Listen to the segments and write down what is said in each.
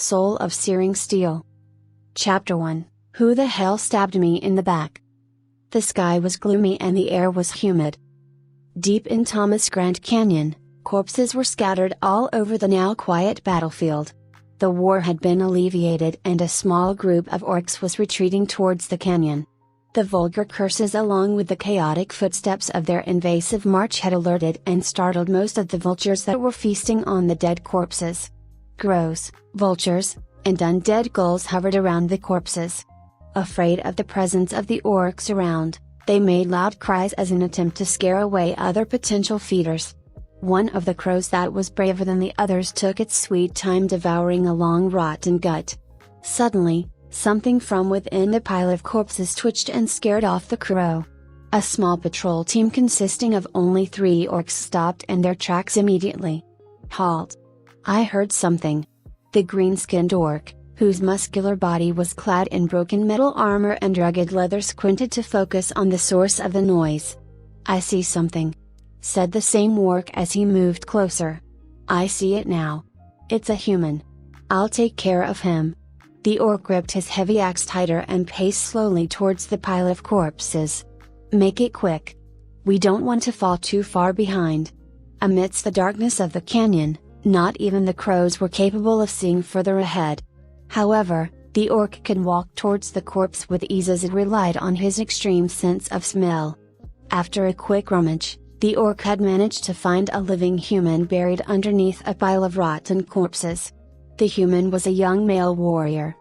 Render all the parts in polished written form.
Soul of Searing Steel. Chapter 1, Who the Hell Stabbed Me in the Back? The sky was gloomy and the air was humid. Deep in Thomas Grand Canyon, corpses were scattered all over the now quiet battlefield. The war had been alleviated and a small group of orcs was retreating towards the canyon. The vulgar curses along with the chaotic footsteps of their invasive march had alerted and startled most of the vultures that were feasting on the dead corpses. Crows, vultures, and undead gulls hovered around the corpses. Afraid of the presence of the orcs around, they made loud cries as an attempt to scare away other potential feeders. One of the crows that was braver than the others took its sweet time devouring a long rotten gut. Suddenly, something from within the pile of corpses twitched and scared off the crow. A small patrol team consisting of only 3 orcs stopped in their tracks immediately. Halt! I heard something. The green-skinned orc, whose muscular body was clad in broken metal armor and rugged leather, squinted to focus on the source of the noise. I see something, said the same orc as he moved closer. I see it now. It's a human. I'll take care of him. The orc gripped his heavy axe tighter and paced slowly towards the pile of corpses. Make it quick. We don't want to fall too far behind. Amidst the darkness of the canyon, not even the crows were capable of seeing further ahead. However, the orc could walk towards the corpse with ease as it relied on his extreme sense of smell. After a quick rummage, the orc had managed to find a living human buried underneath a pile of rotten corpses. The human was a young male warrior.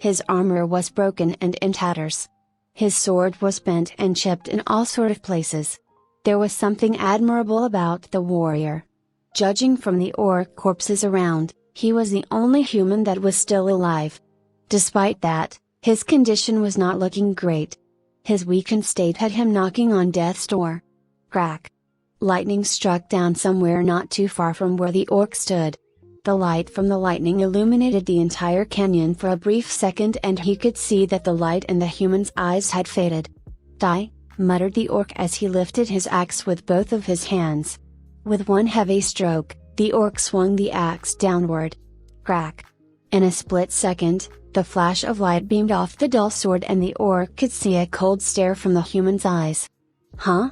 His armor was broken and in tatters. His sword was bent and chipped in all sorts of places. There was something admirable about the warrior. Judging from the orc corpses around, he was the only human that was still alive. Despite that, his condition was not looking great. His weakened state had him knocking on death's door. Crack! Lightning struck down somewhere not too far from where the orc stood. The light from the lightning illuminated the entire canyon for a brief second and he could see that the light in the human's eyes had faded. Die, muttered the orc as he lifted his axe with both of his hands. With one heavy stroke, the orc swung the axe downward. Crack! In a split second, the flash of light beamed off the dull sword and the orc could see a cold stare from the human's eyes. Huh?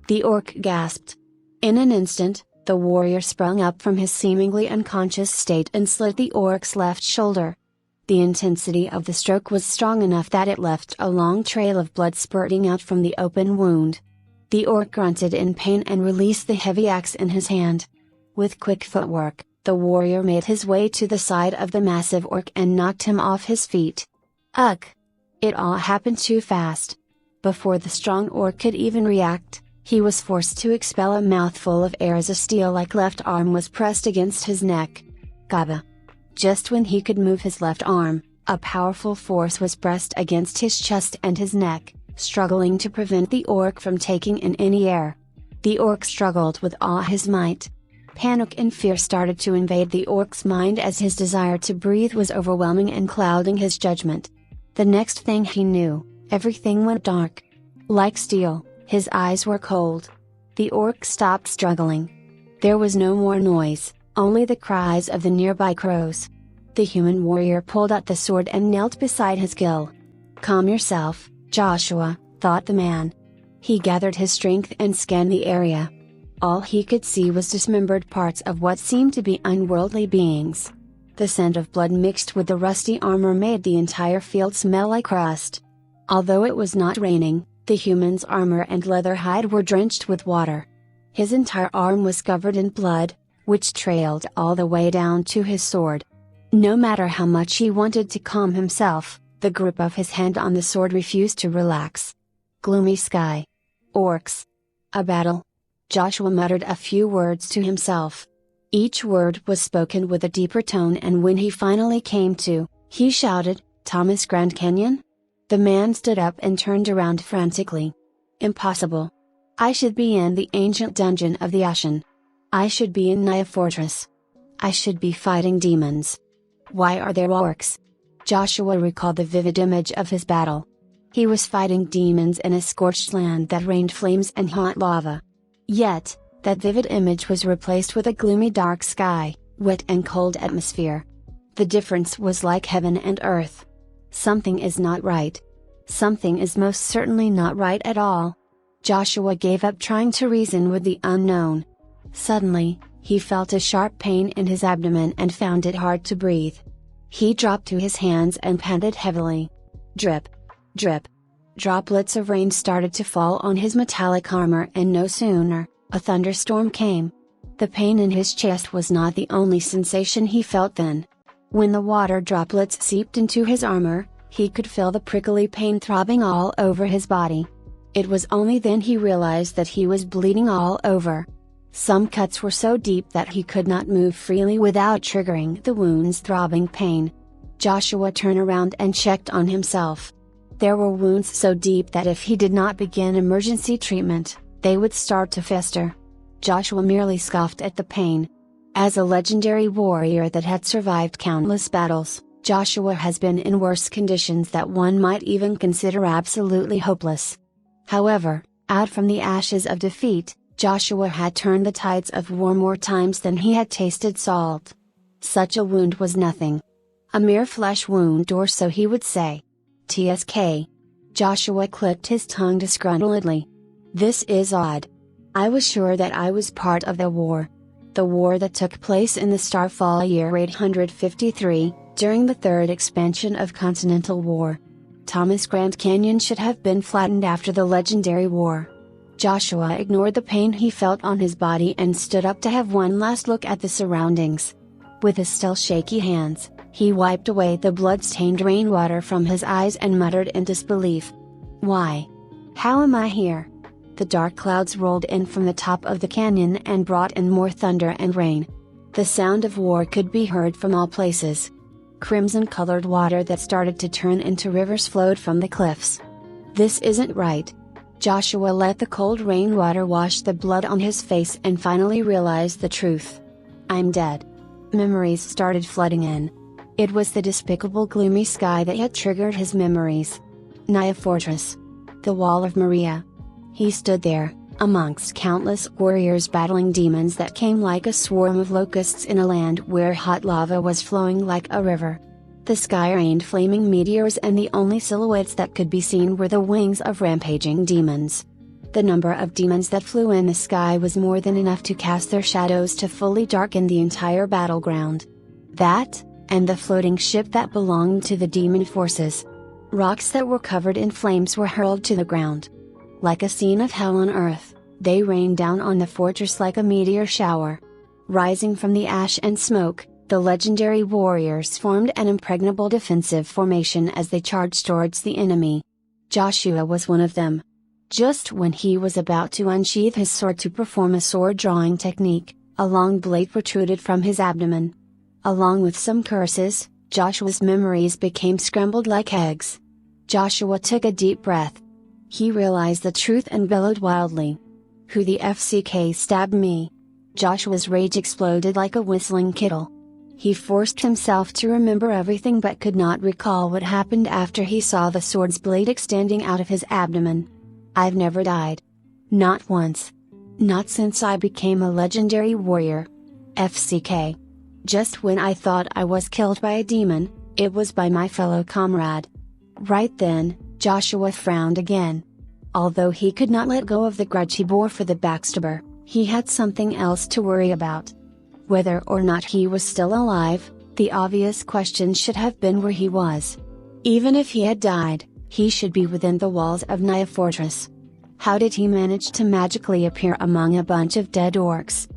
The orc gasped. In an instant, the warrior sprung up from his seemingly unconscious state and slit the orc's left shoulder. The intensity of the stroke was strong enough that it left a long trail of blood spurting out from the open wound. The orc grunted in pain and released the heavy axe in his hand. With quick footwork, the warrior made his way to the side of the massive orc and knocked him off his feet. Ugh! It all happened too fast. Before the strong orc could even react, he was forced to expel a mouthful of air as a steel-like left arm was pressed against his neck. Gaba! Just when he could move his left arm, a powerful force was pressed against his chest and his neck, struggling to prevent the orc from taking in any air. The orc struggled with all his might. Panic and fear started to invade the orc's mind as his desire to breathe was overwhelming and clouding his judgment. The next thing he knew, everything went dark. Like steel, his eyes were cold. The orc stopped struggling. There was no more noise, only the cries of the nearby crows. The human warrior pulled out the sword and knelt beside his kill. Calm yourself, Joshua, thought the man. He gathered his strength and scanned the area. All he could see was dismembered parts of what seemed to be unworldly beings. The scent of blood mixed with the rusty armor made the entire field smell like rust. Although it was not raining, the human's armor and leather hide were drenched with water. His entire arm was covered in blood, which trailed all the way down to his sword. No matter how much he wanted to calm himself, the grip of his hand on the sword refused to relax. Gloomy sky. Orcs. A battle. Joshua muttered a few words to himself. Each word was spoken with a deeper tone and when he finally came to, he shouted, Thomas Grand Canyon? The man stood up and turned around frantically. Impossible. I should be in the ancient dungeon of the Ashen. I should be in Naya Fortress. I should be fighting demons. Why are there orcs? Joshua recalled the vivid image of his battle. He was fighting demons in a scorched land that rained flames and hot lava. Yet, that vivid image was replaced with a gloomy dark sky, wet and cold atmosphere. The difference was like heaven and earth. Something is not right. Something is most certainly not right at all. Joshua gave up trying to reason with the unknown. Suddenly, he felt a sharp pain in his abdomen and found it hard to breathe. He dropped to his hands and panted heavily. Drip. Drip. Droplets of rain started to fall on his metallic armor, and no sooner, a thunderstorm came. The pain in his chest was not the only sensation he felt then. When the water droplets seeped into his armor, he could feel the prickly pain throbbing all over his body. It was only then he realized that he was bleeding all over. Some cuts were so deep that he could not move freely without triggering the wound's throbbing pain. Joshua turned around and checked on himself. There were wounds so deep that if he did not begin emergency treatment, they would start to fester. Joshua merely scoffed at the pain. As a legendary warrior that had survived countless battles, Joshua has been in worse conditions that one might even consider absolutely hopeless. However, out from the ashes of defeat, Joshua had turned the tides of war more times than he had tasted salt. Such a wound was nothing. A mere flesh wound, or so he would say. TSK. Joshua clicked his tongue disgruntledly. This is odd. I was sure that I was part of the war. The war that took place in the Starfall year 853, during the third expansion of Continental War. Thomas Grand Canyon should have been flattened after the legendary war. Joshua ignored the pain he felt on his body and stood up to have one last look at the surroundings. With his still shaky hands, he wiped away the blood-stained rainwater from his eyes and muttered in disbelief. Why? How am I here? The dark clouds rolled in from the top of the canyon and brought in more thunder and rain. The sound of war could be heard from all places. Crimson-colored water that started to turn into rivers flowed from the cliffs. This isn't right. Joshua let the cold rainwater wash the blood on his face and finally realized the truth. I'm dead. Memories started flooding in. It was the despicable gloomy sky that had triggered his memories. Naya Fortress. The Wall of Maria. He stood there, amongst countless warriors battling demons that came like a swarm of locusts in a land where hot lava was flowing like a river. The sky rained flaming meteors, and the only silhouettes that could be seen were the wings of rampaging demons. The number of demons that flew in the sky was more than enough to cast their shadows to fully darken the entire battleground. That, and the floating ship that belonged to the demon forces. Rocks that were covered in flames were hurled to the ground. Like a scene of hell on earth, they rained down on the fortress like a meteor shower. Rising from the ash and smoke, the legendary warriors formed an impregnable defensive formation as they charged towards the enemy. Joshua was one of them. Just when he was about to unsheath his sword to perform a sword-drawing technique, a long blade protruded from his abdomen. Along with some curses, Joshua's memories became scrambled like eggs. Joshua took a deep breath. He realized the truth and bellowed wildly. Who the FCK stabbed me? Joshua's rage exploded like a whistling kettle. He forced himself to remember everything but could not recall what happened after he saw the sword's blade extending out of his abdomen. I've never died. Not once. Not since I became a legendary warrior. FCK. Just when I thought I was killed by a demon, it was by my fellow comrade. Right then, Joshua frowned again. Although he could not let go of the grudge he bore for the backstabber, he had something else to worry about. Whether or not he was still alive, the obvious question should have been where he was. Even if he had died, he should be within the walls of Naya Fortress. How did he manage to magically appear among a bunch of dead orcs?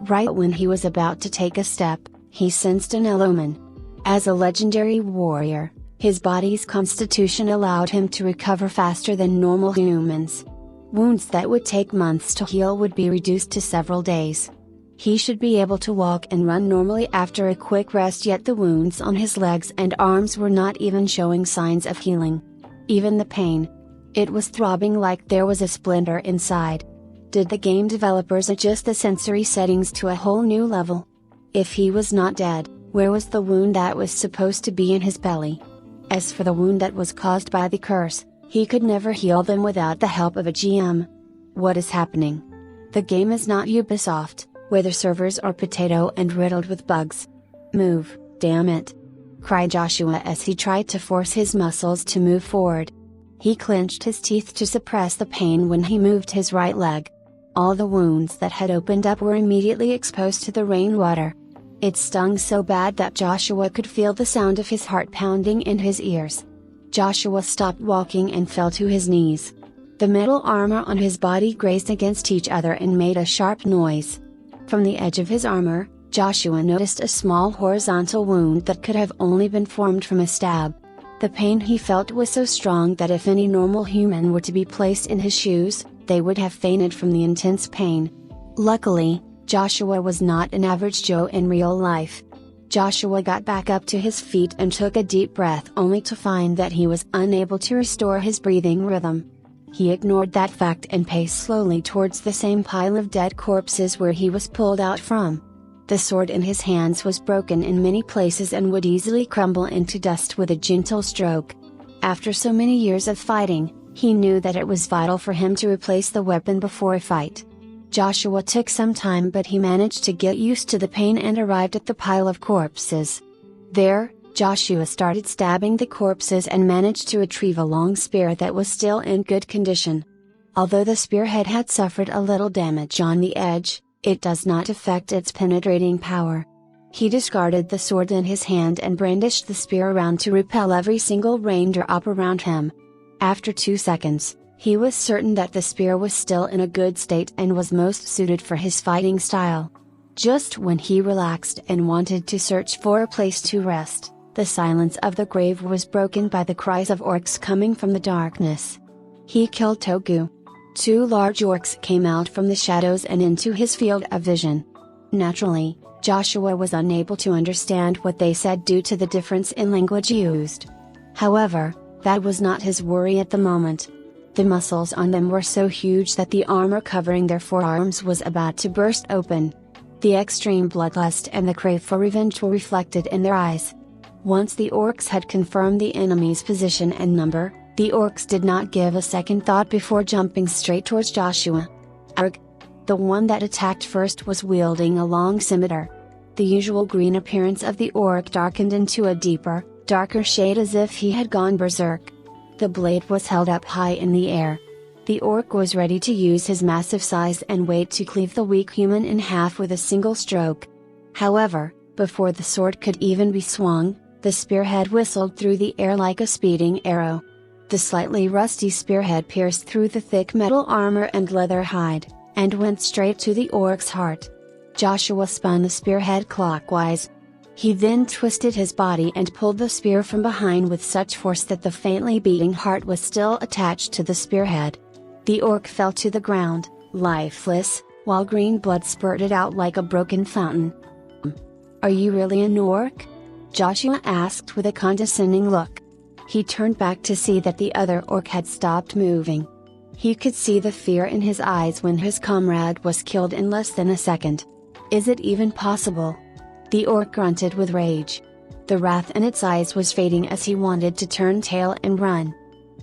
Right when he was about to take a step, he sensed an ill omen. As a legendary warrior, his body's constitution allowed him to recover faster than normal humans. Wounds that would take months to heal would be reduced to several days. He should be able to walk and run normally after a quick rest, yet the wounds on his legs and arms were not even showing signs of healing. Even the pain. It was throbbing like there was a splinter inside. Did the game developers adjust the sensory settings to a whole new level? If he was not dead, where was the wound that was supposed to be in his belly? As for the wound that was caused by the curse, he could never heal them without the help of a GM. What is happening? The game is not Ubisoft, where the servers are potato and riddled with bugs. Move, damn it. cried Joshua as he tried to force his muscles to move forward. He clenched his teeth to suppress the pain when he moved his right leg. All the wounds that had opened up were immediately exposed to the rainwater. It stung so bad that Joshua could feel the sound of his heart pounding in his ears. Joshua stopped walking and fell to his knees. The metal armor on his body grazed against each other and made a sharp noise. From the edge of his armor, Joshua noticed a small horizontal wound that could have only been formed from a stab. The pain he felt was so strong that if any normal human were to be placed in his shoes, they would have fainted from the intense pain. Luckily, Joshua was not an average Joe in real life. Joshua got back up to his feet and took a deep breath only to find that he was unable to restore his breathing rhythm. He ignored that fact and paced slowly towards the same pile of dead corpses where he was pulled out from. The sword in his hands was broken in many places and would easily crumble into dust with a gentle stroke. After so many years of fighting, he knew that it was vital for him to replace the weapon before a fight. Joshua took some time, but he managed to get used to the pain and arrived at the pile of corpses. There, Joshua started stabbing the corpses and managed to retrieve a long spear that was still in good condition. Although the spearhead had suffered a little damage on the edge, it does not affect its penetrating power. He discarded the sword in his hand and brandished the spear around to repel every single raindrop around him. After 2 seconds, he was certain that the spear was still in a good state and was most suited for his fighting style. Just when he relaxed and wanted to search for a place to rest, the silence of the grave was broken by the cries of orcs coming from the darkness. He killed Togu. 2 large orcs came out from the shadows and into his field of vision. Naturally, Joshua was unable to understand what they said due to the difference in language used. However, that was not his worry at the moment. The muscles on them were so huge that the armor covering their forearms was about to burst open. The extreme bloodlust and the crave for revenge were reflected in their eyes. Once the orcs had confirmed the enemy's position and number, the orcs did not give a second thought before jumping straight towards Joshua. Arg! The one that attacked first was wielding a long scimitar. The usual green appearance of the orc darkened into a deeper, darker shade as if he had gone berserk. The blade was held up high in the air. The orc was ready to use his massive size and weight to cleave the weak human in half with a single stroke. However, before the sword could even be swung, the spearhead whistled through the air like a speeding arrow. The slightly rusty spearhead pierced through the thick metal armor and leather hide, and went straight to the orc's heart. Joshua spun the spearhead clockwise. He then twisted his body and pulled the spear from behind with such force that the faintly beating heart was still attached to the spearhead. The orc fell to the ground, lifeless, while green blood spurted out like a broken fountain. "Are you really an orc?" Joshua asked with a condescending look. He turned back to see that the other orc had stopped moving. He could see the fear in his eyes when his comrade was killed in less than a second. "Is it even possible?" The orc grunted with rage. The wrath in its eyes was fading as he wanted to turn tail and run.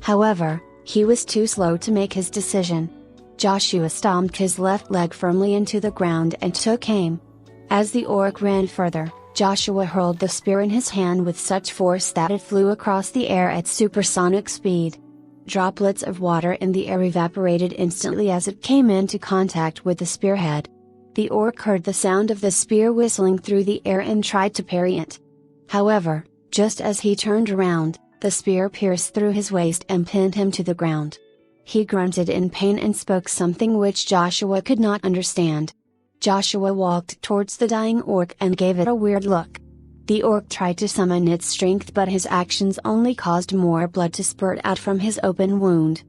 However, he was too slow to make his decision. Joshua stomped his left leg firmly into the ground and took aim. As the orc ran further, Joshua hurled the spear in his hand with such force that it flew across the air at supersonic speed. Droplets of water in the air evaporated instantly as it came into contact with the spearhead. The orc heard the sound of the spear whistling through the air and tried to parry it. However, just as he turned around, the spear pierced through his waist and pinned him to the ground. He grunted in pain and spoke something which Joshua could not understand. Joshua walked towards the dying orc and gave it a weird look. The orc tried to summon its strength, but his actions only caused more blood to spurt out from his open wound.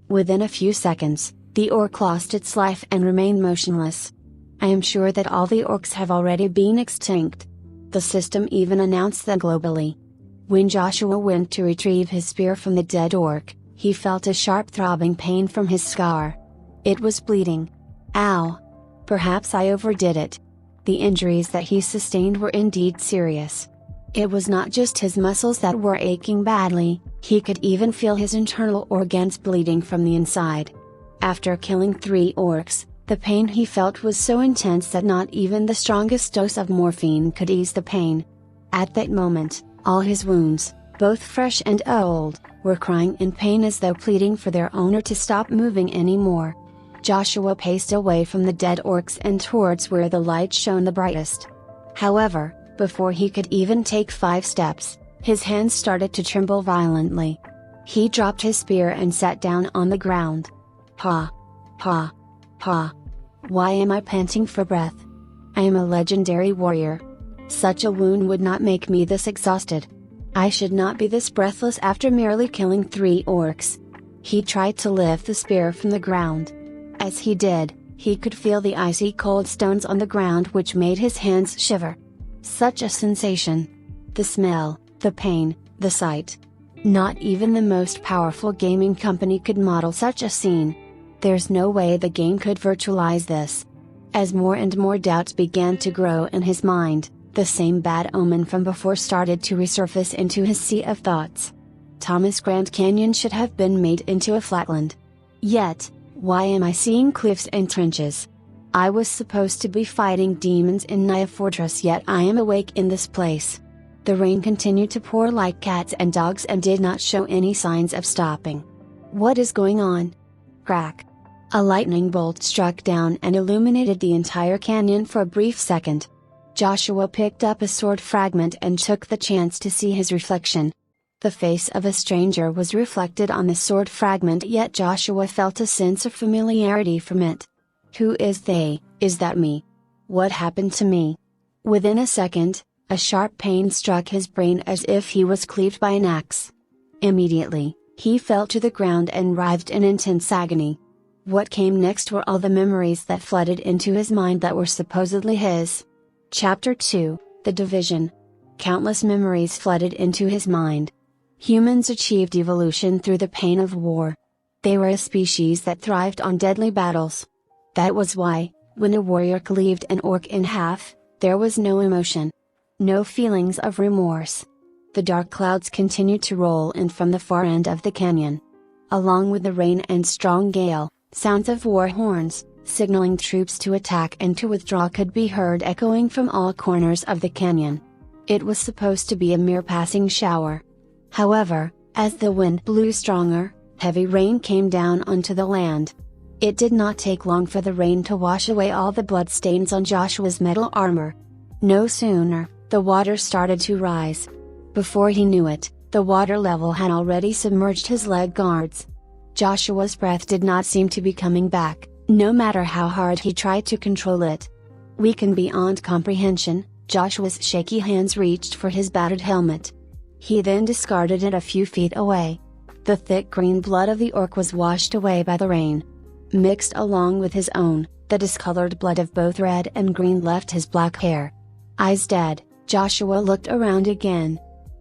Within a few seconds, the orc lost its life and remained motionless. "I am sure that all the orcs have already been extinct." The system even announced that globally. When Joshua went to retrieve his spear from the dead orc, he felt a sharp throbbing pain from his scar. It was bleeding. Ow! Perhaps I overdid it. The injuries that he sustained were indeed serious. It was not just his muscles that were aching badly, he could even feel his internal organs bleeding from the inside. After killing 3 orcs, the pain he felt was so intense that not even the strongest dose of morphine could ease the pain. At that moment, All his wounds, both fresh and old, were crying in pain as though pleading for their owner to stop moving anymore. Joshua paced away from the dead orcs and towards where the light shone the brightest. However, before he could even take 5 steps, his hands started to tremble violently. He dropped his spear and sat down on the ground. Ha! Ha! Ha! Why am I panting for breath? I am a legendary warrior. Such a wound would not make me this exhausted. I should not be this breathless after merely killing 3 orcs. He tried to lift the spear from the ground. As he did, he could feel the icy cold stones on the ground which made his hands shiver. Such a sensation! The smell, the pain, the sight. Not even the most powerful gaming company could model such a scene. There's no way the game could virtualize this. As more and more doubts began to grow in his mind, the same bad omen from before started to resurface into his sea of thoughts. Thomas Grand Canyon should have been made into a flatland. Yet, why am I seeing cliffs and trenches? I was supposed to be fighting demons in Naya Fortress, yet I am awake in this place. The rain continued to pour like cats and dogs and did not show any signs of stopping. What is going on? Crack! A lightning bolt struck down and illuminated the entire canyon for a brief second. Joshua picked up a sword fragment and took the chance to see his reflection. The face of a stranger was reflected on the sword fragment, yet Joshua felt a sense of familiarity from it. Who is they? Is that me? What happened to me? Within a second, a sharp pain struck his brain as if he was cleaved by an axe. Immediately, he fell to the ground and writhed in intense agony. What came next were all the memories that flooded into his mind that were supposedly his. Chapter 2, The Division. Countless memories flooded into his mind. Humans achieved evolution through the pain of war. They were a species that thrived on deadly battles. That was why, when a warrior cleaved an orc in half, there was no emotion. No feelings of remorse. The dark clouds continued to roll in from the far end of the canyon. Along with the rain and strong gale, sounds of war horns, signaling troops to attack and to withdraw, could be heard echoing from all corners of the canyon. It was supposed to be a mere passing shower. However, as the wind blew stronger, heavy rain came down onto the land. It did not take long for the rain to wash away all the bloodstains on Joshua's metal armor. No sooner, the water started to rise. Before he knew it, the water level had already submerged his leg guards. Joshua's breath did not seem to be coming back, no matter how hard he tried to control it. Weakened beyond comprehension, Joshua's shaky hands reached for his battered helmet. He then discarded it a few feet away. The thick green blood of the orc was washed away by the rain. Mixed along with his own, the discolored blood of both red and green left his black hair. Eyes dead, Joshua looked around again.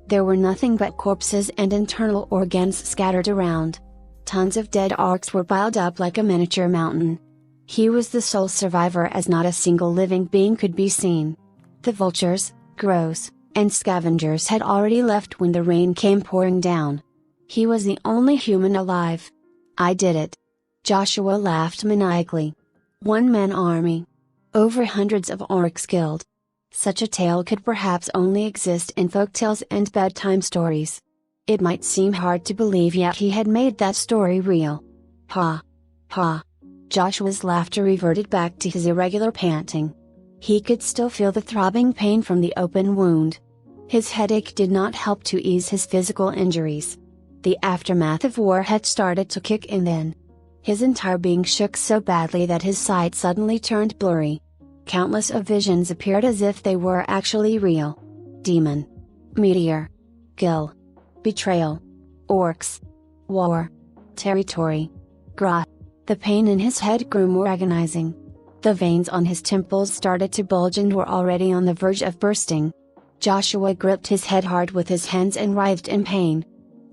There were nothing but corpses and internal organs scattered around. Tons of dead orcs were piled up like a miniature mountain. He was the sole survivor, as not a single living being could be seen. The vultures, crows, and scavengers had already left when the rain came pouring down. He was the only human alive. I did it. Joshua laughed maniacally. One-man army. Over hundreds of orcs killed. Such a tale could perhaps only exist in folktales and bedtime stories. It might seem hard to believe, yet he had made that story real. Ha! Ha! Joshua's laughter reverted back to his irregular panting. He could still feel the throbbing pain from the open wound. His headache did not help to ease his physical injuries. The aftermath of war had started to kick in then. His entire being shook so badly that his sight suddenly turned blurry. Countless of visions appeared as if they were actually real. Demon. Meteor. Gill. Betrayal. Orcs. War. Territory. Grot. The pain in his head grew more agonizing. The veins on his temples started to bulge and were already on the verge of bursting. Joshua gripped his head hard with his hands and writhed in pain.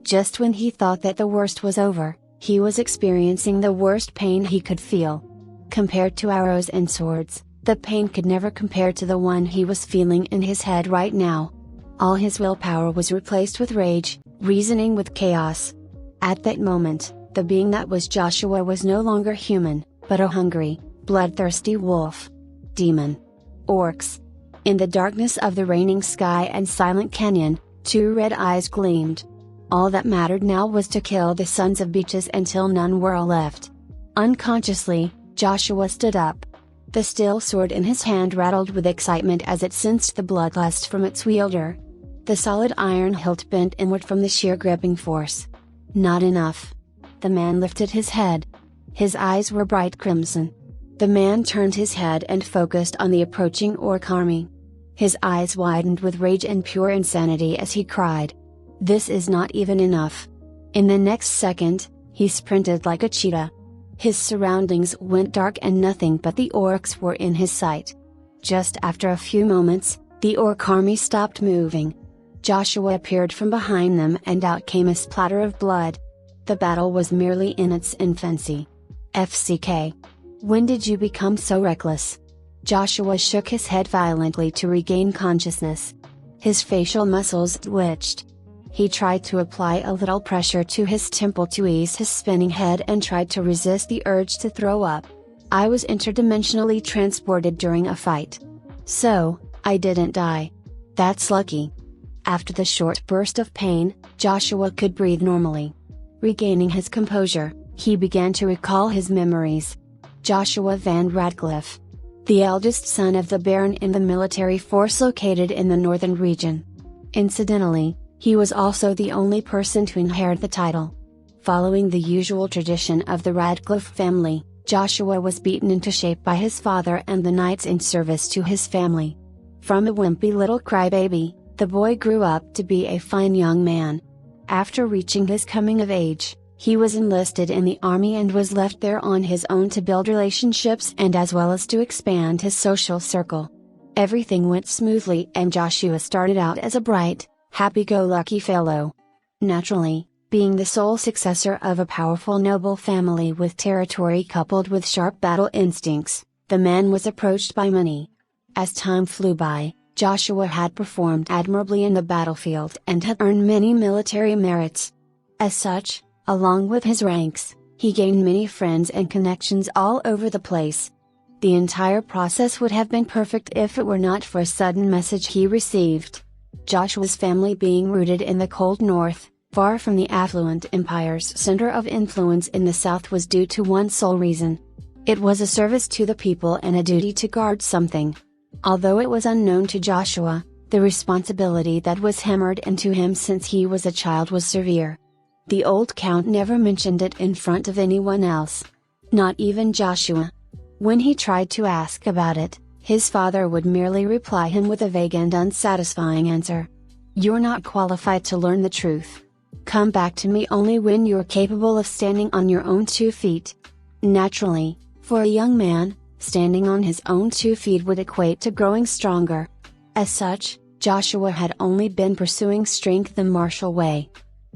Just when he thought that the worst was over, he was experiencing the worst pain he could feel. Compared to arrows and swords, the pain could never compare to the one he was feeling in his head right now. All his willpower was replaced with rage, reasoning with chaos. At that moment, the being that was Joshua was no longer human, but a hungry, bloodthirsty wolf. Demon. Orcs. In the darkness of the raining sky and silent canyon, Two red eyes gleamed. All that mattered now was to kill the sons of beaches until none were left. Unconsciously, Joshua stood up. The steel sword in his hand rattled with excitement as it sensed the bloodlust from its wielder. The solid iron hilt bent inward from the sheer gripping force. Not enough. The man lifted his head. His eyes were bright crimson. The man turned his head and focused on the approaching orc army. His eyes widened with rage and pure insanity as he cried, "This is not even enough." In the next second, he sprinted like a cheetah. His surroundings went dark and nothing but the orcs were in his sight. Just after a few moments, the orc army stopped moving. Joshua appeared from behind them and out came a splatter of blood. The battle was merely in its infancy. FCK. When did you become so reckless? Joshua shook his head violently to regain consciousness. His facial muscles twitched. He tried to apply a little pressure to his temple to ease his spinning head and tried to resist the urge to throw up. I was interdimensionally transported during a fight. So, I didn't die. That's lucky. After the short burst of pain, Joshua could breathe normally. Regaining his composure, he began to recall his memories. Joshua Van Radcliffe. The eldest son of the Baron in the military force located in the northern region. Incidentally, he was also the only person to inherit the title. Following the usual tradition of the Radcliffe family, Joshua was beaten into shape by his father and the knights in service to his family. From a wimpy little crybaby, the boy grew up to be a fine young man. After reaching his coming of age, he was enlisted in the army and was left there on his own to build relationships and as well as to expand his social circle. Everything went smoothly and Joshua started out as a bright, happy-go-lucky fellow. Naturally, being the sole successor of a powerful noble family with territory coupled with sharp battle instincts, the man was approached by many. As time flew by, Joshua had performed admirably in the battlefield and had earned many military merits. As such, along with his ranks, he gained many friends and connections all over the place. The entire process would have been perfect if it were not for a sudden message he received. Joshua's family being rooted in the cold north, far from the affluent empire's center of influence in the south was due to one sole reason. It was a service to the people and a duty to guard something. Although it was unknown to Joshua, the responsibility that was hammered into him since he was a child was severe. The old count never mentioned it in front of anyone else. Not even Joshua. When he tried to ask about it, his father would merely reply him with a vague and unsatisfying answer. "You're not qualified to learn the truth. Come back to me only when you're capable of standing on your own 2 feet. Naturally, for a young man, standing on his own 2 feet would equate to growing stronger. As such, Joshua had only been pursuing strength the martial way.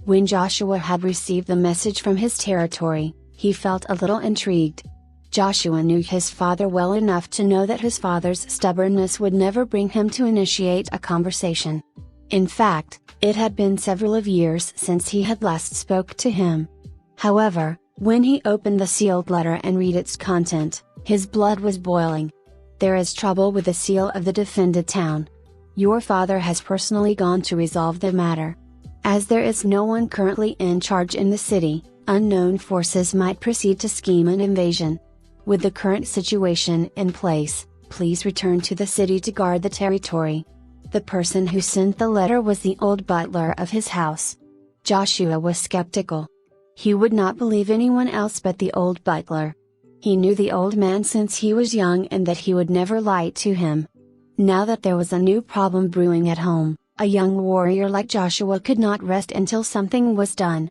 When Joshua had received the message from his territory, he felt a little intrigued. Joshua knew his father well enough to know that his father's stubbornness would never bring him to initiate a conversation. In fact, it had been several years since he had last spoke to him. However, when he opened the sealed letter and read its content, his blood was boiling. "There is trouble with the seal of the defended town. Your father has personally gone to resolve the matter. As there is no one currently in charge in the city, unknown forces might proceed to scheme an invasion. With the current situation in place, please return to the city to guard the territory." The person who sent the letter was the old butler of his house. Joshua was skeptical. He would not believe anyone else but the old butler. He knew the old man since he was young and that he would never lie to him. Now that there was a new problem brewing at home, a young warrior like Joshua could not rest until something was done.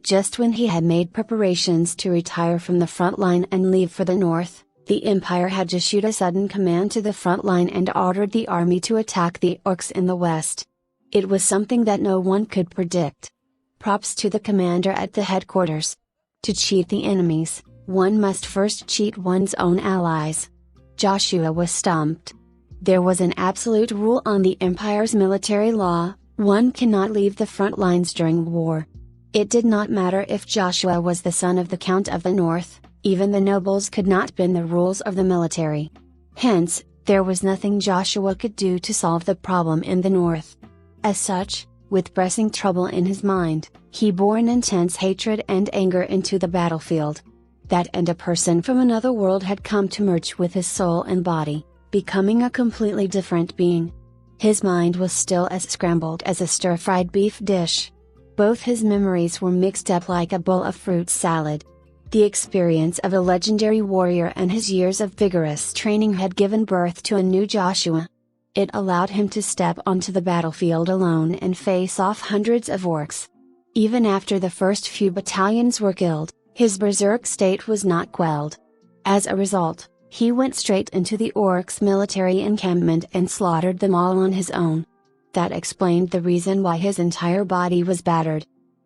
Just when he had made preparations to retire from the front line and leave for the north, the Empire had issued a sudden command to the front line and ordered the army to attack the orcs in the west. It was something that no one could predict. Props to the commander at the headquarters. To cheat the enemies, one must first cheat one's own allies. Joshua was stumped. There was an absolute rule on the Empire's military law: one cannot leave the front lines during war. It did not matter if Joshua was the son of the Count of the North, even the nobles could not bend the rules of the military. Hence, there was nothing Joshua could do to solve the problem in the north. As such, With pressing trouble in his mind, he bore an intense hatred and anger into the battlefield. That and a person from another world had come to merge with his soul and body, becoming a completely different being. His mind was still as scrambled as a stir-fried beef dish. Both his memories were mixed up like a bowl of fruit salad. The experience of a legendary warrior and his years of vigorous training had given birth to a new Joshua. It allowed him to step onto the battlefield alone and face off hundreds of orcs. Even after the first few battalions were killed, his berserk state was not quelled. As a result, he went straight into the orcs' military encampment and slaughtered them all on his own. That explained the reason why his entire body was battered.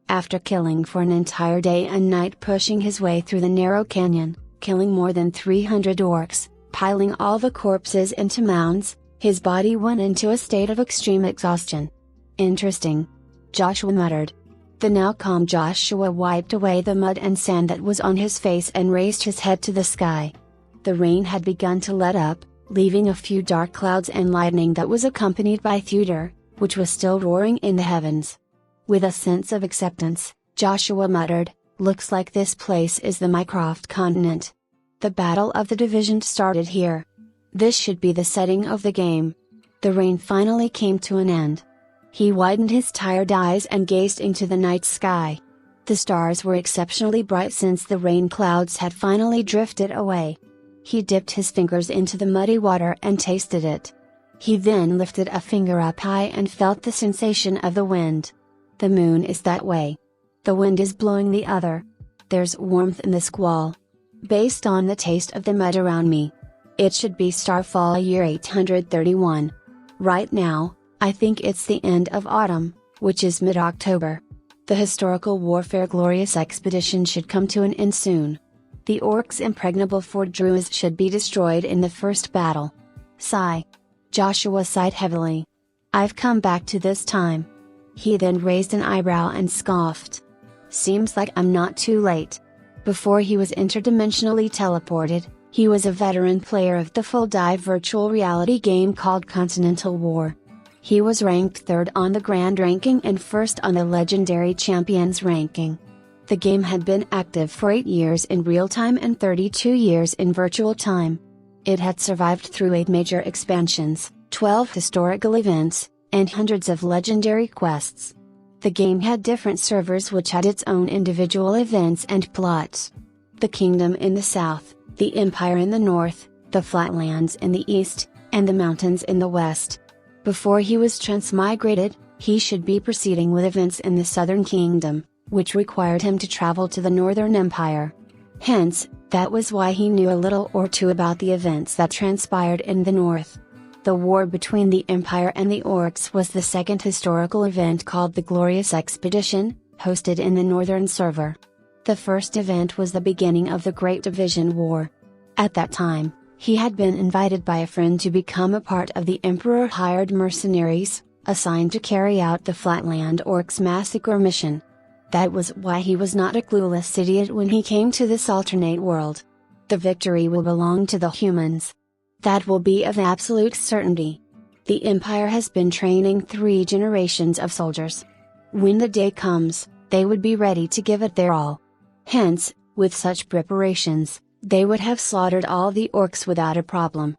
After killing for an entire day and night, pushing his way through the narrow canyon, killing more than 300 orcs, piling all the corpses into mounds, his body went into a state of extreme exhaustion. Interesting. Joshua muttered. The now calm Joshua wiped away the mud and sand that was on his face and raised his head to the sky. The rain had begun to let up, leaving a few dark clouds and lightning that was accompanied by thunder, which was still roaring in the heavens. With a sense of acceptance, Joshua muttered, "Looks like this place is the Mycroft continent. The Battle of the Division started here. This should be the setting of the game." The rain finally came to an end. He widened his tired eyes and gazed into the night sky. The stars were exceptionally bright since the rain clouds had finally drifted away. He dipped his fingers into the muddy water and tasted it. He then lifted a finger up high and felt the sensation of the wind. The moon is that way. The wind is blowing the other. There's warmth in the squall. Based on the taste of the mud around me, it should be Starfall year 831. Right now, I think it's the end of autumn, which is mid-October. The historical warfare glorious expedition should come to an end soon. The orcs' impregnable Fort Druze should be destroyed in the first battle. Sigh. Joshua sighed heavily. I've come back to this time. He then raised an eyebrow and scoffed. Seems like I'm not too late. Before he was interdimensionally teleported, he was a veteran player of the full-dive virtual reality game called Continental War. He was ranked 3rd on the Grand Ranking and 1st on the Legendary Champions ranking. The game had been active for 8 years in real time and 32 years in virtual time. It had survived through 8 major expansions, 12 historical events, and hundreds of legendary quests. The game had different servers which had its own individual events and plots. The Kingdom in the south, the Empire in the north, the Flatlands in the east, and the mountains in the west. Before he was transmigrated, he should be proceeding with events in the Southern Kingdom, which required him to travel to the Northern Empire. Hence, that was why he knew a little or two about the events that transpired in the north. The war between the Empire and the Orcs was the second historical event called the Glorious Expedition, hosted in the Northern server. The first event was the beginning of the Great Division War. At that time, he had been invited by a friend to become a part of the Emperor-hired mercenaries, assigned to carry out the Flatland Orcs massacre mission. That was why he was not a clueless idiot when he came to this alternate world. The victory will belong to the humans. That will be of absolute certainty. The Empire has been training 3 generations of soldiers. When the day comes, they would be ready to give it their all. Hence, with such preparations, they would have slaughtered all the orcs without a problem.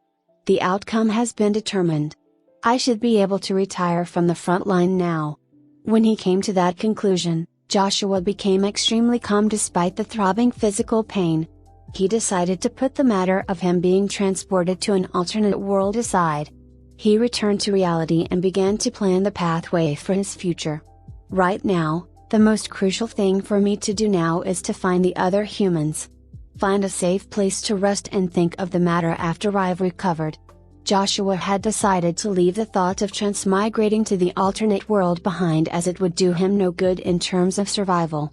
The outcome has been determined. I should be able to retire from the front line now. When he came to that conclusion, Joshua became extremely calm despite the throbbing physical pain. He decided to put the matter of him being transported to an alternate world aside. He returned to reality and began to plan the pathway for his future. Right now, the most crucial thing for me to do now is to find the other humans. Find a safe place to rest and think of the matter after I've recovered. Joshua had decided to leave the thought of transmigrating to the alternate world behind as it would do him no good in terms of survival.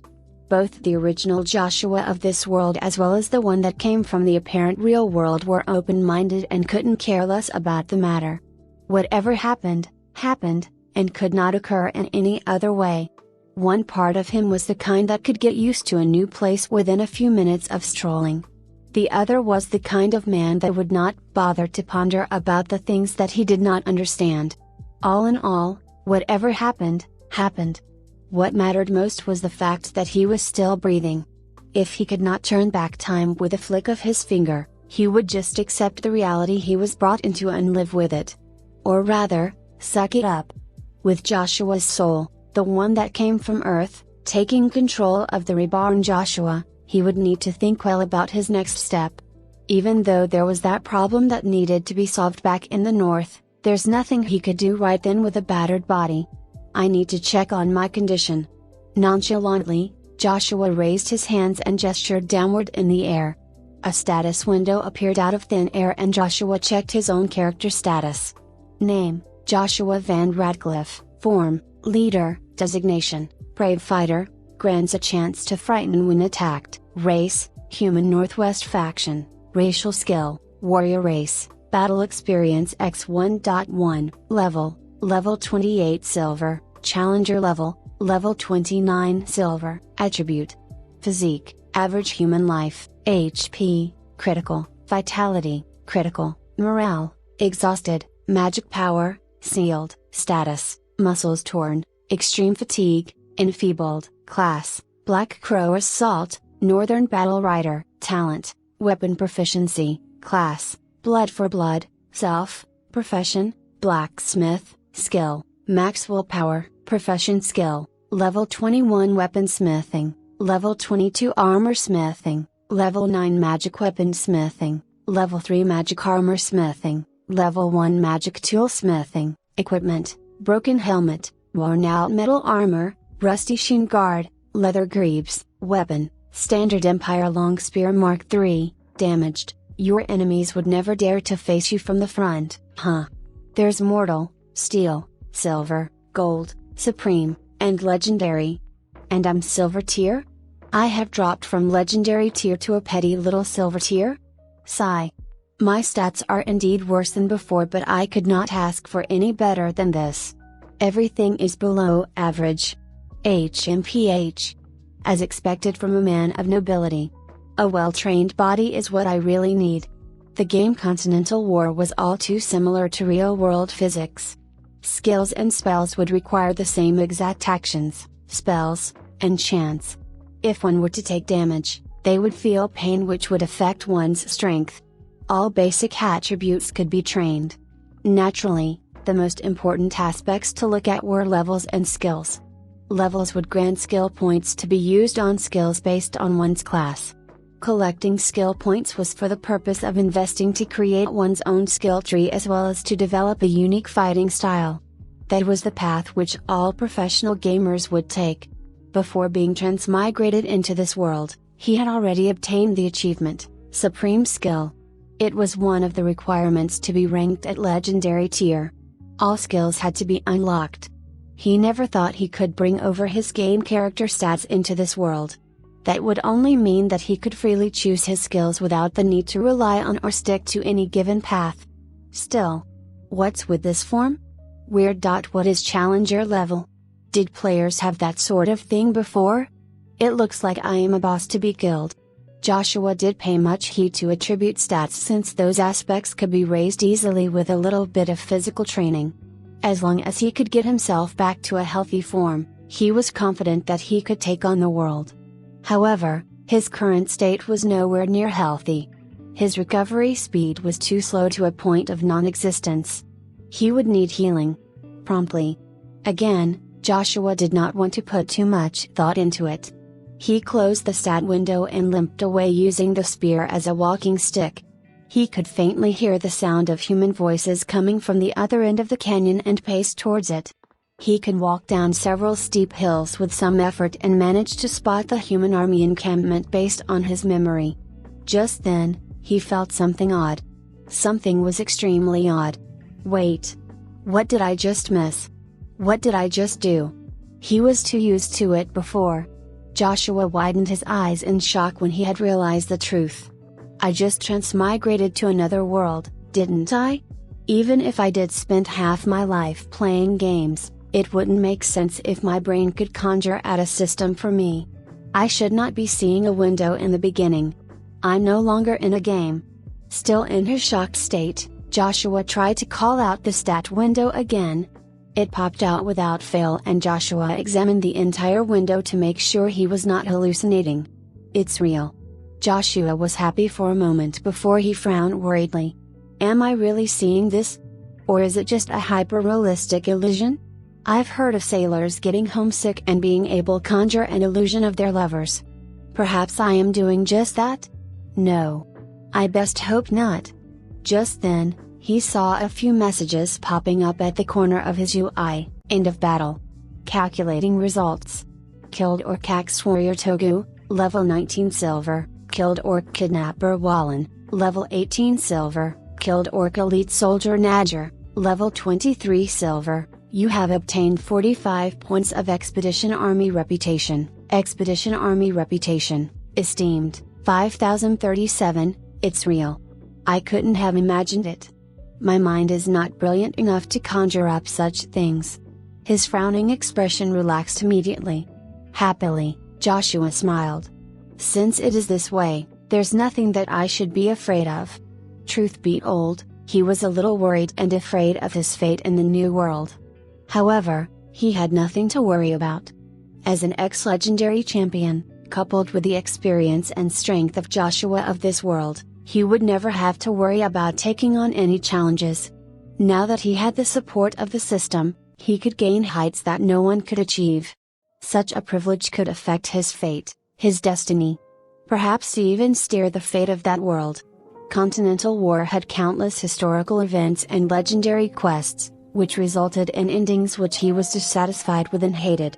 Both the original Joshua of this world as well as the one that came from the apparent real world were open-minded and couldn't care less about the matter. Whatever happened, happened, and could not occur in any other way. One part of him was the kind that could get used to a new place within a few minutes of strolling. The other was the kind of man that would not bother to ponder about the things that he did not understand. All in all, whatever happened, happened. What mattered most was the fact that he was still breathing. If he could not turn back time with a flick of his finger, he would just accept the reality he was brought into and live with it. Or rather, suck it up. With Joshua's soul, the one that came from Earth, taking control of the reborn Joshua, he would need to think well about his next step. Even though there was that problem that needed to be solved back in the north, there's nothing he could do right then with a battered body. I need to check on my condition. Nonchalantly, Joshua raised his hands and gestured downward in the air. A status window appeared out of thin air and Joshua checked his own character status. Name, Joshua Van Radcliffe. Form, Leader. Designation, Brave Fighter, grants a chance to frighten when attacked. Race, Human Northwest Faction. Racial skill, Warrior Race. Battle experience X1.1. Level 28 Silver. Challenger level 29 Silver. Attribute, Physique, Average Human Life. HP, Critical. Vitality, Critical. Morale, Exhausted. Magic Power, Sealed. Status, Muscles torn. Extreme fatigue, Enfeebled. Class, Black Crow Assault, Northern Battle Rider. Talent, Weapon Proficiency. Class, Blood for Blood. Self, Profession, Blacksmith. Skill, Max Willpower. Profession Skill, Level 21 Weaponsmithing, Level 22 Armor Smithing, Level 9 Magic Weapon Smithing, Level 3 Magic Armor Smithing, Level 1 Magic Tool Smithing. Equipment, Broken Helmet, Worn Out Metal Armor, Rusty Shin Guard, Leather Greaves. Weapon, Standard Empire Long Spear Mark III. Damaged, your enemies would never dare to face you from the front. There's Mortal, Steel, Silver, Gold, Supreme, and Legendary. And I'm Silver tier? I have dropped from Legendary tier to a petty little Silver tier? Sigh. My stats are indeed worse than before, but I could not ask for any better than this. Everything is below average. HMPH. As expected from a man of nobility. A well-trained body is what I really need. The game Continental War was all too similar to real-world physics. Skills and spells would require the same exact actions, spells, and chance. If one were to take damage, they would feel pain which would affect one's strength. All basic attributes could be trained. Naturally, the most important aspects to look at were levels and skills. Levels would grant skill points to be used on skills based on one's class. Collecting skill points was for the purpose of investing to create one's own skill tree as well as to develop a unique fighting style. That was the path which all professional gamers would take. Before being transmigrated into this world, he had already obtained the achievement, Supreme Skill. It was one of the requirements to be ranked at Legendary tier. All skills had to be unlocked. He never thought he could bring over his game character stats into this world. That would only mean that he could freely choose his skills without the need to rely on or stick to any given path. Still, what's with this form? Weird. What is Challenger level? Did players have that sort of thing before? It looks like I am a boss to be killed. Joshua did pay much heed to attribute stats since those aspects could be raised easily with a little bit of physical training. As long as he could get himself back to a healthy form, he was confident that he could take on the world. However, his current state was nowhere near healthy. His recovery speed was too slow to a point of non-existence. He would need healing. Promptly. Again, Joshua did not want to put too much thought into it. He closed the stat window and limped away using the spear as a walking stick. He could faintly hear the sound of human voices coming from the other end of the canyon and paced towards it. He could walk down several steep hills with some effort and managed to spot the human army encampment based on his memory. Just then, he felt something odd. Something was extremely odd. Wait. What did I just miss? What did I just do? He was too used to it before. Joshua widened his eyes in shock when he had realized the truth. I just transmigrated to another world, didn't I? Even if I did spend half my life playing games, it wouldn't make sense if my brain could conjure out a system for me. I should not be seeing a window in the beginning. I'm no longer in a game. Still in his shocked state, Joshua tried to call out the stat window again. It popped out without fail and Joshua examined the entire window to make sure he was not hallucinating. It's real. Joshua was happy for a moment before he frowned worriedly. Am I really seeing this? Or is it just a hyper-realistic illusion? I've heard of sailors getting homesick and being able to conjure an illusion of their lovers. Perhaps I am doing just that? No. I best hope not. Just then, he saw a few messages popping up at the corner of his UI. End of battle. Calculating results. Killed Orc Axe Warrior Togu, level 19 silver. Killed Orc Kidnapper Wallen, level 18 silver. Killed Orc Elite Soldier Nadger, level 23 silver. You have obtained 45 points of Expedition Army Reputation. Expedition Army Reputation, esteemed, 5037, it's real. I couldn't have imagined it. My mind is not brilliant enough to conjure up such things. His frowning expression relaxed immediately. Happily, Joshua smiled. Since it is this way, there's nothing that I should be afraid of. Truth be told, he was a little worried and afraid of his fate in the new world. However, he had nothing to worry about. As an ex-legendary champion, coupled with the experience and strength of Joshua of this world, he would never have to worry about taking on any challenges. Now that he had the support of the system, he could gain heights that no one could achieve. Such a privilege could affect his fate, his destiny. Perhaps even steer the fate of that world. Continental War had countless historical events and legendary quests, which resulted in endings which he was dissatisfied with and hated.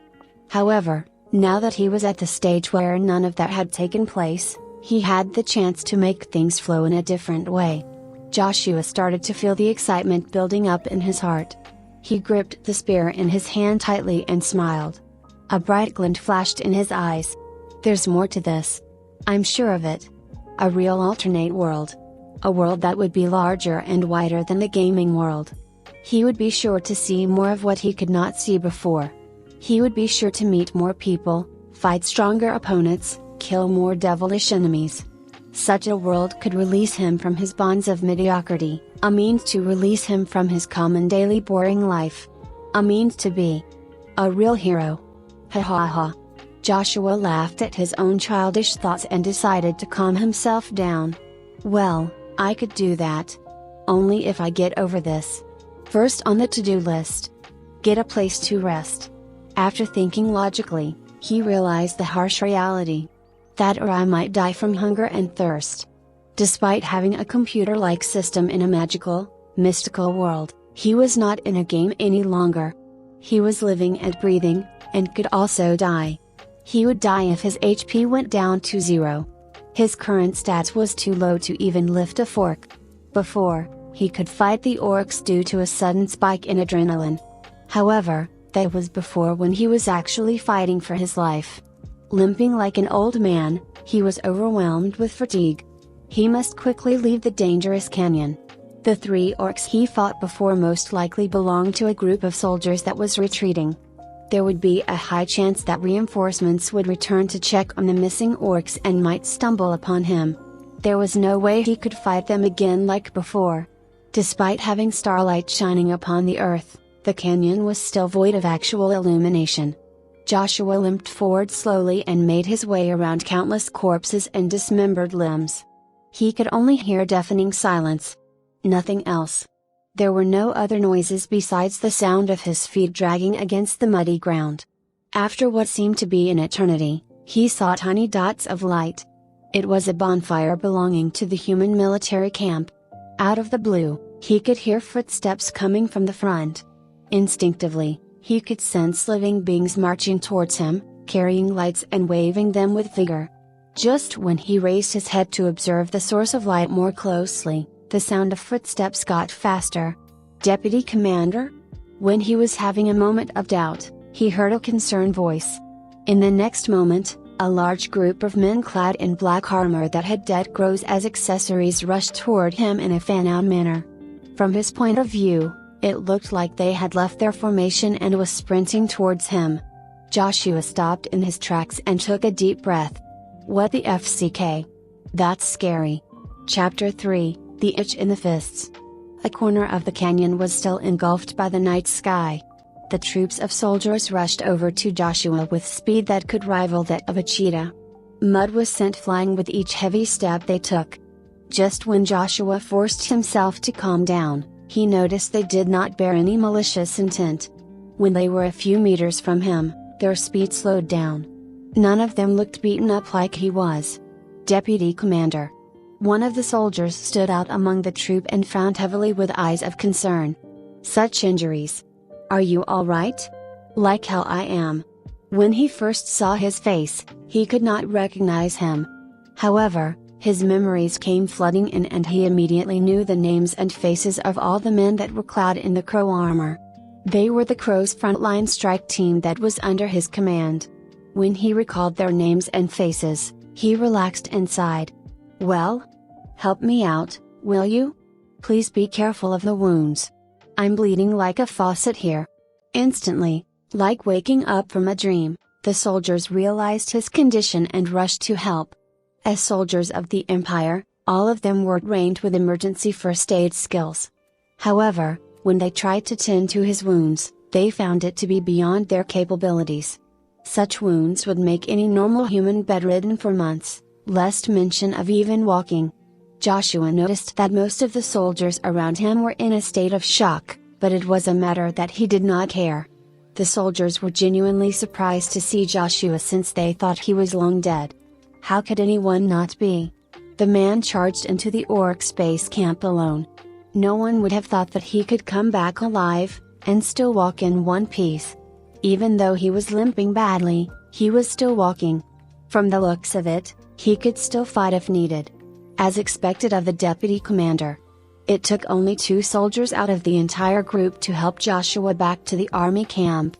However, now that he was at the stage where none of that had taken place, he had the chance to make things flow in a different way. Joshua started to feel the excitement building up in his heart. He gripped the spear in his hand tightly and smiled. A bright glint flashed in his eyes. There's more to this. I'm sure of it. A real alternate world. A world that would be larger and wider than the gaming world. He would be sure to see more of what he could not see before. He would be sure to meet more people, fight stronger opponents, kill more devilish enemies. Such a world could release him from his bonds of mediocrity, a means to release him from his common daily boring life. A means to be a real hero. Ha ha ha. Joshua laughed at his own childish thoughts and decided to calm himself down. Well, I could do that. Only if I get over this. First on the to-do list. Get a place to rest. After thinking logically, he realized the harsh reality. That or I might die from hunger and thirst. Despite having a computer-like system in a magical, mystical world, he was not in a game any longer. He was living and breathing, and could also die. He would die if his HP went down to 0. His current stats was too low to even lift a fork. Before, he could fight the orcs due to a sudden spike in adrenaline. However, that was before when he was actually fighting for his life. Limping like an old man, he was overwhelmed with fatigue. He must quickly leave the dangerous canyon. The 3 orcs he fought before most likely belonged to a group of soldiers that was retreating. There would be a high chance that reinforcements would return to check on the missing orcs and might stumble upon him. There was no way he could fight them again like before. Despite having starlight shining upon the earth, the canyon was still void of actual illumination. Joshua limped forward slowly and made his way around countless corpses and dismembered limbs. He could only hear deafening silence. Nothing else. There were no other noises besides the sound of his feet dragging against the muddy ground. After what seemed to be an eternity, he saw tiny dots of light. It was a bonfire belonging to the human military camp. Out of the blue, he could hear footsteps coming from the front. Instinctively, he could sense living beings marching towards him, carrying lights and waving them with vigor. Just when he raised his head to observe the source of light more closely, the sound of footsteps got faster. Deputy Commander? When he was having a moment of doubt, he heard a concerned voice. In the next moment, a large group of men clad in black armor that had dead crows as accessories rushed toward him in a fan-out manner. From his point of view, it looked like they had left their formation and was sprinting towards him. Joshua stopped in his tracks and took a deep breath. What the FCK? That's scary. Chapter 3, The Itch in the Fists. A corner of the canyon was still engulfed by the night sky. The troops of soldiers rushed over to Joshua with speed that could rival that of a cheetah. Mud was sent flying with each heavy step they took. Just when Joshua forced himself to calm down, he noticed they did not bear any malicious intent. When they were a few meters from him, their speed slowed down. None of them looked beaten up like he was. Deputy Commander. One of the soldiers stood out among the troop and frowned heavily with eyes of concern. Such injuries. Are you all right? Like how I am. When he first saw his face, he could not recognize him. However, his memories came flooding in and he immediately knew the names and faces of all the men that were clad in the Crow armor. They were the Crow's frontline strike team that was under his command. When he recalled their names and faces, he relaxed inside. Well? Help me out, will you? Please be careful of the wounds. I'm bleeding like a faucet here. Instantly, like waking up from a dream, the soldiers realized his condition and rushed to help. As soldiers of the Empire, all of them were trained with emergency first aid skills. However, when they tried to tend to his wounds, they found it to be beyond their capabilities. Such wounds would make any normal human bedridden for months, lest mention of even walking. Joshua noticed that most of the soldiers around him were in a state of shock, but it was a matter that he did not care. The soldiers were genuinely surprised to see Joshua since they thought he was long dead. How could anyone not be? The man charged into the orc space camp alone. No one would have thought that he could come back alive, and still walk in one piece. Even though he was limping badly, he was still walking. From the looks of it, he could still fight if needed. As expected of the deputy commander. It took only 2 soldiers out of the entire group to help Joshua back to the army camp.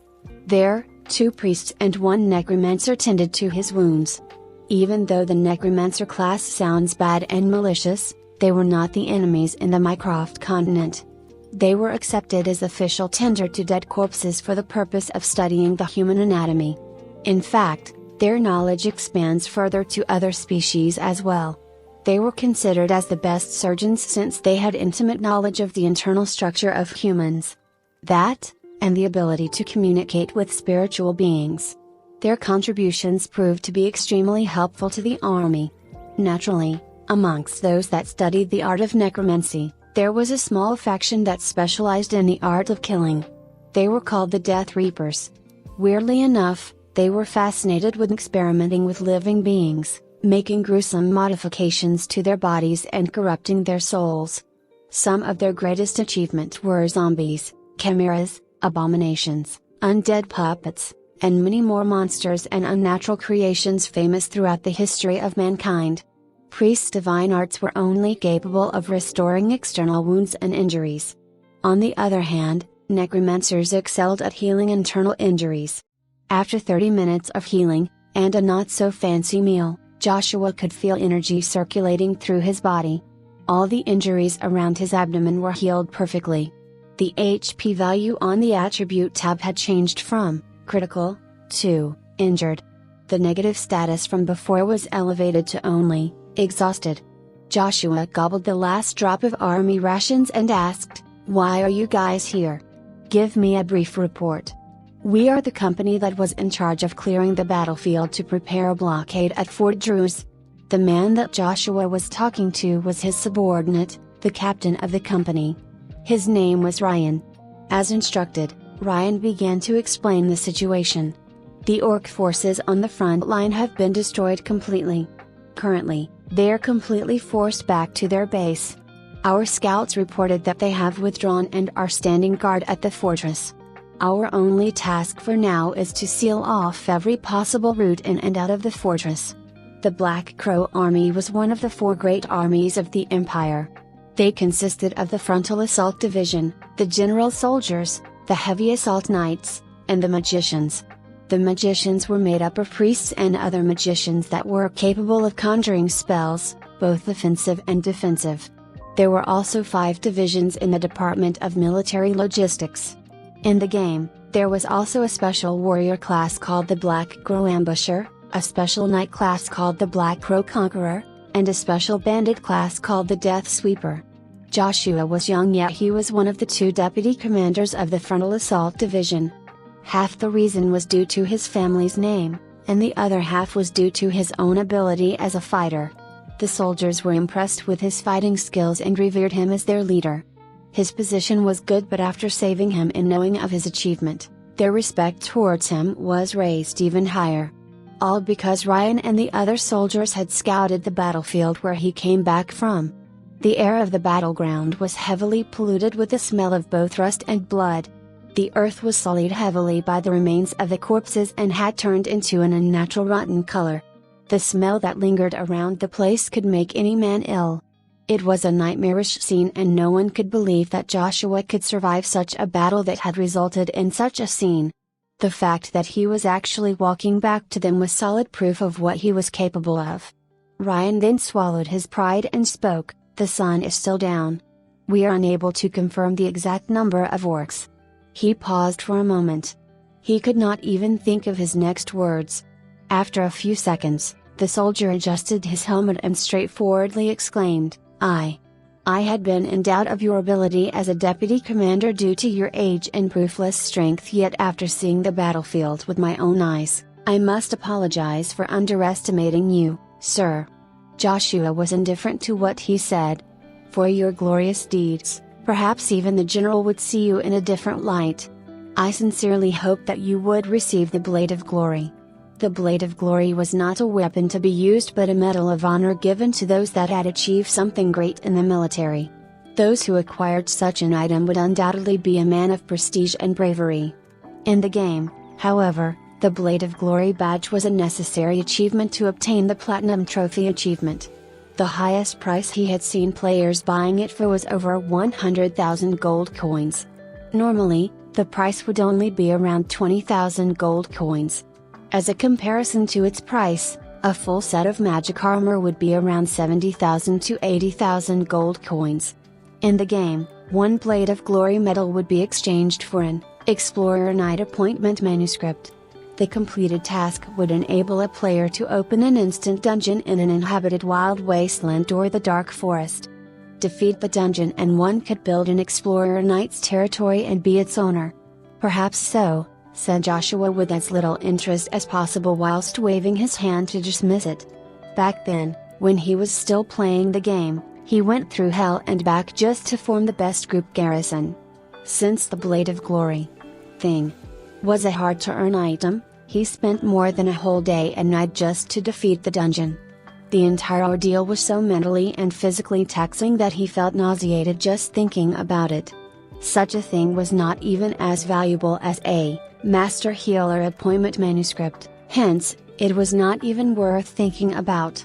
There, 2 priests and 1 necromancer tended to his wounds. Even though the necromancer class sounds bad and malicious, they were not the enemies in the Mycroft continent. They were accepted as official tender to dead corpses for the purpose of studying the human anatomy. In fact, their knowledge expands further to other species as well. They were considered as the best surgeons since they had intimate knowledge of the internal structure of humans. That, and the ability to communicate with spiritual beings. Their contributions proved to be extremely helpful to the army. Naturally, amongst those that studied the art of necromancy, there was a small faction that specialized in the art of killing. They were called the Death Reapers. Weirdly enough, they were fascinated with experimenting with living beings, making gruesome modifications to their bodies and corrupting their souls. Some of their greatest achievements were zombies, chimeras, abominations, undead puppets, and many more monsters and unnatural creations famous throughout the history of mankind. Priests' divine arts were only capable of restoring external wounds and injuries. On the other hand, necromancers excelled at healing internal injuries. After 30 minutes of healing, and a not-so-fancy meal, Joshua could feel energy circulating through his body. All the injuries around his abdomen were healed perfectly. The HP value on the attribute tab had changed from critical to injured. The negative status from before was elevated to only exhausted. Joshua gobbled the last drop of army rations and asked, "Why are you guys here? Give me a brief report." "We are the company that was in charge of clearing the battlefield to prepare a blockade at Fort Drews." The man that Joshua was talking to was his subordinate, the captain of the company. His name was Ryan. As instructed, Ryan began to explain the situation. The orc forces on the front line have been destroyed completely. Currently, they are completely forced back to their base. Our scouts reported that they have withdrawn and are standing guard at the fortress. Our only task for now is to seal off every possible route in and out of the fortress. The Black Crow Army was one of the 4 great armies of the Empire. They consisted of the Frontal Assault Division, the General Soldiers, the Heavy Assault Knights, and the Magicians. The Magicians were made up of priests and other magicians that were capable of conjuring spells, both offensive and defensive. There were also 5 divisions in the Department of Military Logistics. In the game, there was also a special warrior class called the Black Crow Ambusher, a special knight class called the Black Crow Conqueror, and a special bandit class called the Death Sweeper. Joshua was young, yet he was one of the 2 deputy commanders of the Frontal Assault Division. Half the reason was due to his family's name, and the other half was due to his own ability as a fighter. The soldiers were impressed with his fighting skills and revered him as their leader. His position was good, but after saving him and knowing of his achievement, their respect towards him was raised even higher. All because Ryan and the other soldiers had scouted the battlefield where he came back from. The air of the battleground was heavily polluted with the smell of both rust and blood. The earth was sullied heavily by the remains of the corpses and had turned into an unnatural rotten color. The smell that lingered around the place could make any man ill. It was a nightmarish scene, and no one could believe that Joshua could survive such a battle that had resulted in such a scene. The fact that he was actually walking back to them was solid proof of what he was capable of. Ryan then swallowed his pride and spoke, "The sun is still down. We are unable to confirm the exact number of orcs." He paused for a moment. He could not even think of his next words. After a few seconds, the soldier adjusted his helmet and straightforwardly exclaimed, I had been in doubt of your ability as a deputy commander due to your age and proofless strength, yet after seeing the battlefield with my own eyes, I must apologize for underestimating you, sir." Joshua was indifferent to what he said. "For your glorious deeds, perhaps even the general would see you in a different light. I sincerely hope that you would receive the Blade of Glory." The Blade of Glory was not a weapon to be used, but a medal of honor given to those that had achieved something great in the military. Those who acquired such an item would undoubtedly be a man of prestige and bravery. In the game, however, the Blade of Glory badge was a necessary achievement to obtain the Platinum Trophy achievement. The highest price he had seen players buying it for was over 100,000 gold coins. Normally, the price would only be around 20,000 gold coins. As a comparison to its price, a full set of magic armor would be around 70,000 to 80,000 gold coins. In the game, one Blade of Glory medal would be exchanged for an Explorer Knight appointment manuscript. The completed task would enable a player to open an instant dungeon in an inhabited wild wasteland or the dark forest. Defeat the dungeon and one could build an Explorer Knight's territory and be its owner. "Perhaps so," said Joshua with as little interest as possible whilst waving his hand to dismiss it. Back then, when he was still playing the game, he went through hell and back just to form the best group garrison. Since the Blade of Glory thing was a hard to earn item, he spent more than a whole day and night just to defeat the dungeon. The entire ordeal was so mentally and physically taxing that he felt nauseated just thinking about it. Such a thing was not even as valuable as a Master Healer appointment manuscript, hence, it was not even worth thinking about.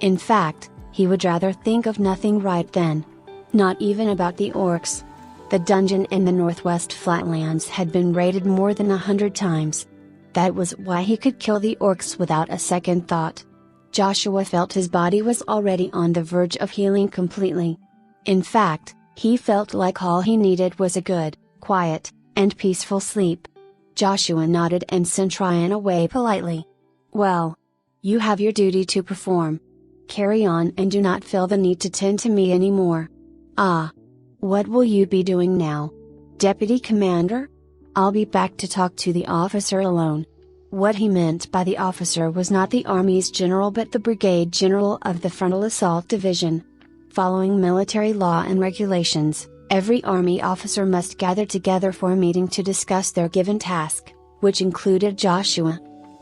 In fact, he would rather think of nothing right then. Not even about the orcs. The dungeon in the Northwest Flatlands had been raided more than 100 times. That was why he could kill the orcs without a second thought. Joshua felt his body was already on the verge of healing completely. In fact, he felt like all he needed was a good, quiet, and peaceful sleep. Joshua nodded and sent Ryan away politely. "Well, you have your duty to perform. Carry on and do not feel the need to tend to me anymore." "Ah. What will you be doing now, Deputy Commander?" "I'll be back to talk to the officer alone." What he meant by the officer was not the Army's general but the Brigade General of the Frontal Assault Division. Following military law and regulations, every Army officer must gather together for a meeting to discuss their given task, which included Joshua.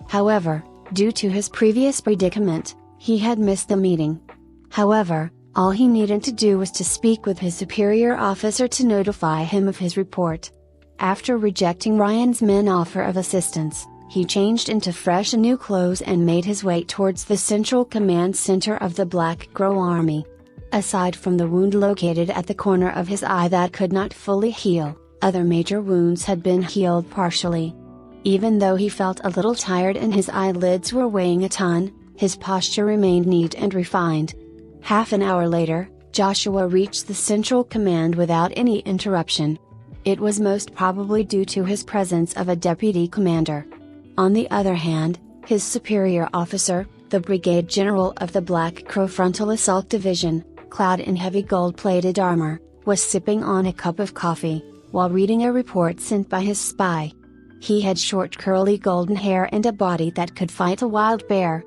However, due to his previous predicament, he had missed the meeting. However, all he needed to do was to speak with his superior officer to notify him of his report. After rejecting Ryan's men's offer of assistance, he changed into fresh new clothes and made his way towards the central command center of the Black Crow Army. Aside from the wound located at the corner of his eye that could not fully heal, other major wounds had been healed partially. Even though he felt a little tired and his eyelids were weighing a ton, his posture remained neat and refined. Half an hour later, Joshua reached the central command without any interruption. It was most probably due to his presence of a deputy commander. On the other hand, his superior officer, the Brigade General of the Black Crow Frontal Assault Division, clad in heavy gold-plated armor, was sipping on a cup of coffee, while reading a report sent by his spy. He had short curly golden hair and a body that could fight a wild bear.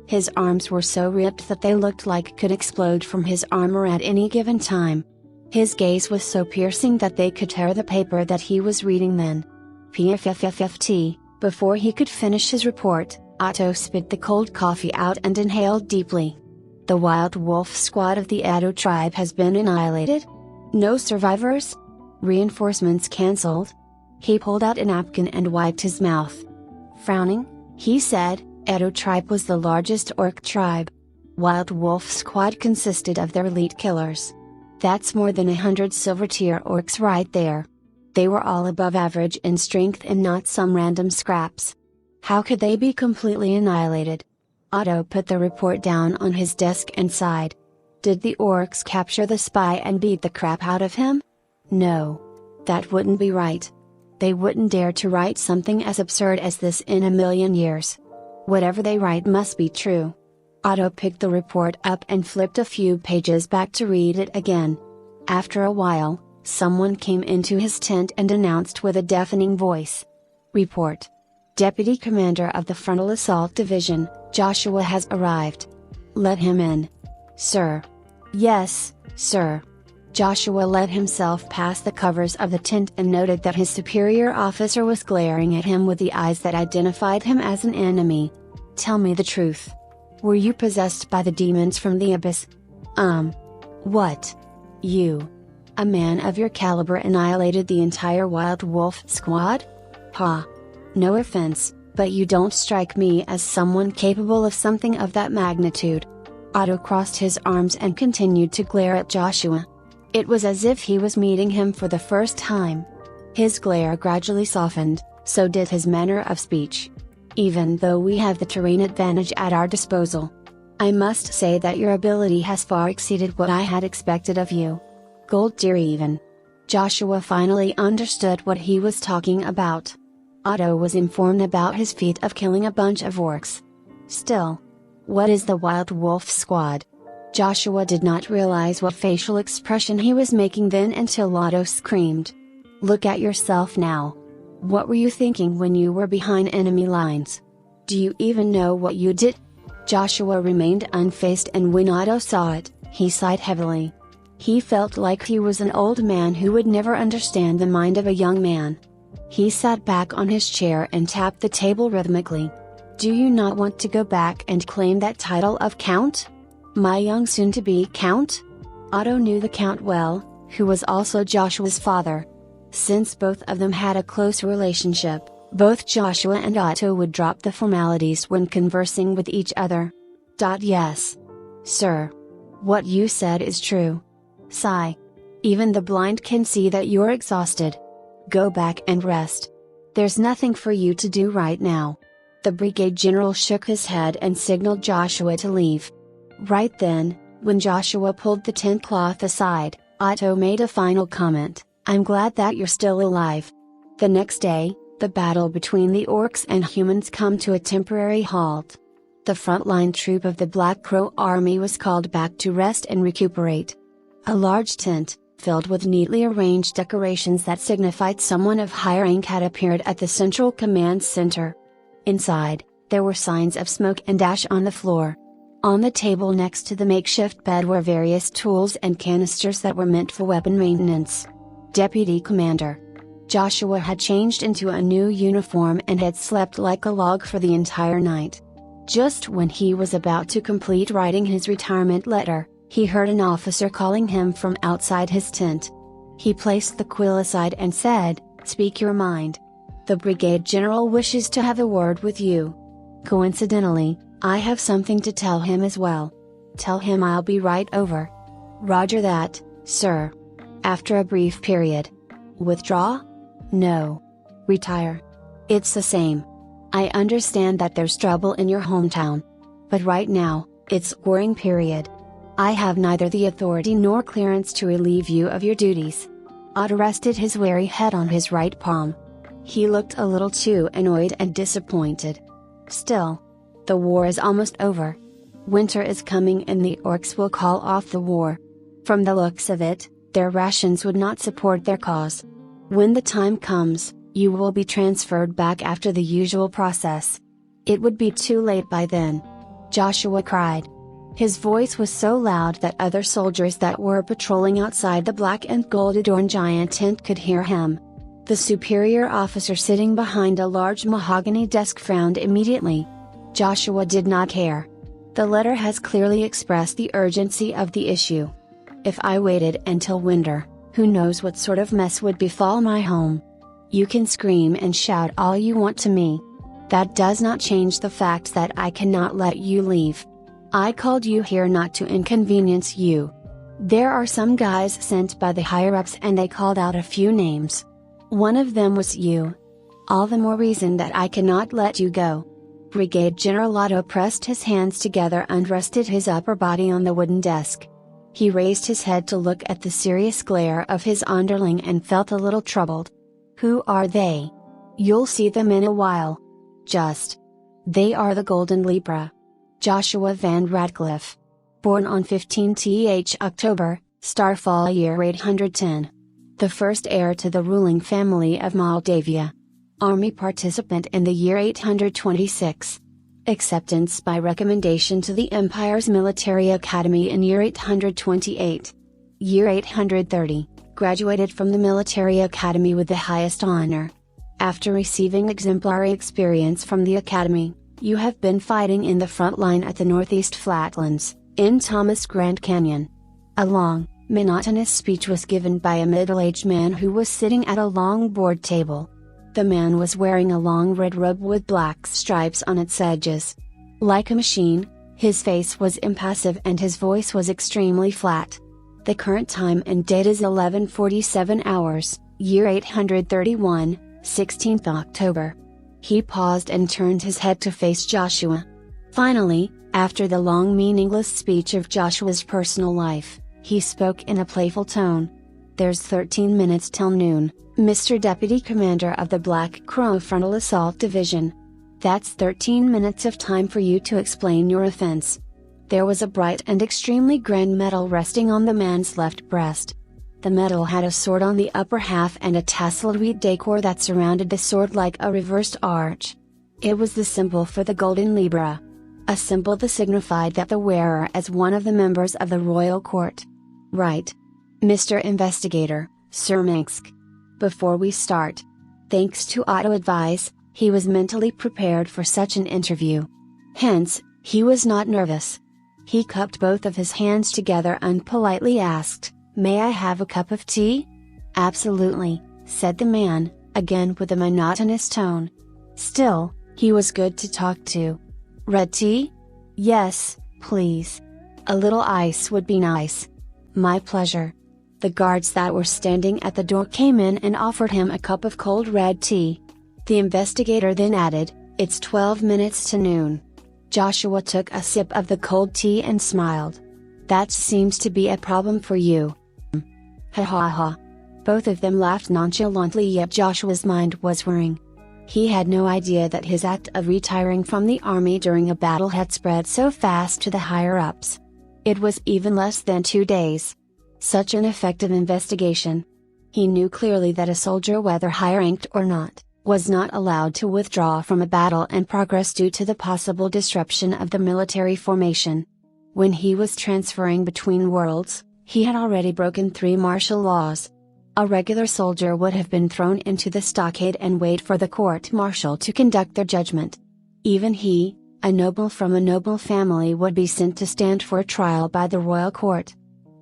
His arms were so ripped that they looked like could explode from his armor at any given time. His gaze was so piercing that they could tear the paper that he was reading then. PFFFFT, before he could finish his report, Otto spit the cold coffee out and inhaled deeply. The wild wolf squad of the Edo tribe has been annihilated? No survivors? Reinforcements cancelled? He pulled out a napkin and wiped his mouth. Frowning, he said, Edo tribe was the largest orc tribe. Wild wolf squad consisted of their elite killers. That's more than 100 silver tier orcs right there. They were all above average in strength and not some random scraps. How could they be completely annihilated? Otto put the report down on his desk and sighed. Did the orcs capture the spy and beat the crap out of him? No. That wouldn't be right. They wouldn't dare to write something as absurd as this in a million years. Whatever they write must be true. Otto picked the report up and flipped a few pages back to read it again. After a while, someone came into his tent and announced with a deafening voice. Report. Deputy Commander of the Frontal Assault Division, Joshua has arrived. Let him in. Sir. Yes, sir. Joshua let himself past the covers of the tent and noted that his superior officer was glaring at him with the eyes that identified him as an enemy. Tell me the truth. Were you possessed by the demons from the abyss? What? You? A man of your caliber annihilated the entire wild wolf squad? Ha! No offense, but you don't strike me as someone capable of something of that magnitude. Otto crossed his arms and continued to glare at Joshua. It was as if he was meeting him for the first time. His glare gradually softened, so did his manner of speech. Even though we have the terrain advantage at our disposal, I must say that your ability has far exceeded what I had expected of you. Gold deer even. Joshua finally understood what he was talking about. Otto was informed about his feat of killing a bunch of orcs. Still, what is the Wild Wolf Squad? Joshua did not realize what facial expression he was making then until Otto screamed. Look at yourself now. What were you thinking when you were behind enemy lines? Do you even know what you did? Joshua remained unfazed, and when Otto saw it, he sighed heavily. He felt like he was an old man who would never understand the mind of a young man. He sat back on his chair and tapped the table rhythmically. Do you not want to go back and claim that title of Count? My young soon-to-be Count? Otto knew the Count well, who was also Joshua's father. Since both of them had a close relationship, both Joshua and Otto would drop the formalities when conversing with each other. Yes. Sir. What you said is true. Sigh. Even the blind can see that you're exhausted. Go back and rest. There's nothing for you to do right now. The brigade general shook his head and signaled Joshua to leave. Right then, when Joshua pulled the tent cloth aside, Otto made a final comment. I'm glad that you're still alive. The next day, the battle between the orcs and humans come to a temporary halt. The frontline troop of the Black Crow army was called back to rest and recuperate. A large tent, filled with neatly arranged decorations that signified someone of high rank, had appeared at the central command center. Inside, there were signs of smoke and ash on the floor. On the table next to the makeshift bed were various tools and canisters that were meant for weapon maintenance. Deputy Commander. Joshua had changed into a new uniform and had slept like a log for the entire night. Just when he was about to complete writing his retirement letter, he heard an officer calling him from outside his tent. He placed the quill aside and said, "Speak your mind. The brigade general wishes to have a word with you." Coincidentally, I have something to tell him as well. Tell him I'll be right over. Roger that, sir. After a brief period. Withdraw? No. Retire. It's the same. I understand that there's trouble in your hometown. But right now, it's warring period. I have neither the authority nor clearance to relieve you of your duties. Otto rested his weary head on his right palm. He looked a little too annoyed and disappointed. Still, the war is almost over. Winter is coming and the orcs will call off the war. From the looks of it, Their rations would not support their cause. When the time comes, you will be transferred back after the usual process. It would be too late by then. Joshua cried. His voice was so loud that other soldiers that were patrolling outside the black and gold adorned giant tent could hear him. The superior officer sitting behind a large mahogany desk frowned immediately. Joshua did not care. The letter has clearly expressed the urgency of the issue. If I waited until winter, who knows what sort of mess would befall my home. You can scream and shout all you want to me. That does not change the fact that I cannot let you leave. I called you here not to inconvenience you. There are some guys sent by the higher-ups and they called out a few names. One of them was you. All the more reason that I cannot let you go. Brigade General Otto pressed his hands together and rested his upper body on the wooden desk. He raised his head to look at the serious glare of his underling and felt a little troubled. Who are they? You'll see them in a while. They are the Golden Libra. Joshua Van Radcliffe. Born on 15th October, Starfall year 810. The first heir to the ruling family of Moldavia. Army participant in the year 826. Acceptance by recommendation to the Empire's Military Academy in year 828. Year 830, graduated from the Military Academy with the highest honor. After receiving exemplary experience from the Academy, you have been fighting in the front line at the Northeast Flatlands, in Thomas Grand Canyon. A long, monotonous speech was given by a middle-aged man who was sitting at a long board table. The man was wearing a long red robe with black stripes on its edges. Like a machine, his face was impassive and his voice was extremely flat. The current time and date is 11:47 hours, year 831, 16th October. He paused and turned his head to face Joshua. Finally, after the long meaningless speech of Joshua's personal life, he spoke in a playful tone. There's 13 minutes till noon, Mr. Deputy Commander of the Black Crow Frontal Assault Division. That's 13 minutes of time for you to explain your offense. There was a bright and extremely grand medal resting on the man's left breast. The medal had a sword on the upper half and a tasseled wheat decor that surrounded the sword like a reversed arch. It was the symbol for the Golden Libra. A symbol that signified that the wearer is one of the members of the royal court. Right. Mr. Investigator, Sir Minsk. Before we start. Thanks to Otto advice, he was mentally prepared for such an interview. Hence, he was not nervous. He cupped both of his hands together and politely asked, "May I have a cup of tea?" "Absolutely," said the man, again with a monotonous tone. Still, he was good to talk to. "Red tea?" "Yes, please. A little ice would be nice." "My pleasure." The guards that were standing at the door came in and offered him a cup of cold red tea. The investigator then added, "It's 12 minutes to noon." Joshua took a sip of the cold tea and smiled. "That seems to be a problem for you." Ha ha ha. Both of them laughed nonchalantly, yet Joshua's mind was whirring. He had no idea that his act of retiring from the army during a battle had spread so fast to the higher-ups. It was even less than 2 days. Such an effective investigation. He knew clearly that a soldier, whether high-ranked or not, was not allowed to withdraw from a battle and progress due to the possible disruption of the military formation. When he was transferring between worlds, he had already broken 3 martial laws. A regular soldier would have been thrown into the stockade and wait for the court-martial to conduct their judgment. Even he, a noble from a noble family, would be sent to stand for a trial by the royal court.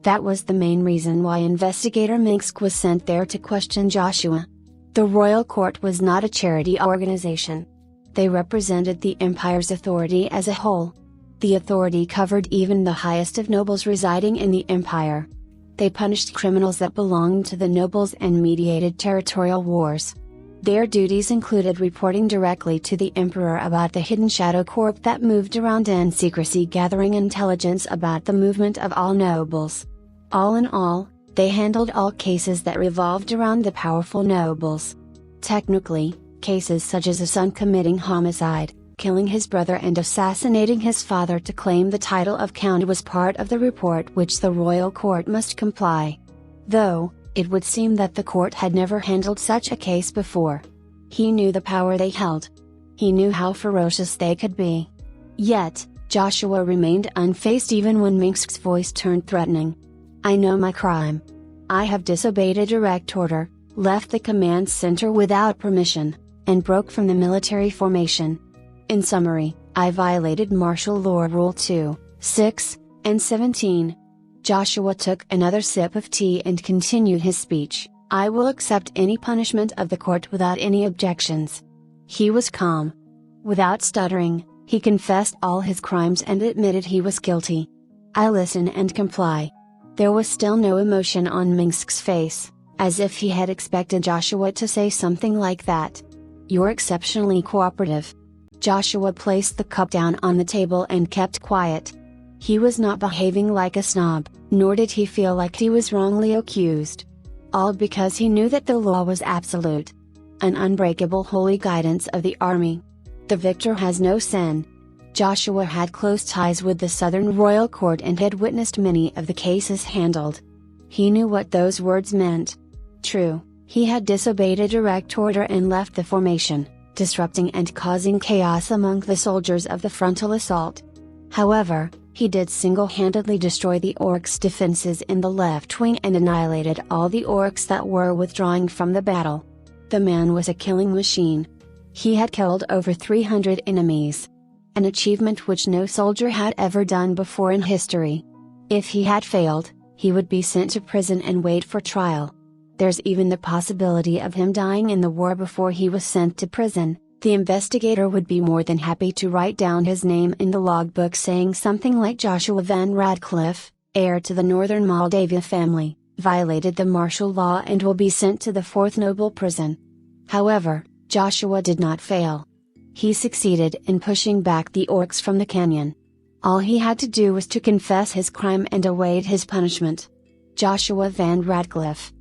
That was the main reason why Investigator Minsk was sent there to question Joshua. The royal court was not a charity organization. They represented the empire's authority as a whole. The authority covered even the highest of nobles residing in the empire. They punished criminals that belonged to the nobles and mediated territorial wars. Their duties included reporting directly to the emperor about the hidden shadow corps that moved around in secrecy, gathering intelligence about the movement of all nobles. All in all, they handled all cases that revolved around the powerful nobles. Technically, cases such as a son committing homicide, killing his brother and assassinating his father to claim the title of count was part of the report which the royal court must comply. Though, it would seem that the court had never handled such a case before. He knew the power they held. He knew how ferocious they could be. Yet, Joshua remained unfazed even when Minsk's voice turned threatening. I know my crime. I have disobeyed a direct order, left the command center without permission, and broke from the military formation. In summary, I violated martial law Rule 2, 6, and 17. Joshua took another sip of tea and continued his speech. I will accept any punishment of the court without any objections. He was calm. Without stuttering, he confessed all his crimes and admitted he was guilty. I listen and comply. There was still no emotion on Minsk's face, as if he had expected Joshua to say something like that. You're exceptionally cooperative. Joshua placed the cup down on the table and kept quiet. He was not behaving like a snob, nor did he feel like he was wrongly accused. All because he knew that the law was absolute. An unbreakable holy guidance of the army. The victor has no sin. Joshua had close ties with the Southern Royal Court and had witnessed many of the cases handled. He knew what those words meant. True, he had disobeyed a direct order and left the formation, disrupting and causing chaos among the soldiers of the frontal assault. However, he did single-handedly destroy the orcs' defenses in the left wing and annihilated all the orcs that were withdrawing from the battle. The man was a killing machine. He had killed over 300 enemies. An achievement which no soldier had ever done before in history. If he had failed, he would be sent to prison and wait for trial. There's even the possibility of him dying in the war before he was sent to prison. The investigator would be more than happy to write down his name in the logbook saying something like Joshua van Radcliffe, heir to the Northern Moldavia family, violated the martial law and will be sent to the 4th Noble Prison. However, Joshua did not fail. He succeeded in pushing back the orcs from the canyon. All he had to do was to confess his crime and await his punishment. Joshua van Radcliffe.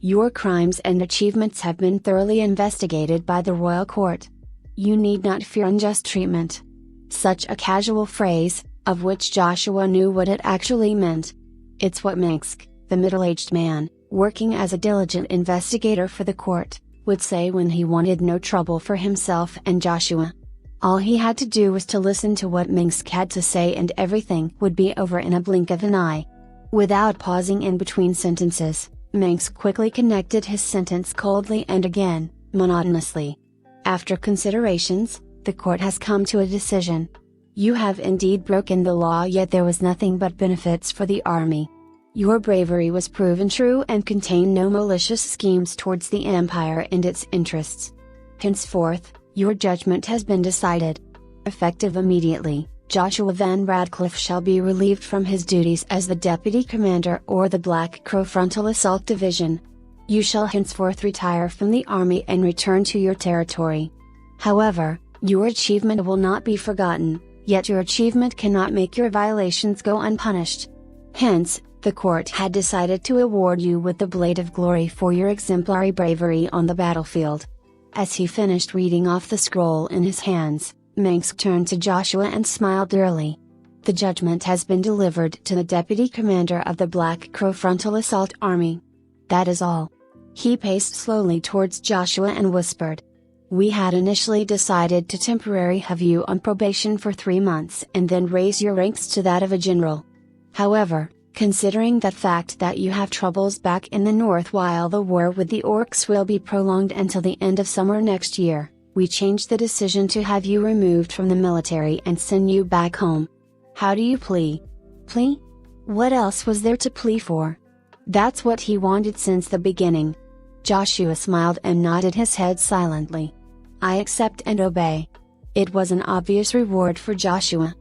Your crimes and achievements have been thoroughly investigated by the royal court. You need not fear unjust treatment. Such a casual phrase, of which Joshua knew what it actually meant. It's what Minsk, the middle-aged man, working as a diligent investigator for the court, would say when he wanted no trouble for himself and Joshua. All he had to do was to listen to what Minsk had to say and everything would be over in a blink of an eye. Without pausing in between sentences, Minsk quickly connected his sentence coldly and again, monotonously. After considerations, the court has come to a decision. You have indeed broken the law, yet there was nothing but benefits for the army. Your bravery was proven true and contained no malicious schemes towards the empire and its interests. Henceforth, your judgment has been decided. Effective immediately, Joshua van Radcliffe shall be relieved from his duties as the deputy commander or the Black Crow Frontal Assault Division. You shall henceforth retire from the army and return to your territory. However, your achievement will not be forgotten, yet your achievement cannot make your violations go unpunished. Hence, the court had decided to award you with the Blade of Glory for your exemplary bravery on the battlefield. As he finished reading off the scroll in his hands, Minsk turned to Joshua and smiled eerily. The judgment has been delivered to the deputy commander of the Black Crow Frontal Assault Army. That is all. He paced slowly towards Joshua and whispered. We had initially decided to temporarily have you on probation for 3 months and then raise your ranks to that of a general. However, considering the fact that you have troubles back in the north while the war with the orcs will be prolonged until the end of summer next year, we changed the decision to have you removed from the military and send you back home. How do you plea? Plea? What else was there to plea for? That's what he wanted since the beginning. Joshua smiled and nodded his head silently. I accept and obey. It was an obvious reward for Joshua.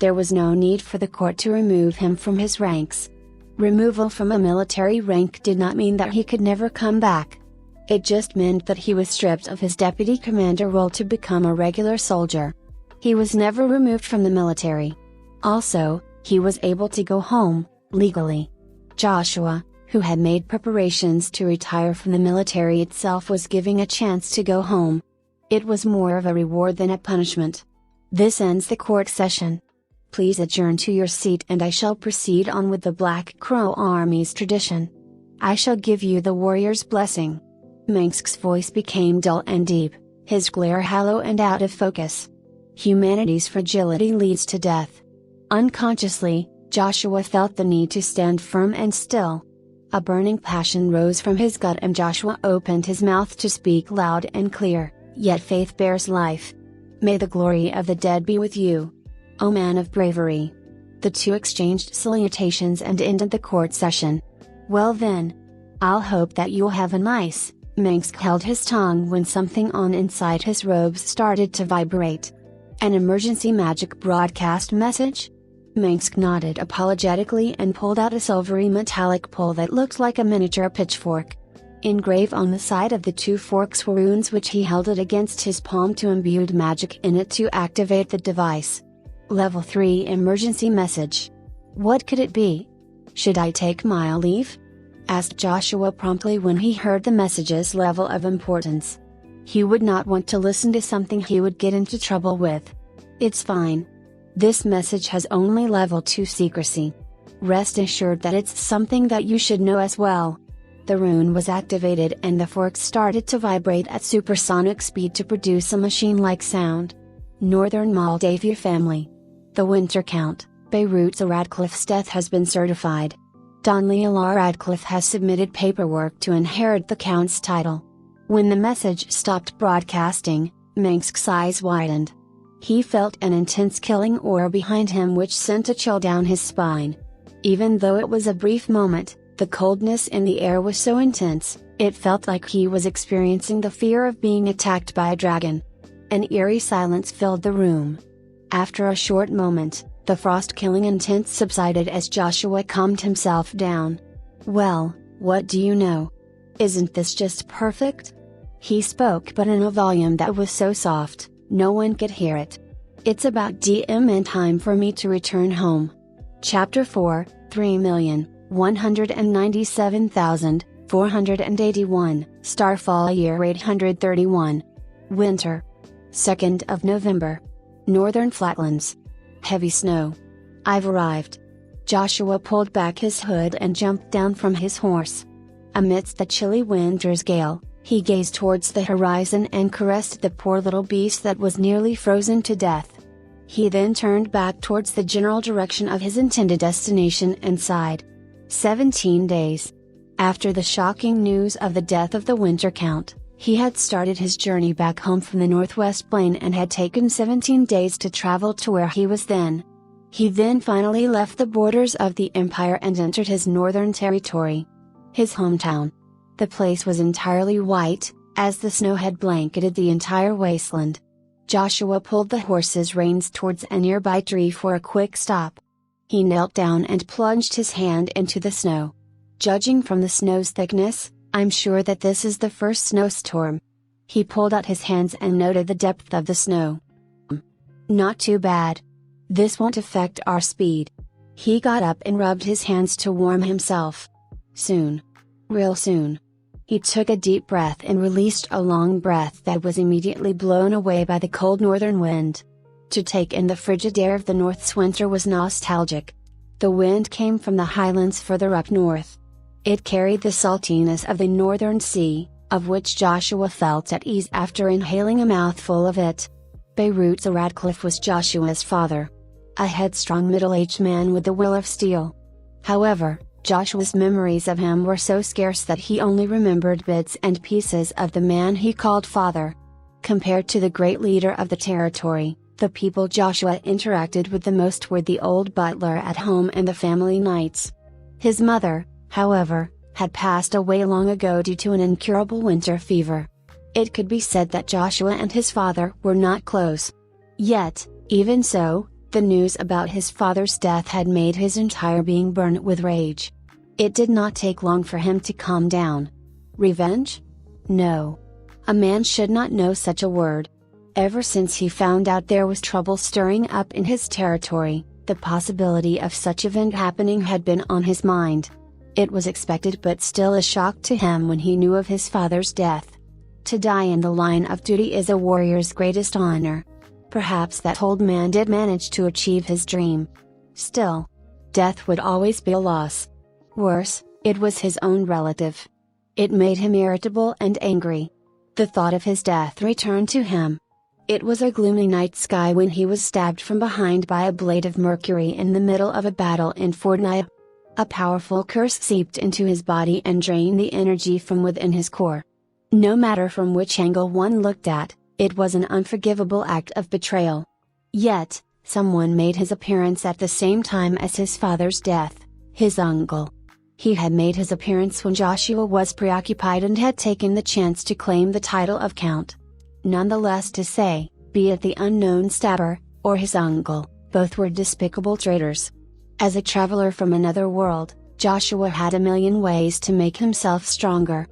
There was no need for the court to remove him from his ranks. Removal from a military rank did not mean that he could never come back. It just meant that he was stripped of his deputy commander role to become a regular soldier. He was never removed from the military. Also, he was able to go home, legally. Joshua, who had made preparations to retire from the military itself, was given a chance to go home. It was more of a reward than a punishment. This ends the court session. Please adjourn to your seat and I shall proceed on with the Black Crow Army's tradition. I shall give you the warrior's blessing." Mengsk's voice became dull and deep, his glare hollow and out of focus. Humanity's fragility leads to death. Unconsciously, Joshua felt the need to stand firm and still. A burning passion rose from his gut and Joshua opened his mouth to speak loud and clear, "Yet faith bears life. May the glory of the dead be with you, O man of bravery." The two exchanged salutations and ended the court session. "Well then. I'll hope that you'll have a nice..." Mengsk held his tongue when something on inside his robes started to vibrate. "An emergency magic broadcast message?" Mengsk nodded apologetically and pulled out a silvery metallic pole that looked like a miniature pitchfork. Engraved on the side of the two forks were runes which he held it against his palm to imbue magic in it to activate the device. Level 3 emergency message. What could it be? "Should I take my leave?" asked Joshua promptly when he heard the message's level of importance. He would not want to listen to something he would get into trouble with. "It's fine. This message has only level 2 secrecy. Rest assured that it's something that you should know as well." The rune was activated and the forks started to vibrate at supersonic speed to produce a machine-like sound. Northern Moldavia family. The Winter Count, Beirut's Radcliffe's death has been certified. Don Leolar Radcliffe has submitted paperwork to inherit the Count's title. When the message stopped broadcasting, Mengsk's eyes widened. He felt an intense killing aura behind him which sent a chill down his spine. Even though it was a brief moment, the coldness in the air was so intense, it felt like he was experiencing the fear of being attacked by a dragon. An eerie silence filled the room. After a short moment, the frost-killing intent subsided as Joshua calmed himself down. "Well, what do you know? Isn't this just perfect?" He spoke but in a volume that was so soft, no one could hear it. "It's about DM and time for me to return home." Chapter 4, 3,197,481, Starfall Year 831. Winter. 2nd of November. Northern Flatlands. Heavy snow. "I've arrived." Joshua pulled back his hood and jumped down from his horse. Amidst the chilly winter's gale, he gazed towards the horizon and caressed the poor little beast that was nearly frozen to death. He then turned back towards the general direction of his intended destination and sighed. 17 days. After the shocking news of the death of the Winter Count, he had started his journey back home from the Northwest Plain and had taken 17 days to travel to where he was then. He then finally left the borders of the Empire and entered his northern territory. His hometown. The place was entirely white, as the snow had blanketed the entire wasteland. Joshua pulled the horse's reins towards a nearby tree for a quick stop. He knelt down and plunged his hand into the snow. Judging from the snow's thickness, "I'm sure that this is the first snowstorm." He pulled out his hands and noted the depth of the snow. "Not too bad. This won't affect our speed." He got up and rubbed his hands to warm himself. "Soon. Real soon." He took a deep breath and released a long breath that was immediately blown away by the cold northern wind. To take in the frigid air of the North's winter was nostalgic. The wind came from the highlands further up north. It carried the saltiness of the northern sea, of which Joshua felt at ease after inhaling a mouthful of it. Beirut's Radcliffe was Joshua's father. A headstrong middle-aged man with the will of steel. However, Joshua's memories of him were so scarce that he only remembered bits and pieces of the man he called father. Compared to the great leader of the territory, the people Joshua interacted with the most were the old butler at home and the family knights. His mother, however, had passed away long ago due to an incurable winter fever. It could be said that Joshua and his father were not close. Yet, even so, the news about his father's death had made his entire being burn with rage. It did not take long for him to calm down. Revenge? No. A man should not know such a word. Ever since he found out there was trouble stirring up in his territory, the possibility of such event happening had been on his mind. It was expected but still a shock to him when he knew of his father's death. To die in the line of duty is a warrior's greatest honor. Perhaps that old man did manage to achieve his dream. Still, death would always be a loss. Worse, It was his own relative. It made him irritable and angry. The thought of his death returned to him. It was a gloomy night sky when he was stabbed from behind by a blade of mercury in the middle of a battle in Fortnite. A powerful curse seeped into his body and drained the energy from within his core. No matter from which angle one looked at, it was an unforgivable act of betrayal. Yet, someone made his appearance at the same time as his father's death, his uncle. He had made his appearance when Joshua was preoccupied and had taken the chance to claim the title of Count. Nonetheless to say, be it the unknown stabber, or his uncle, both were despicable traitors. As a traveler from another world, Joshua had a million ways to make himself stronger.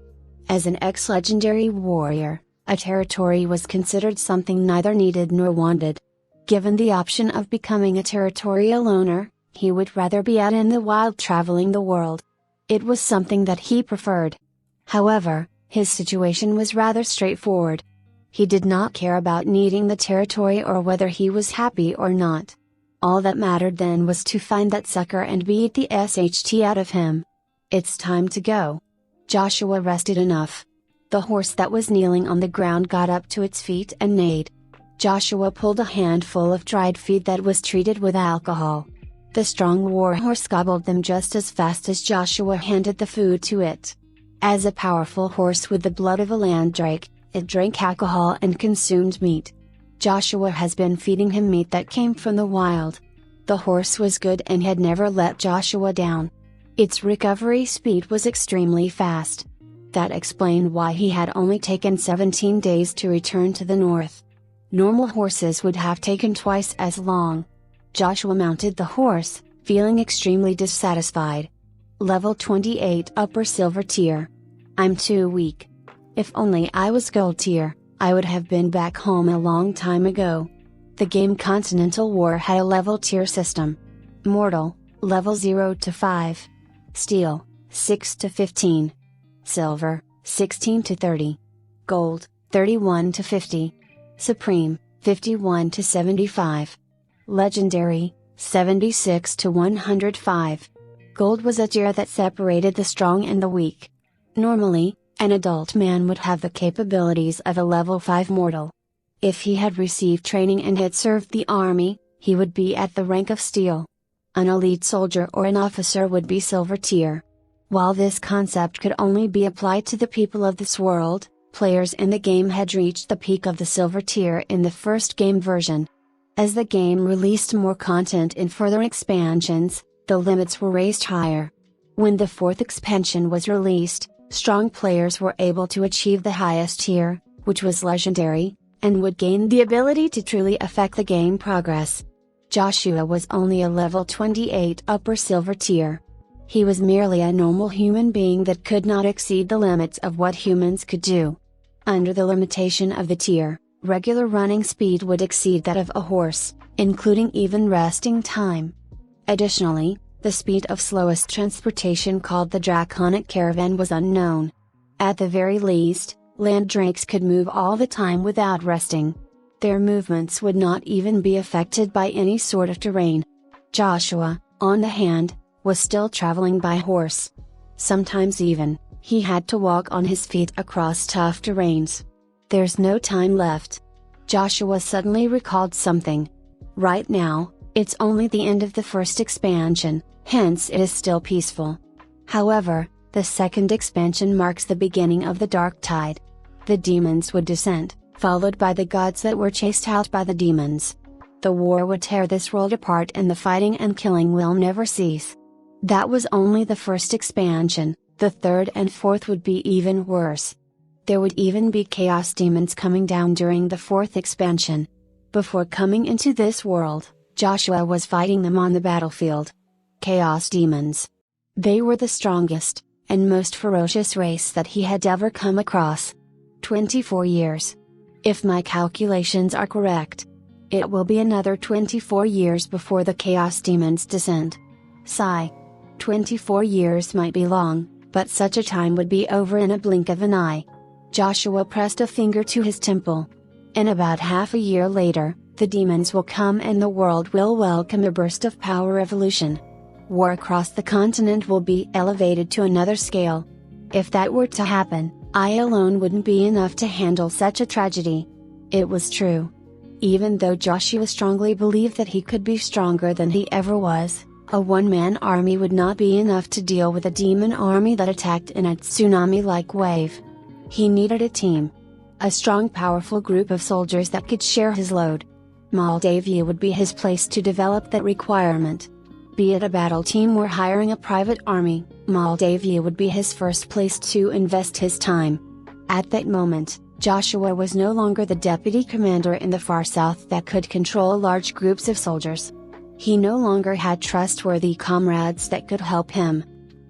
As an ex-legendary warrior, a territory was considered something neither needed nor wanted. Given the option of becoming a territorial owner, he would rather be out in the wild traveling the world. It was something that he preferred. However, his situation was rather straightforward. He did not care about needing the territory or whether he was happy or not. All that mattered then was to find that sucker and beat the SHT out of him. It's time to go. Joshua rested enough. The horse that was kneeling on the ground got up to its feet and neighed. Joshua pulled a handful of dried feed that was treated with alcohol. The strong war horse gobbled them just as fast as Joshua handed the food to it. As a powerful horse with the blood of a landrake, it drank alcohol and consumed meat. Joshua has been feeding him meat that came from the wild. The horse was good and had never let Joshua down. Its recovery speed was extremely fast. That explained why he had only taken 17 days to return to the north. Normal horses would have taken twice as long. Joshua mounted the horse, feeling extremely dissatisfied. Level 28 Upper Silver Tier. I'm too weak. If only I was Gold Tier, I would have been back home a long time ago. The game Continental War had a level tier system. Mortal, level 0 to 5. Steel, 6 to 15. Silver, 16 to 30. Gold, 31 to 50. Supreme, 51 to 75. Legendary, 76 to 105. Gold was a tier that separated the strong and the weak. Normally, an adult man would have the capabilities of a level 5 mortal. If he had received training and had served the army, he would be at the rank of steel. An elite soldier or an officer would be silver tier. While this concept could only be applied to the people of this world, players in the game had reached the peak of the silver tier in the first game version. As the game released more content in further expansions, the limits were raised higher. When the fourth expansion was released, strong players were able to achieve the highest tier, which was legendary, and would gain the ability to truly affect the game progress. Joshua was only a level 28 upper silver tier. He was merely a normal human being that could not exceed the limits of what humans could do. Under the limitation of the tier, regular running speed would exceed that of a horse, including even resting time. Additionally, the speed of slowest transportation called the Draconic Caravan was unknown. At the very least, landrakes could move all the time without resting. Their movements would not even be affected by any sort of terrain. Joshua, on the hand, was still traveling by horse. Sometimes even, he had to walk on his feet across tough terrains. There's no time left. Joshua suddenly recalled something. Right now, it's only the end of the first expansion, hence it is still peaceful. However, the second expansion marks the beginning of the dark tide. The demons would descend, followed by the gods that were chased out by the demons. The war would tear this world apart and the fighting and killing will never cease. That was only the first expansion, the third and fourth would be even worse. There would even be chaos demons coming down during the fourth expansion. Before coming into this world, Joshua was fighting them on the battlefield. Chaos demons. They were the strongest, and most ferocious race that he had ever come across. 24 years. If my calculations are correct, it will be another 24 years before the chaos demons descend. Sigh. 24 years might be long, but such a time would be over in a blink of an eye. Joshua pressed a finger to his temple. In about half a year later, the demons will come and the world will welcome a burst of power revolution. War across the continent will be elevated to another scale. If that were to happen, I alone wouldn't be enough to handle such a tragedy." It was true. Even though Joshua strongly believed that he could be stronger than he ever was, a one-man army would not be enough to deal with a demon army that attacked in a tsunami-like wave. He needed a team. A strong, powerful group of soldiers that could share his load. Moldavia would be his place to develop that requirement. Be it a battle team or hiring a private army, Moldavia would be his first place to invest his time. At that moment, Joshua was no longer the deputy commander in the far south that could control large groups of soldiers. He no longer had trustworthy comrades that could help him.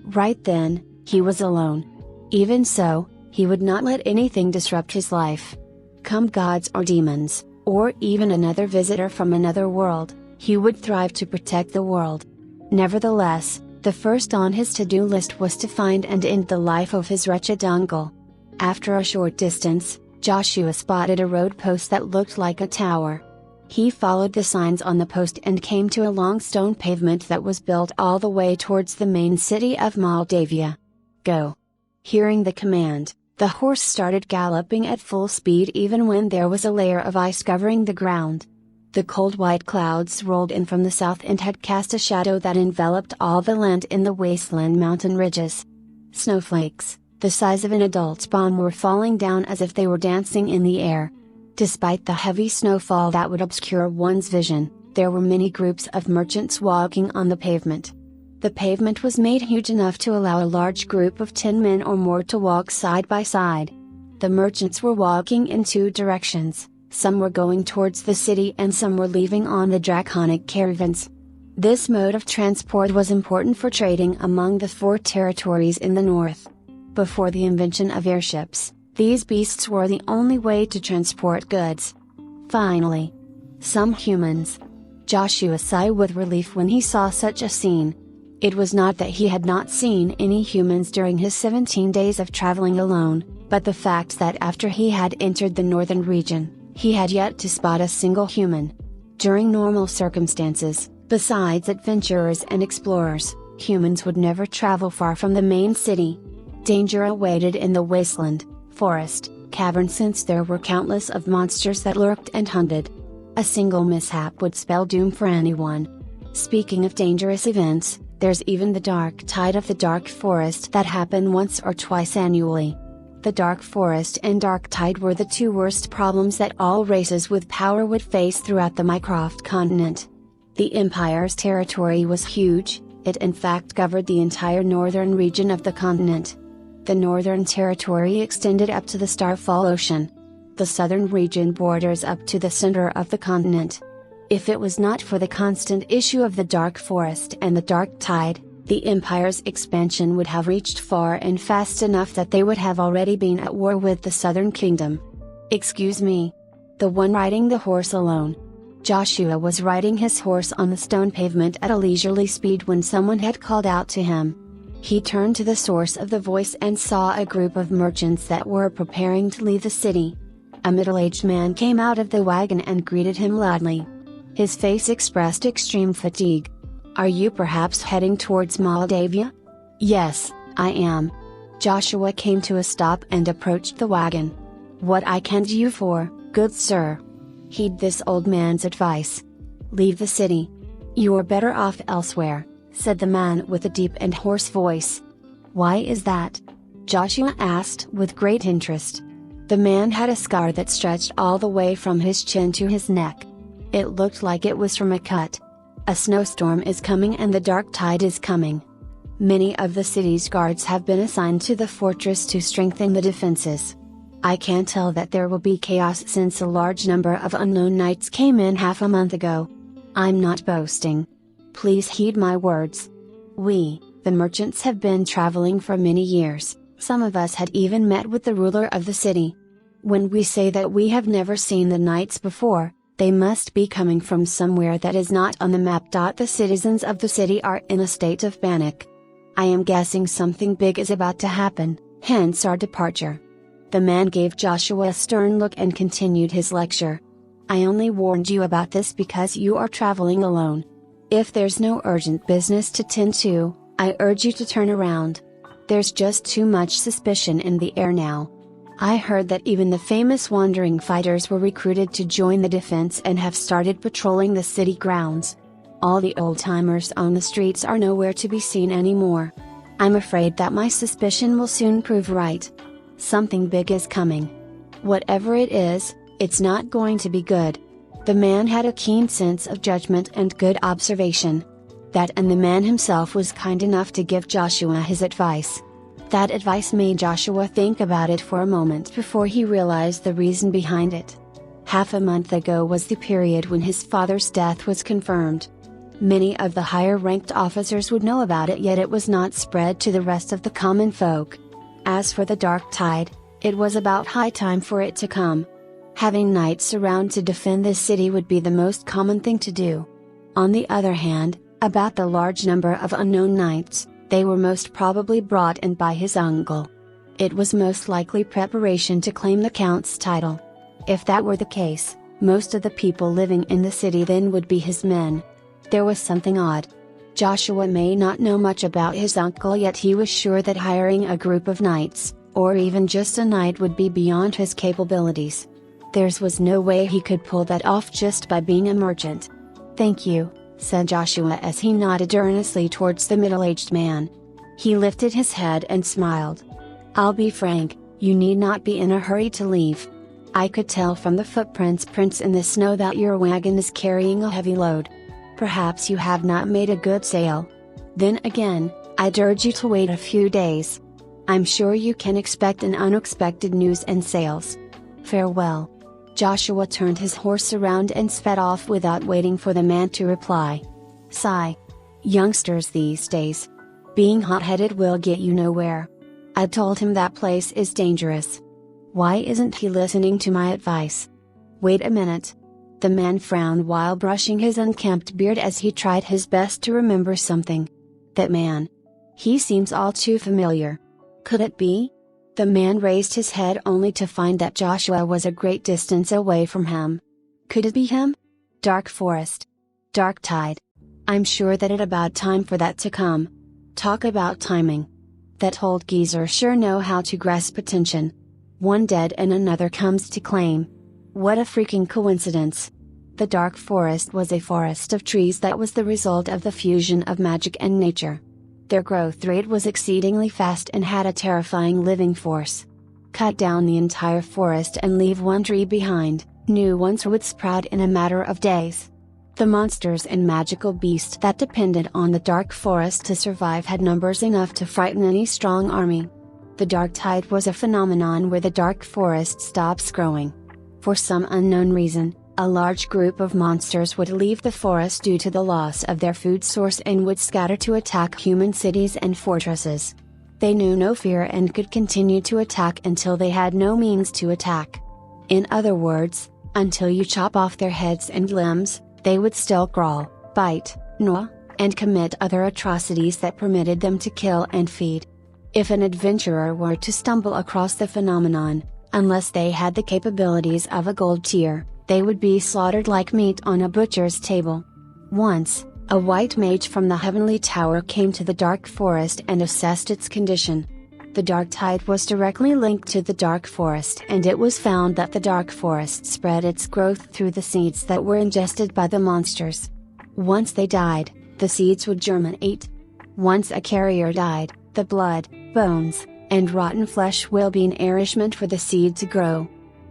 Right then, he was alone. Even so, he would not let anything disrupt his life. Come gods or demons, or even another visitor from another world, he would thrive to protect the world. Nevertheless, the first on his to-do list was to find and end the life of his wretched uncle. After a short distance, Joshua spotted a road post that looked like a tower. He followed the signs on the post and came to a long stone pavement that was built all the way towards the main city of Moldavia. "Go!" Hearing the command, the horse started galloping at full speed even when there was a layer of ice covering the ground. The cold white clouds rolled in from the south and had cast a shadow that enveloped all the land in the wasteland mountain ridges. Snowflakes, the size of an adult's palm, were falling down as if they were dancing in the air. Despite the heavy snowfall that would obscure one's vision, there were many groups of merchants walking on the pavement. The pavement was made huge enough to allow a large group of 10 men or more to walk side by side. The merchants were walking in two directions, some were going towards the city and some were leaving on the draconic caravans. This mode of transport was important for trading among the 4 territories in the north. Before the invention of airships, these beasts were the only way to transport goods. Finally, some humans. Joshua sighed with relief when he saw such a scene. It was not that he had not seen any humans during his 17 days of traveling alone, but the fact that after he had entered the northern region, he had yet to spot a single human. During normal circumstances, besides adventurers and explorers, humans would never travel far from the main city. Danger awaited in the wasteland, forest, cavern, since there were countless of monsters that lurked and hunted. A single mishap would spell doom for anyone. Speaking of dangerous events, there's even the dark tide of the dark forest that happen once or twice annually. The dark forest and dark tide were the 2 worst problems that all races with power would face throughout the Mycroft continent. The Empire's territory was huge, it in fact covered the entire northern region of the continent. The northern territory extended up to the Starfall Ocean. The southern region borders up to the center of the continent. If it was not for the constant issue of the dark forest and the dark tide, the Empire's expansion would have reached far and fast enough that they would have already been at war with the southern kingdom. "Excuse me." The one riding the horse alone. Joshua was riding his horse on the stone pavement at a leisurely speed when someone had called out to him. He turned to the source of the voice and saw a group of merchants that were preparing to leave the city. A middle-aged man came out of the wagon and greeted him loudly. His face expressed extreme fatigue. "Are you perhaps heading towards Moldavia?" "Yes, I am." Joshua came to a stop and approached the wagon. "What I can do you for, good sir?" Heed this old man's advice. "Leave the city. You're better off elsewhere," said the man with a deep and hoarse voice. "Why is that?" Joshua asked with great interest. The man had a scar that stretched all the way from his chin to his neck. It looked like it was from a cut. "A snowstorm is coming and the dark tide is coming. Many of the city's guards have been assigned to the fortress to strengthen the defenses. I can tell that there will be chaos since a large number of unknown knights came in half a month ago. I'm not boasting. Please heed my words. We, the merchants, have been traveling for many years, some of us had even met with the ruler of the city. When we say that we have never seen the knights before, they must be coming from somewhere that is not on the map. The citizens of the city are in a state of panic. I am guessing something big is about to happen, hence our departure." The man gave Joshua a stern look and continued his lecture. "I only warned you about this because you are traveling alone. If there's no urgent business to tend to, I urge you to turn around. There's just too much suspicion in the air now. I heard that even the famous wandering fighters were recruited to join the defense and have started patrolling the city grounds. All the old-timers on the streets are nowhere to be seen anymore. I'm afraid that my suspicion will soon prove right. Something big is coming. Whatever it is, it's not going to be good. The man had a keen sense of judgment and good observation. That and the man himself was kind enough to give Joshua his advice. That advice made Joshua think about it for a moment before he realized the reason behind it. Half a month ago was the period when his father's death was confirmed. Many of the higher-ranked officers would know about it, yet it was not spread to the rest of the common folk. As for the dark tide, it was about high time for it to come. Having knights around to defend the city would be the most common thing to do. On the other hand, about the large number of unknown knights, they were most probably brought in by his uncle. It was most likely preparation to claim the count's title. If that were the case, most of the people living in the city then would be his men. There was something odd. Joshua may not know much about his uncle, yet he was sure that hiring a group of knights, or even just a knight, would be beyond his capabilities. There was no way he could pull that off just by being a merchant. "Thank you," said Joshua as he nodded earnestly towards the middle-aged man. He lifted his head and smiled. "I'll be frank, you need not be in a hurry to leave. I could tell from the prints in the snow that your wagon is carrying a heavy load. Perhaps you have not made a good sale. Then again, I'd urge you to wait a few days. I'm sure you can expect an unexpected news and sales. Farewell." Joshua turned his horse around and sped off without waiting for the man to reply. Sigh. Youngsters these days. Being hot-headed will get you nowhere. I told him that place is dangerous. Why isn't he listening to my advice? Wait a minute. The man frowned while brushing his unkempt beard as he tried his best to remember something. That man. He seems all too familiar. Could it be? The man raised his head only to find that Joshua was a great distance away from him. Could it be him? Dark forest. Dark tide. I'm sure that it's about time for that to come. Talk about timing. That old geezer sure know how to grasp attention. One dead and another comes to claim. What a freaking coincidence. The dark forest was a forest of trees that was the result of the fusion of magic and nature. Their growth rate was exceedingly fast and had a terrifying living force. Cut down the entire forest and leave one tree behind, new ones would sprout in a matter of days. The monsters and magical beasts that depended on the dark forest to survive had numbers enough to frighten any strong army. The dark tide was a phenomenon where the dark forest stops growing. For some unknown reason, a large group of monsters would leave the forest due to the loss of their food source and would scatter to attack human cities and fortresses. They knew no fear and could continue to attack until they had no means to attack. In other words, until you chop off their heads and limbs, they would still crawl, bite, gnaw, and commit other atrocities that permitted them to kill and feed. If an adventurer were to stumble across the phenomenon, unless they had the capabilities of a gold tier, they would be slaughtered like meat on a butcher's table. Once, a white mage from the heavenly tower came to the dark forest and assessed its condition. The dark tide was directly linked to the dark forest, and it was found that the dark forest spread its growth through the seeds that were ingested by the monsters. Once they died, the seeds would germinate. Once a carrier died, the blood, bones, and rotten flesh will be nourishment for the seed to grow.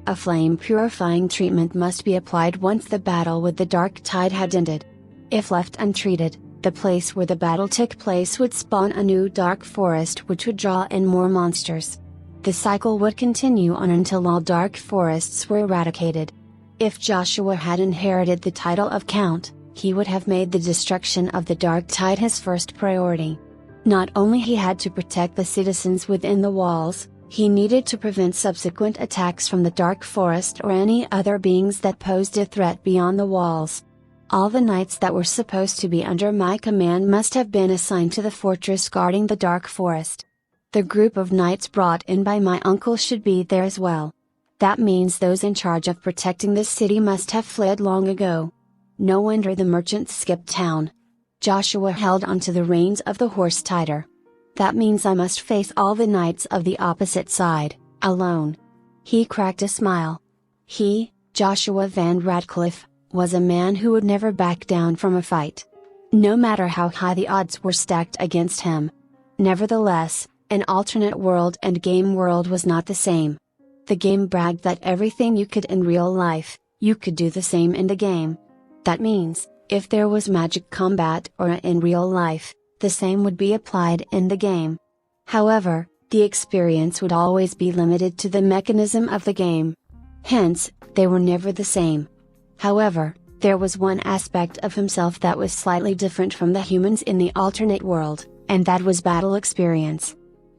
A flame-purifying treatment must be applied once the battle with the dark tide had ended. If left untreated, the place where the battle took place would spawn a new dark forest which would draw in more monsters. The cycle would continue on until all dark forests were eradicated. If Joshua had inherited the title of Count, he would have made the destruction of the dark tide his first priority. Not only he had to protect the citizens within the walls, he needed to prevent subsequent attacks from the dark forest or any other beings that posed a threat beyond the walls. All the knights that were supposed to be under my command must have been assigned to the fortress guarding the dark forest. The group of knights brought in by my uncle should be there as well. That means those in charge of protecting the city must have fled long ago. No wonder the merchants skipped town. Joshua held onto the reins of the horse tighter. That means I must face all the knights of the opposite side, alone. He cracked a smile. He, Joshua Van Radcliffe, was a man who would never back down from a fight. No matter how high the odds were stacked against him. Nevertheless, an alternate world and game world was not the same. The game bragged that everything you could in real life, you could do the same in the game. That means, if there was magic combat or in real life, the same would be applied in the game. However, the experience would always be limited to the mechanism of the game. Hence, they were never the same. However, there was one aspect of himself that was slightly different from the humans in the alternate world, and that was battle experience.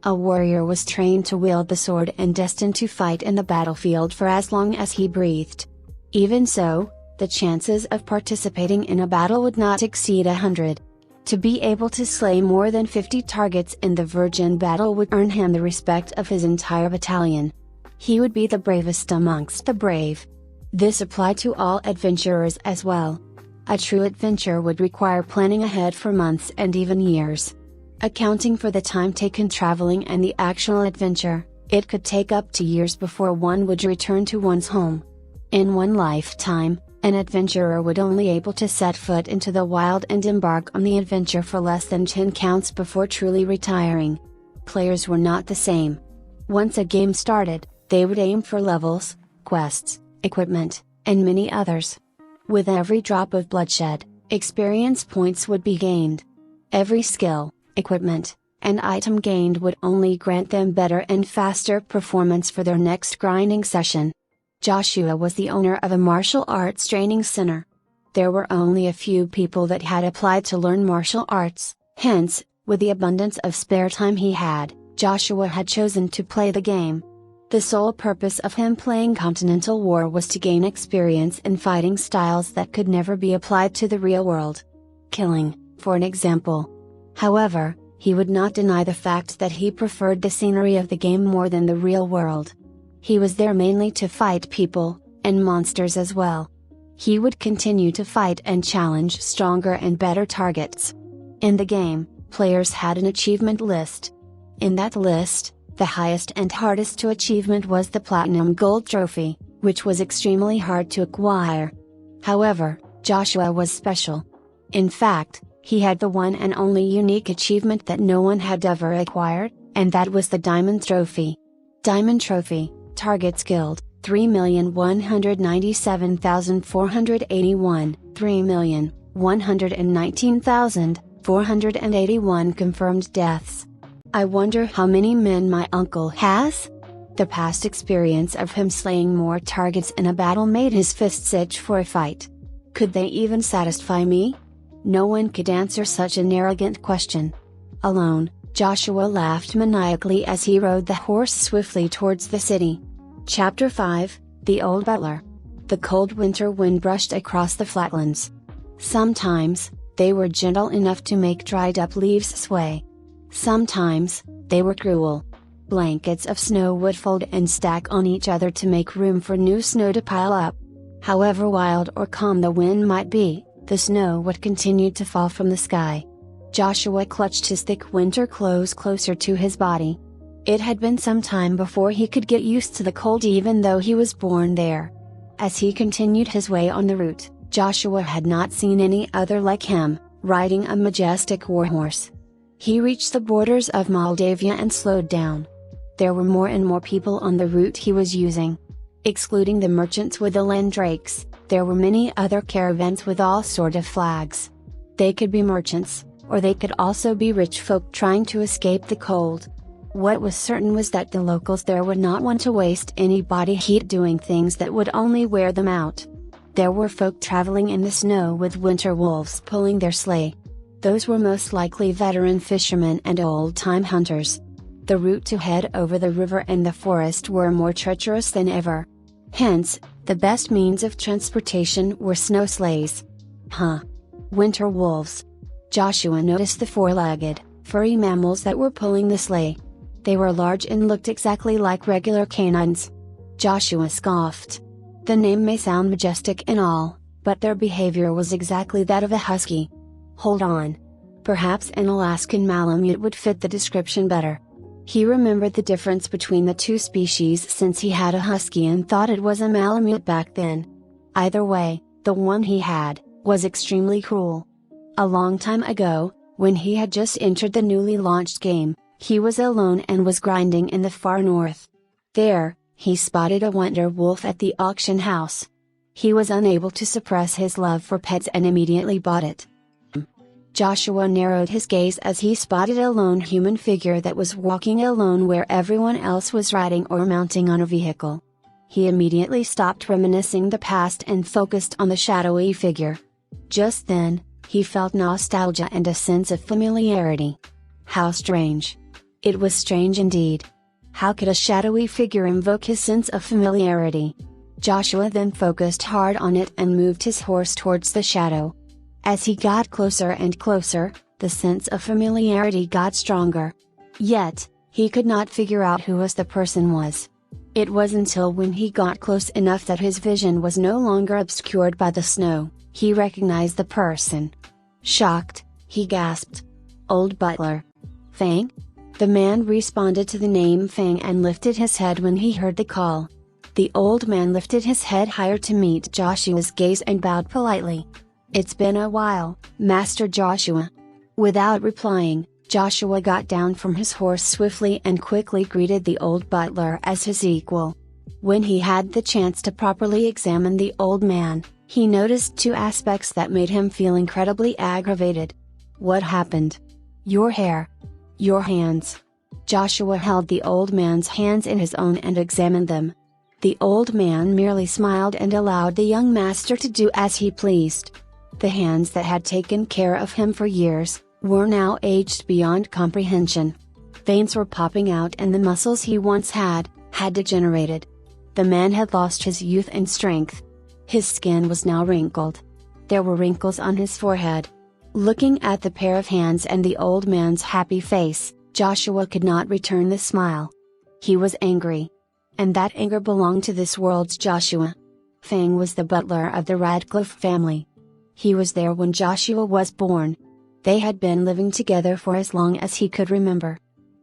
A warrior was trained to wield the sword and destined to fight in the battlefield for as long as he breathed. Even so, the chances of participating in a battle would not exceed 100. To be able to slay more than 50 targets in the virgin battle would earn him the respect of his entire battalion. He would be the bravest amongst the brave. This applied to all adventurers as well. A true adventure would require planning ahead for months and even years. Accounting for the time taken traveling and the actual adventure, it could take up to years before one would return to one's home. In one lifetime, an adventurer would only able to set foot into the wild and embark on the adventure for less than 10 counts before truly retiring. Players were not the same. Once a game started, they would aim for levels, quests, equipment, and many others. With every drop of bloodshed, experience points would be gained. Every skill, equipment, and item gained would only grant them better and faster performance for their next grinding session. Joshua was the owner of a martial arts training center. There were only a few people that had applied to learn martial arts, hence, with the abundance of spare time he had, Joshua had chosen to play the game. The sole purpose of him playing Continental War was to gain experience in fighting styles that could never be applied to the real world. Killing, for an example. However, he would not deny the fact that he preferred the scenery of the game more than the real world. He was there mainly to fight people, and monsters as well. He would continue to fight and challenge stronger and better targets. In the game, players had an achievement list. In that list, the highest and hardest to achievement was the Platinum Gold Trophy, which was extremely hard to acquire. However, Joshua was special. In fact, he had the one and only unique achievement that no one had ever acquired, and that was the Diamond Trophy. Diamond Trophy, targets killed, 3,197,481, 3,119,481 confirmed deaths. I wonder how many men my uncle has? The past experience of him slaying more targets in a battle made his fists itch for a fight. Could they even satisfy me? No one could answer such an arrogant question. Alone, Joshua laughed maniacally as he rode the horse swiftly towards the city. Chapter 5, The Old Butler. The cold winter wind brushed across the flatlands. Sometimes, they were gentle enough to make dried up leaves sway. Sometimes, they were cruel. Blankets of snow would fold and stack on each other to make room for new snow to pile up. However wild or calm the wind might be, the snow would continue to fall from the sky. Joshua clutched his thick winter clothes closer to his body. It had been some time before he could get used to the cold even though he was born there. As he continued his way on the route, Joshua had not seen any other like him, riding a majestic warhorse. He reached the borders of Moldavia and slowed down. There were more and more people on the route he was using. Excluding the merchants with the landrakes, there were many other caravans with all sort of flags. They could be merchants, or they could also be rich folk trying to escape the cold. What was certain was that the locals there would not want to waste any body heat doing things that would only wear them out. There were folk traveling in the snow with winter wolves pulling their sleigh. Those were most likely veteran fishermen and old-time hunters. The route to head over the river and the forest were more treacherous than ever. Hence, the best means of transportation were snow sleighs. Winter wolves. Joshua noticed the four-legged, furry mammals that were pulling the sleigh. They were large and looked exactly like regular canines. Joshua scoffed. The name may sound majestic and all, but their behavior was exactly that of a husky. Hold on. Perhaps an Alaskan Malamute would fit the description better. He remembered the difference between the two species since he had a husky and thought it was a Malamute back then. Either way, the one he had was extremely cruel. A long time ago, when he had just entered the newly launched game, he was alone and was grinding in the far north. There, he spotted a wonder wolf at the auction house. He was unable to suppress his love for pets and immediately bought it. Joshua narrowed his gaze as he spotted a lone human figure that was walking alone where everyone else was riding or mounting on a vehicle. He immediately stopped reminiscing the past and focused on the shadowy figure. Just then, he felt nostalgia and a sense of familiarity. How strange. It was strange indeed. How could a shadowy figure invoke his sense of familiarity? Joshua then focused hard on it and moved his horse towards the shadow. As he got closer and closer, the sense of familiarity got stronger. Yet, he could not figure out who the person was. It was until when he got close enough that his vision was no longer obscured by the snow, he recognized the person. Shocked, he gasped. Old Butler. Fang? The man responded to the name Fang and lifted his head when he heard the call. The old man lifted his head higher to meet Joshua's gaze and bowed politely. It's been a while, Master Joshua. Without replying, Joshua got down from his horse swiftly and quickly greeted the old butler as his equal. When he had the chance to properly examine the old man, he noticed two aspects that made him feel incredibly aggravated. What happened? Your hair. Your hands. Joshua held the old man's hands in his own and examined them. The old man merely smiled and allowed the young master to do as he pleased. The hands that had taken care of him for years, were now aged beyond comprehension. Veins were popping out and the muscles he once had degenerated. The man had lost his youth and strength. His skin was now wrinkled. There were wrinkles on his forehead. Looking at the pair of hands and the old man's happy face, Joshua could not return the smile. He was angry. And that anger belonged to this world's Joshua. Fang was the butler of the Radcliffe family. He was there when Joshua was born. They had been living together for as long as he could remember.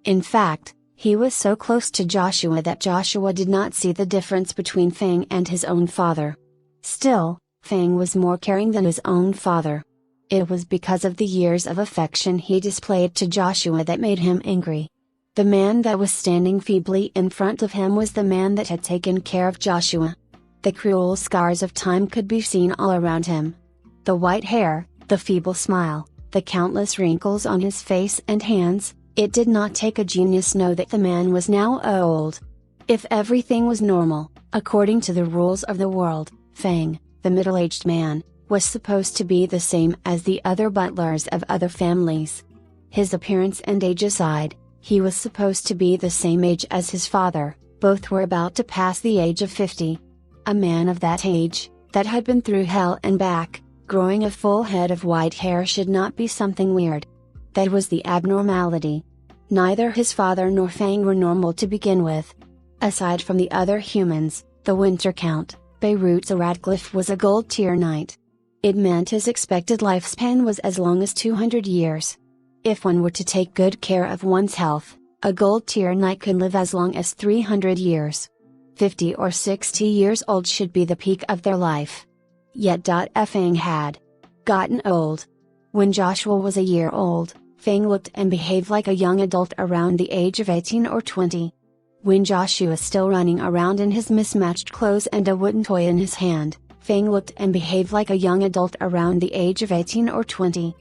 In fact, he was so close to Joshua that Joshua did not see the difference between Fang and his own father. Still, Fang was more caring than his own father. It was because of the years of affection he displayed to Joshua that made him angry. The man that was standing feebly in front of him was the man that had taken care of Joshua. The cruel scars of time could be seen all around him. The white hair, the feeble smile, the countless wrinkles on his face and hands. It did not take a genius to know that the man was now old. If everything was normal, according to the rules of the world, Fang, the middle-aged man, was supposed to be the same as the other butlers of other families. His appearance and age aside, he was supposed to be the same age as his father. Both were about to pass the age of 50. A man of that age, that had been through hell and back, growing a full head of white hair should not be something weird. That was the abnormality. Neither his father nor Fang were normal to begin with. Aside from the other humans, the winter count, Beirut's Radcliffe was a gold-tier knight. It meant his expected lifespan was as long as 200 years. If one were to take good care of one's health, a gold-tier knight could live as long as 300 years. 50 or 60 years old should be the peak of their life. Yet Fang had gotten old. When Joshua was a year old, Fang looked and behaved like a young adult around the age of 18 or 20. When Joshua was still running around in his mismatched clothes and a wooden toy in his hand, Fang looked and behaved like a young adult around the age of 18 or 20.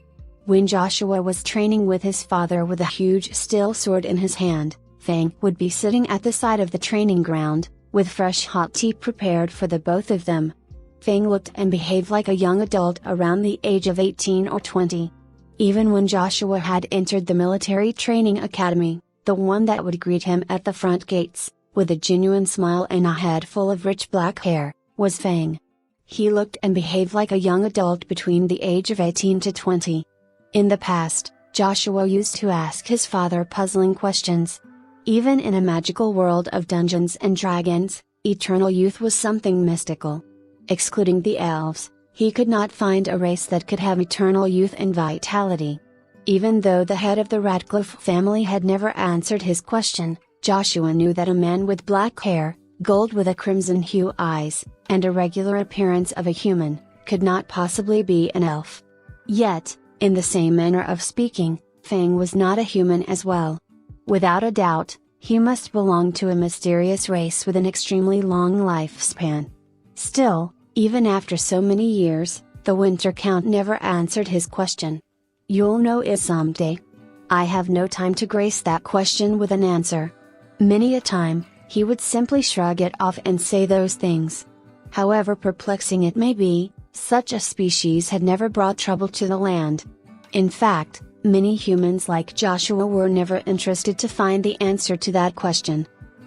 When Joshua was training with his father with a huge steel sword in his hand, Fang would be sitting at the side of the training ground, with fresh hot tea prepared for the both of them. Fang looked and behaved like a young adult around the age of 18 or 20. Even when Joshua had entered the military training academy, the one that would greet him at the front gates, with a genuine smile and a head full of rich black hair, was Fang. He looked and behaved like a young adult between the age of 18 to 20. In the past, Joshua used to ask his father puzzling questions. Even in a magical world of Dungeons and Dragons, eternal youth was something mystical. Excluding the elves, He could not find a race that could have eternal youth and vitality. Even though the head of the Radcliffe family had never answered his question, Joshua knew that a man with black hair, gold with a crimson hue eyes, and a regular appearance of a human, could not possibly be an elf. Yet, in the same manner of speaking, Fang was not a human as well. Without a doubt, he must belong to a mysterious race with an extremely long lifespan. Still, even after so many years, the Winter Count never answered his question. "You'll know it someday." I have no time to grace that question with an answer. Many a time, he would simply shrug it off and say those things. However perplexing it may be, such a species had never brought trouble to the land. In fact, many humans like Joshua were never interested to find the answer to that question.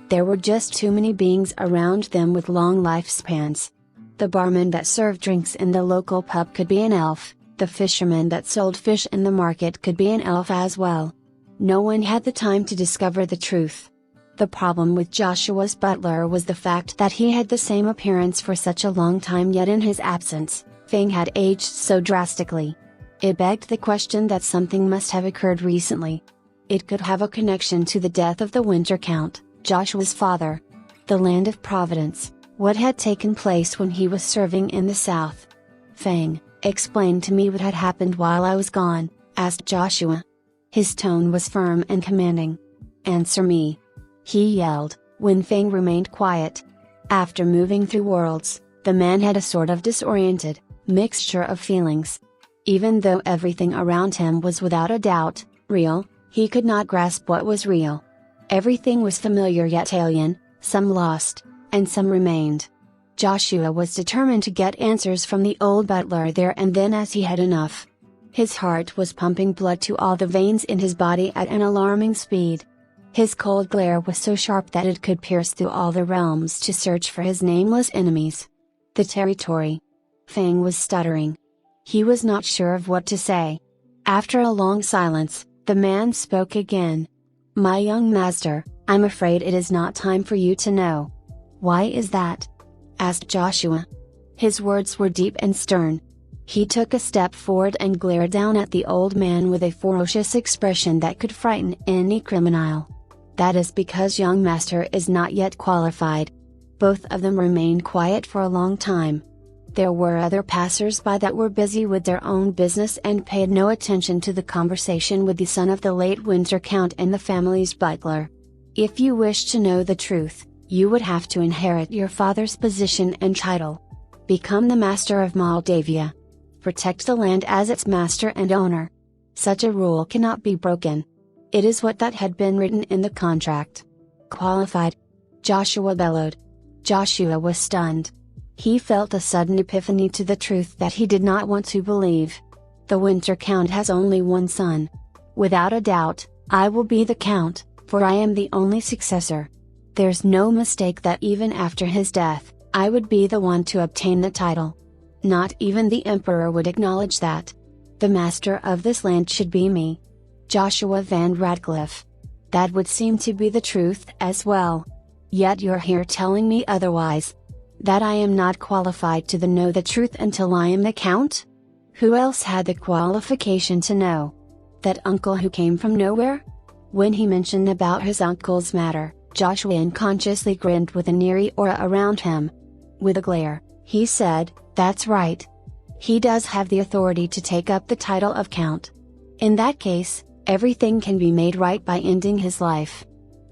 There were just too many beings around them with long lifespans. The barman that served drinks in the local pub could be an elf, the fisherman that sold fish in the market could be an elf as well. No one had the time to discover the truth. The problem with Joshua's butler was the fact that he had the same appearance for such a long time, yet in his absence, Fang had aged so drastically. It begged the question that something must have occurred recently. It could have a connection to the death of the Winter Count, Joshua's father. The land of Providence, what had taken place when he was serving in the south. "Fang, explain to me what had happened while I was gone," asked Joshua. His tone was firm and commanding. "Answer me," he yelled, when Fang remained quiet. After moving through worlds, the man had a sort of disoriented mixture of feelings. Even though everything around him was without a doubt real, he could not grasp what was real. Everything was familiar yet alien, some lost, and some remained. Joshua was determined to get answers from the old butler there and then, as he had enough. His heart was pumping blood to all the veins in his body at an alarming speed. His cold glare was so sharp that it could pierce through all the realms to search for his nameless enemies. The territory. Fang was stuttering. He was not sure of what to say. After a long silence, the man spoke again. "My young master, I'm afraid it is not time for you to know." "Why is that?" asked Joshua. His words were deep and stern. He took a step forward and glared down at the old man with a ferocious expression that could frighten any criminal. "That is because young master is not yet qualified." Both of them remained quiet for a long time. There were other passers-by that were busy with their own business and paid no attention to the conversation with the son of the late Winter Count and the family's butler. If you wish to know the truth, you would have to inherit your father's position and title. Become the master of Moldavia. Protect the land as its master and owner. Such a rule cannot be broken. It is what that had been written in the contract. "Qualified?" Joshua bellowed. Joshua was stunned. He felt a sudden epiphany to the truth that he did not want to believe. The Winter Count has only one son. "Without a doubt, I will be the Count, for I am the only successor. There's no mistake that even after his death, I would be the one to obtain the title. Not even the Emperor would acknowledge that. The master of this land should be me. Joshua Van Radcliffe. That would seem to be the truth as well. Yet you're here telling me otherwise. That I am not qualified to know the truth until I am the Count? Who else had the qualification to know? That uncle who came from nowhere?" When he mentioned about his uncle's matter, Joshua unconsciously grinned with an eerie aura around him. With a glare, he said, "That's right. He does have the authority to take up the title of Count. In that case, everything can be made right by ending his life."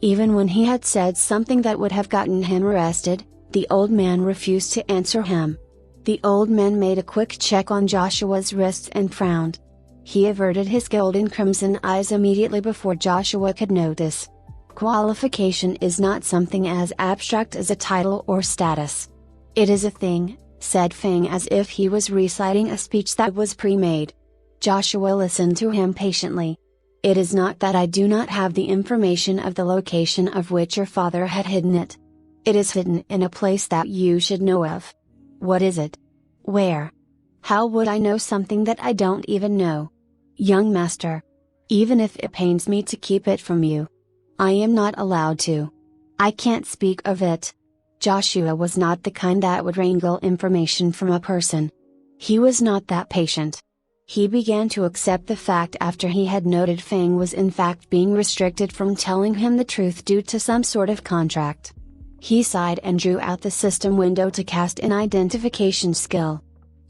Even when he had said something that would have gotten him arrested, the old man refused to answer him. The old man made a quick check on Joshua's wrists and frowned. He averted his golden crimson eyes immediately before Joshua could notice. "Qualification is not something as abstract as a title or status. It is a thing," said Fang as if he was reciting a speech that was pre-made. Joshua listened to him patiently. "It is not that I do not have the information of the location of which your father had hidden it. It is hidden in a place that you should know of." "What is it? Where? How would I know something that I don't even know?" "Young master. Even if it pains me to keep it from you, I am not allowed to. I can't speak of it." Joshua was not the kind that would wrangle information from a person. He was not that patient. He began to accept the fact after he had noted Fang was in fact being restricted from telling him the truth due to some sort of contract. He sighed and drew out the system window to cast an identification skill.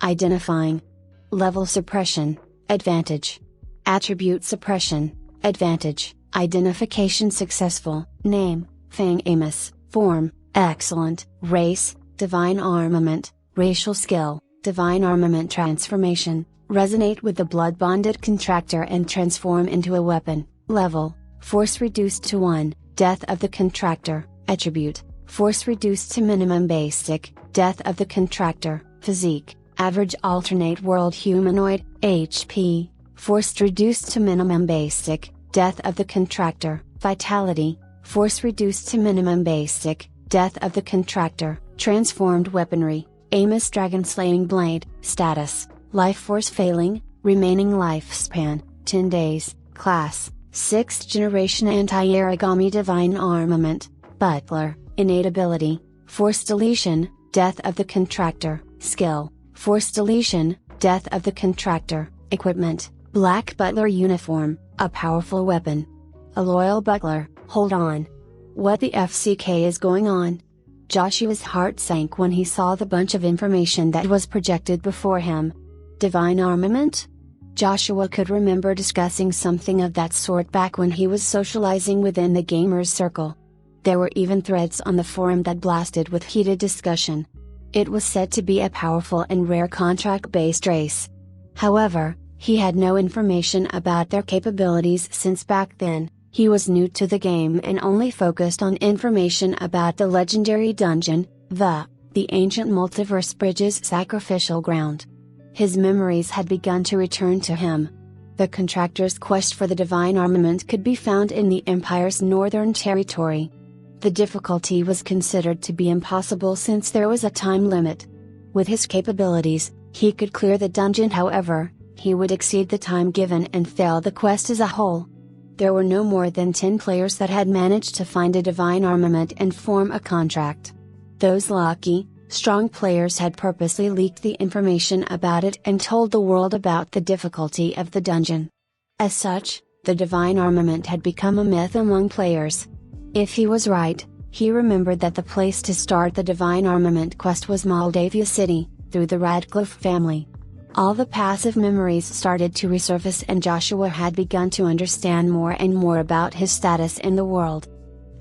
Identifying. Level suppression, advantage. Attribute suppression, advantage. Identification successful. Name, Fang Amos. Form, excellent. Race, divine armament. Racial skill, divine armament transformation. Resonate with the blood-bonded contractor and transform into a weapon. Level, force reduced to 1, death of the contractor. Attribute, force reduced to minimum basic, death of the contractor. Physique, average alternate world humanoid. HP, force reduced to minimum basic, death of the contractor. Vitality, force reduced to minimum basic, death of the contractor. Transformed weaponry, Amos Dragon Slaying Blade. Status, life force failing, remaining lifespan, 10 days. Class, 6th generation anti-origami divine armament. Butler, innate ability, force deletion, death of the contractor. Skill, force deletion, death of the contractor. Equipment, black butler uniform, a powerful weapon. A loyal butler. Hold on. What the FCK is going on? Joshua's heart sank when he saw the bunch of information that was projected before him. Divine armament? Joshua could remember discussing something of that sort back when he was socializing within the gamers' circle. There were even threads on the forum that blasted with heated discussion. It was said to be a powerful and rare contract-based race. However, he had no information about their capabilities since back then. He was new to the game and only focused on information about the legendary dungeon, the ancient multiverse bridge's sacrificial ground. His memories had begun to return to him. The contractor's quest for the divine armament could be found in the Empire's northern territory. The difficulty was considered to be impossible since there was a time limit. With his capabilities, he could clear the dungeon. However, he would exceed the time given and fail the quest as a whole. There were no more than 10 players that had managed to find a divine armament and form a contract. Those lucky, strong players had purposely leaked the information about it and told the world about the difficulty of the dungeon. As such, the divine armament had become a myth among players. If he was right, he remembered that the place to start the divine armament quest was Moldavia City, through the Radcliffe family. All the passive memories started to resurface and Joshua had begun to understand more and more about his status in the world.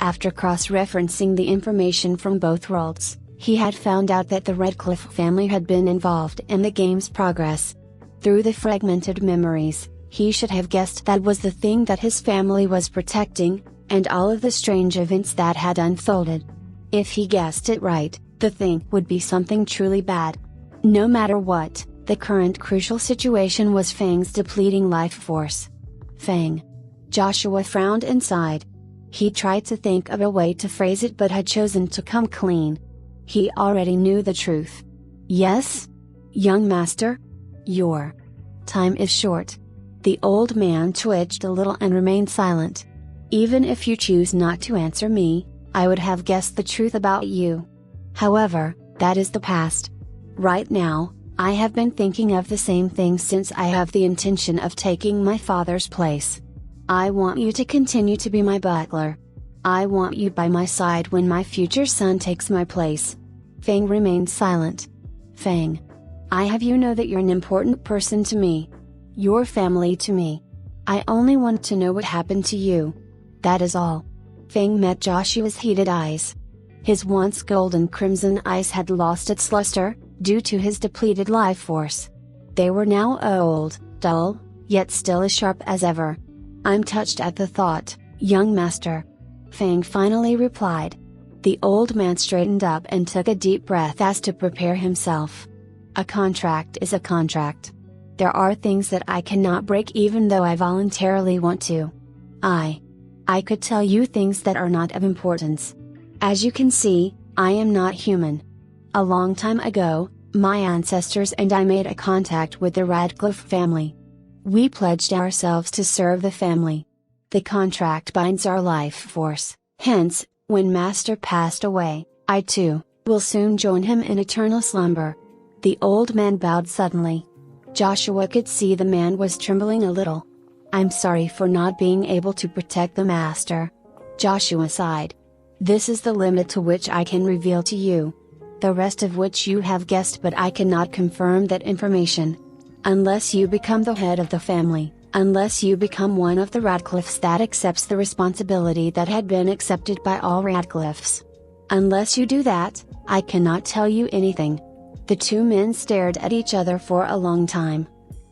After cross-referencing the information from both worlds, he had found out that the Radcliffe family had been involved in the game's progress. Through the fragmented memories, he should have guessed that was the thing that his family was protecting, and all of the strange events that had unfolded. If he guessed it right, the thing would be something truly bad. No matter what, the current crucial situation was Fang's depleting life force. Fang. Joshua frowned and sighed. He tried to think of a way to phrase it but had chosen to come clean. He already knew the truth. Yes? Young master? Your time is short. The old man twitched a little and remained silent. Even if you choose not to answer me, I would have guessed the truth about you. However, that is the past. Right now, I have been thinking of the same thing since I have the intention of taking my father's place. I want you to continue to be my butler. I want you by my side when my future son takes my place. Fang remained silent. Fang. I have you know that you're an important person to me. Your family to me. I only want to know what happened to you. That is all. Fang met Joshua's heated eyes. His once golden crimson eyes had lost its luster, due to his depleted life force. They were now old, dull, yet still as sharp as ever. I'm touched at the thought, young master. Fang finally replied. The old man straightened up and took a deep breath as to prepare himself. A contract is a contract. There are things that I cannot break even though I voluntarily want to. I could tell you things that are not of importance. As you can see, I am not human. A long time ago, my ancestors and I made a contact with the Radcliffe family. We pledged ourselves to serve the family. The contract binds our life force, hence, when Master passed away, I too, will soon join him in eternal slumber. The old man bowed suddenly. Joshua could see the man was trembling a little. "I'm sorry for not being able to protect the master." Joshua sighed. "This is the limit to which I can reveal to you. The rest of which you have guessed, but I cannot confirm that information. Unless you become the head of the family, unless you become one of the Radcliffes that accepts the responsibility that had been accepted by all Radcliffes. Unless you do that, I cannot tell you anything." The two men stared at each other for a long time.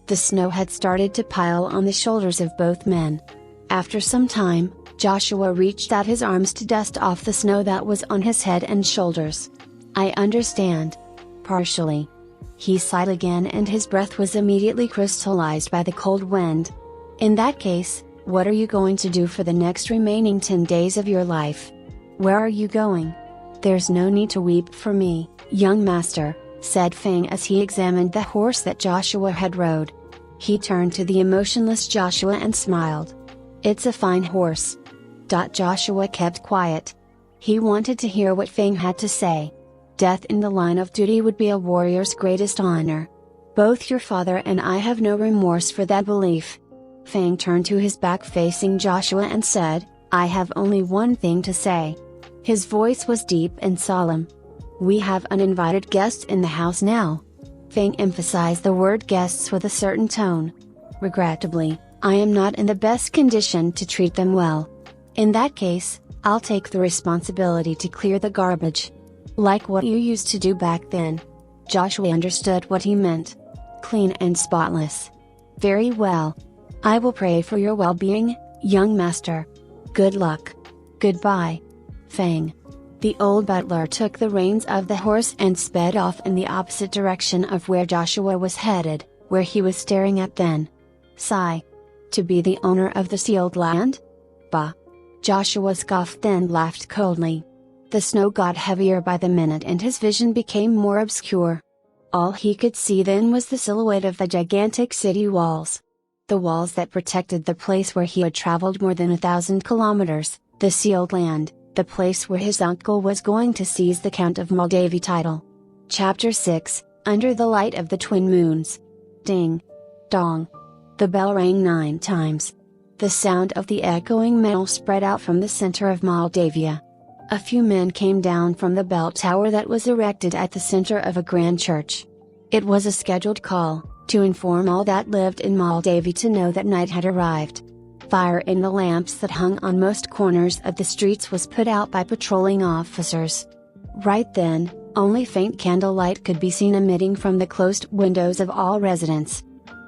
The snow had started to pile on the shoulders of both men. After some time, Joshua reached out his arms to dust off the snow that was on his head and shoulders. "I understand. Partially." He sighed again and his breath was immediately crystallized by the cold wind. "In that case, what are you going to do for the next remaining 10 days of your life? Where are you going?" "There's no need to weep for me, young master," said Fang as he examined the horse that Joshua had rode. He turned to the emotionless Joshua and smiled. "It's a fine horse." Joshua kept quiet. He wanted to hear what Fang had to say. Death in the line of duty would be a warrior's greatest honor. Both your father and I have no remorse for that belief. Fang turned to his back facing Joshua and said, "I have only one thing to say." His voice was deep and solemn. "We have uninvited guests in the house now." Fang emphasized the word guests with a certain tone. "Regrettably, I am not in the best condition to treat them well. In that case, I'll take the responsibility to clear the garbage. Like what you used to do back then." Joshua understood what he meant. "Clean and spotless. Very well. I will pray for your well-being, young master. Good luck. Goodbye." Fang. The old butler took the reins of the horse and sped off in the opposite direction of where Joshua was headed, where he was staring at then. Sigh. To be the owner of the sealed land? Bah! Joshua scoffed then laughed coldly. The snow got heavier by the minute and his vision became more obscure. All he could see then was the silhouette of the gigantic city walls. The walls that protected the place where he had traveled more than 1,000 kilometers, the sealed land, the place where his uncle was going to seize the Count of Moldavia title. Chapter 6, Under the Light of the Twin Moons. Ding! Dong! The bell rang 9 times. The sound of the echoing metal spread out from the center of Moldavia. A few men came down from the bell tower that was erected at the center of a grand church. It was a scheduled call, to inform all that lived in Moldavia to know that night had arrived. Fire in the lamps that hung on most corners of the streets was put out by patrolling officers. Right then, only faint candlelight could be seen emitting from the closed windows of all residents.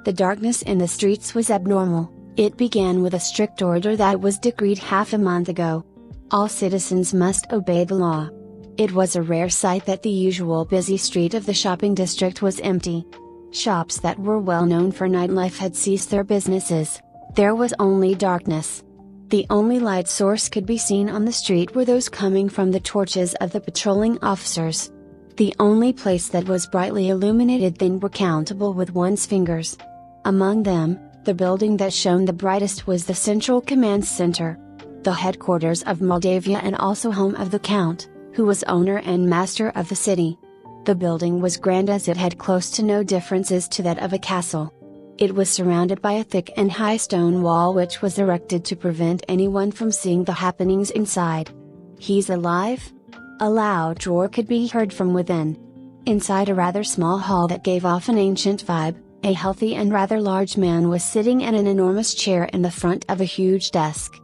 The darkness in the streets was abnormal. It began with a strict order that was decreed half a month ago. All citizens must obey the law. It was a rare sight that the usual busy street of the shopping district was empty. Shops that were well known for nightlife had ceased their businesses. There was only darkness. The only light source could be seen on the street were those coming from the torches of the patrolling officers. The only place that was brightly illuminated then were countable with one's fingers. Among them, the building that shone the brightest was the Central Command Center. The headquarters of Moldavia and also home of the Count, who was owner and master of the city. The building was grand as it had close to no differences to that of a castle. It was surrounded by a thick and high stone wall which was erected to prevent anyone from seeing the happenings inside. "He's alive?" A loud roar could be heard from within. Inside a rather small hall that gave off an ancient vibe, a healthy and rather large man was sitting in an enormous chair in the front of a huge desk.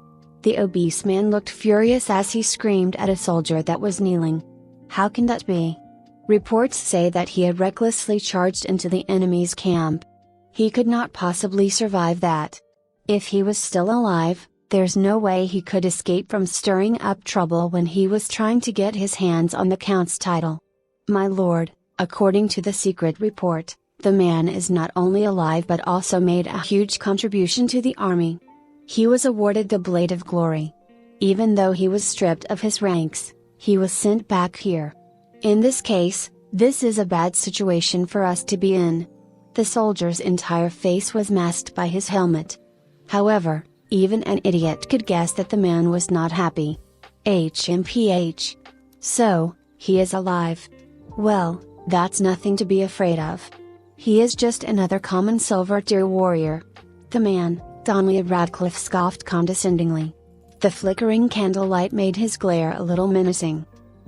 The obese man looked furious as he screamed at a soldier that was kneeling. "How can that be? Reports say that he had recklessly charged into the enemy's camp. He could not possibly survive that. If he was still alive, there's no way he could escape from stirring up trouble when he was trying to get his hands on the Count's title. My lord, according to the secret report, the man is not only alive but also made a huge contribution to the army. He was awarded the Blade of Glory. Even though he was stripped of his ranks, he was sent back here. In this case, this is a bad situation for us to be in." The soldier's entire face was masked by his helmet. However, even an idiot could guess that the man was not happy. HMPH. So, he is alive. Well, That's nothing to be afraid of. He is just another common silver deer warrior. The man, Donnelly Radcliffe scoffed condescendingly. The flickering candlelight made his glare a little menacing.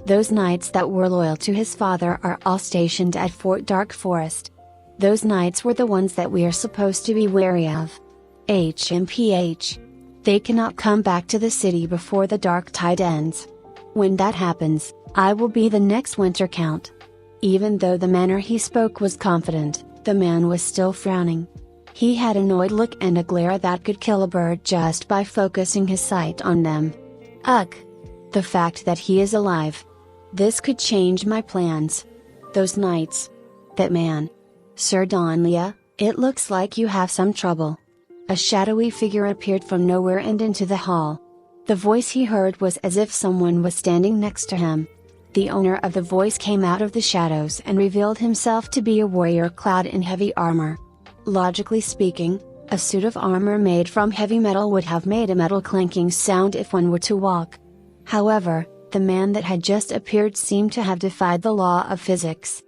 Those knights that were loyal to his father are all stationed at Fort Dark Forest. Those knights were the ones that we are supposed to be wary of. HMPH. They cannot come back to the city before the dark tide ends. When that happens, I will be the next Winter Count. Even though the manner he spoke was confident, the man was still frowning. He had an annoyed look and a glare that could kill a bird just by focusing his sight on them. Ugh! The fact that he is alive. This could change my plans. Those knights. That man. Sir Donlia, it looks like you have some trouble. A shadowy figure appeared from nowhere and into the hall. The voice he heard was as if someone was standing next to him. The owner of the voice came out of the shadows and revealed himself to be a warrior clad in heavy armor. Logically speaking, a suit of armor made from heavy metal would have made a metal clanking sound if one were to walk. However, the man that had just appeared seemed to have defied the law of physics.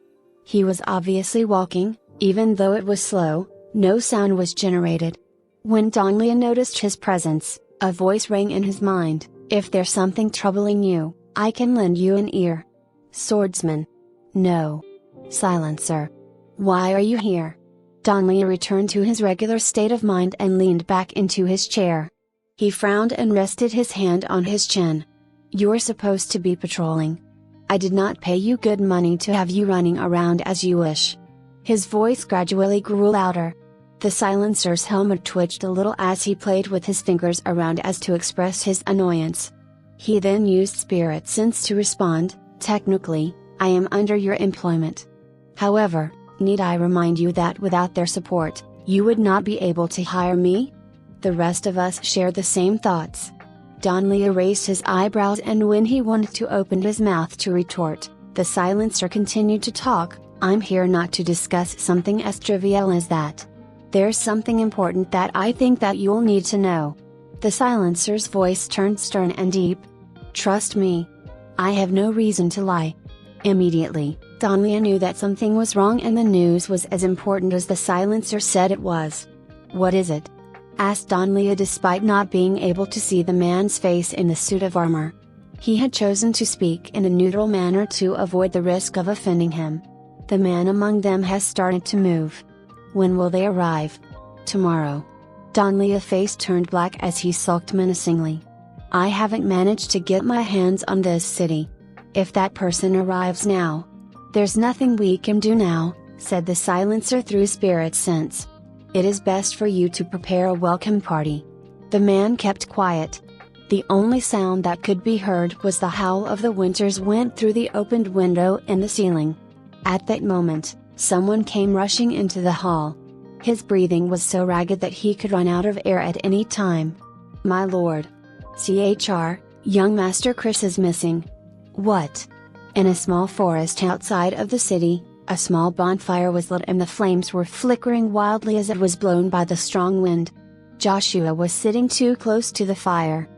He was obviously walking, even though it was slow, no sound was generated. When Donnelly noticed his presence, a voice rang in his mind, "If there's something troubling you, I can lend you an ear." Swordsman. No. Silencer. Why are you here? Donnelly returned to his regular state of mind and leaned back into his chair. He frowned and rested his hand on his chin. You're supposed to be patrolling. I did not pay you good money to have you running around as you wish. His voice gradually grew louder. The silencer's helmet twitched a little as he played with his fingers around as to express his annoyance. He then used spirit sense to respond, "Technically, I am under your employment. However, need I remind you that without their support, you would not be able to hire me?" The rest of us shared the same thoughts. Donnelly raised his eyebrows, and when he wanted to open his mouth to retort, the silencer continued to talk. "I'm here not to discuss something as trivial as that. There's something important that I think that you'll need to know." The silencer's voice turned stern and deep. "Trust me. I have no reason to lie." Immediately, Donnelly knew that something was wrong and the news was as important as the silencer said it was. "What is it?" asked Donnelly despite not being able to see the man's face in the suit of armor. He had chosen to speak in a neutral manner to avoid the risk of offending him. "The man among them has started to move." "When will they arrive?" "Tomorrow." Donnelly's face turned black as he sulked menacingly. "I haven't managed to get my hands on this city. If that person arrives now..." "There's nothing we can do now," said the silencer through spirit sense. "It is best for you to prepare a welcome party." The man kept quiet. The only sound that could be heard was the howl of the winter's wind through the opened window in the ceiling. At that moment, someone came rushing into the hall. His breathing was so ragged that he could run out of air at any time. "My lord. Young Master Chris is missing." "What?" In a small forest outside of the city, a small bonfire was lit and the flames were flickering wildly as it was blown by the strong wind. Joshua was sitting too close to the fire.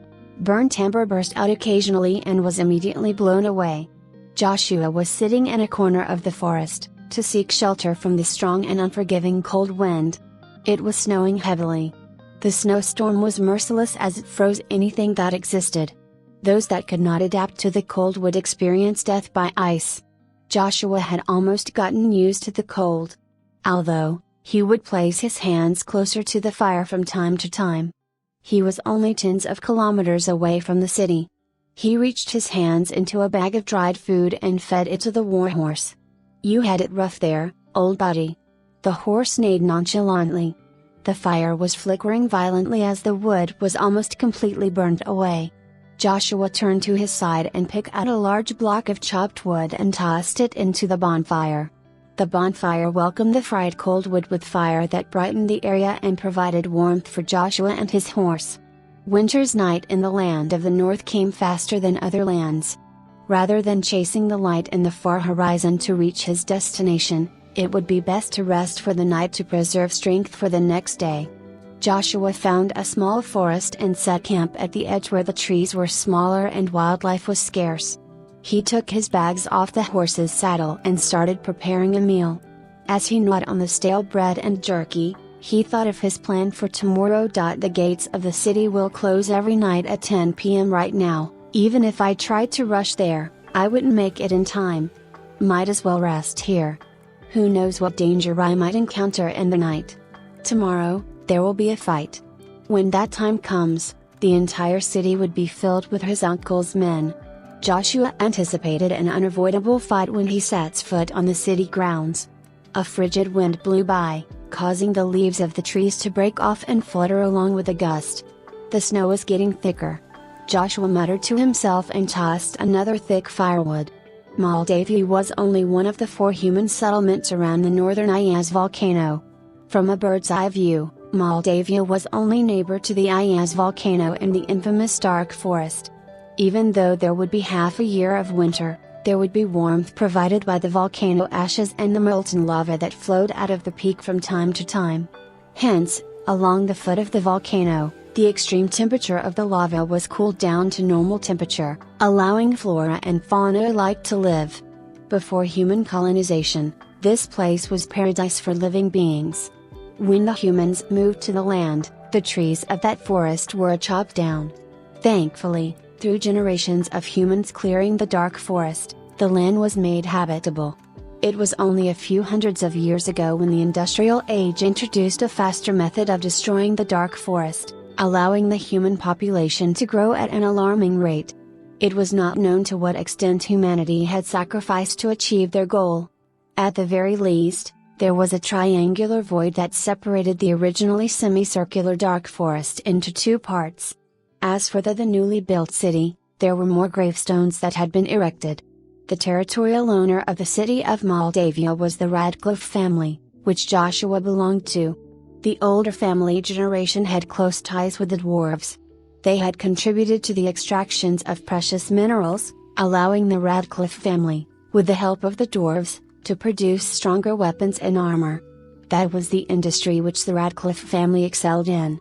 Burnt amber burst out occasionally and was immediately blown away. Joshua was sitting in a corner of the forest, to seek shelter from the strong and unforgiving cold wind. It was snowing heavily. The snowstorm was merciless as it froze anything that existed. Those that could not adapt to the cold would experience death by ice. Joshua had almost gotten used to the cold. Although, he would place his hands closer to the fire from time to time. He was only tens of kilometers away from the city. He reached his hands into a bag of dried food and fed it to the warhorse. "You had it rough there, old buddy." The horse neighed nonchalantly. The fire was flickering violently as the wood was almost completely burned away. Joshua turned to his side and picked out a large block of chopped wood and tossed it into the bonfire. The bonfire welcomed the fried cold wood with fire that brightened the area and provided warmth for Joshua and his horse. Winter's night in the land of the north came faster than other lands. Rather than chasing the light in the far horizon to reach his destination, it would be best to rest for the night to preserve strength for the next day. Joshua found a small forest and set camp at the edge where the trees were smaller and wildlife was scarce. He took his bags off the horse's saddle and started preparing a meal. As he gnawed on the stale bread and jerky, he thought of his plan for tomorrow. The gates of the city will close every night at 10 p.m. right now. Even if I tried to rush there, I wouldn't make it in time. Might as well rest here. Who knows what danger I might encounter in the night. Tomorrow, there will be a fight. When that time comes, the entire city would be filled with his uncle's men. Joshua anticipated an unavoidable fight when he set foot on the city grounds. A frigid wind blew by, causing the leaves of the trees to break off and flutter along with a gust. The snow was getting thicker. Joshua muttered to himself and tossed another thick firewood. Moldavia was only one of the 4 human settlements around the northern Ayaz volcano. From a bird's eye view, Moldavia was only neighbor to the Ayaz volcano and the infamous dark forest. Even though there would be half a year of winter, there would be warmth provided by the volcano ashes and the molten lava that flowed out of the peak from time to time. Hence, along the foot of the volcano, the extreme temperature of the lava was cooled down to normal temperature, allowing flora and fauna alike to live. Before human colonization, this place was paradise for living beings. When the humans moved to the land, the trees of that forest were chopped down. Thankfully, through generations of humans clearing the dark forest, the land was made habitable. It was only a few hundreds of years ago when the industrial age introduced a faster method of destroying the dark forest, allowing the human population to grow at an alarming rate. It was not known to what extent humanity had sacrificed to achieve their goal. At the very least, there was a triangular void that separated the originally semicircular dark forest into 2 parts. As for the newly built city, there were more gravestones that had been erected. The territorial owner of the city of Moldavia was the Radcliffe family, which Joshua belonged to. The older family generation had close ties with the dwarves. They had contributed to the extractions of precious minerals, allowing the Radcliffe family, with the help of the dwarves, to produce stronger weapons and armor. That was the industry which the Radcliffe family excelled in.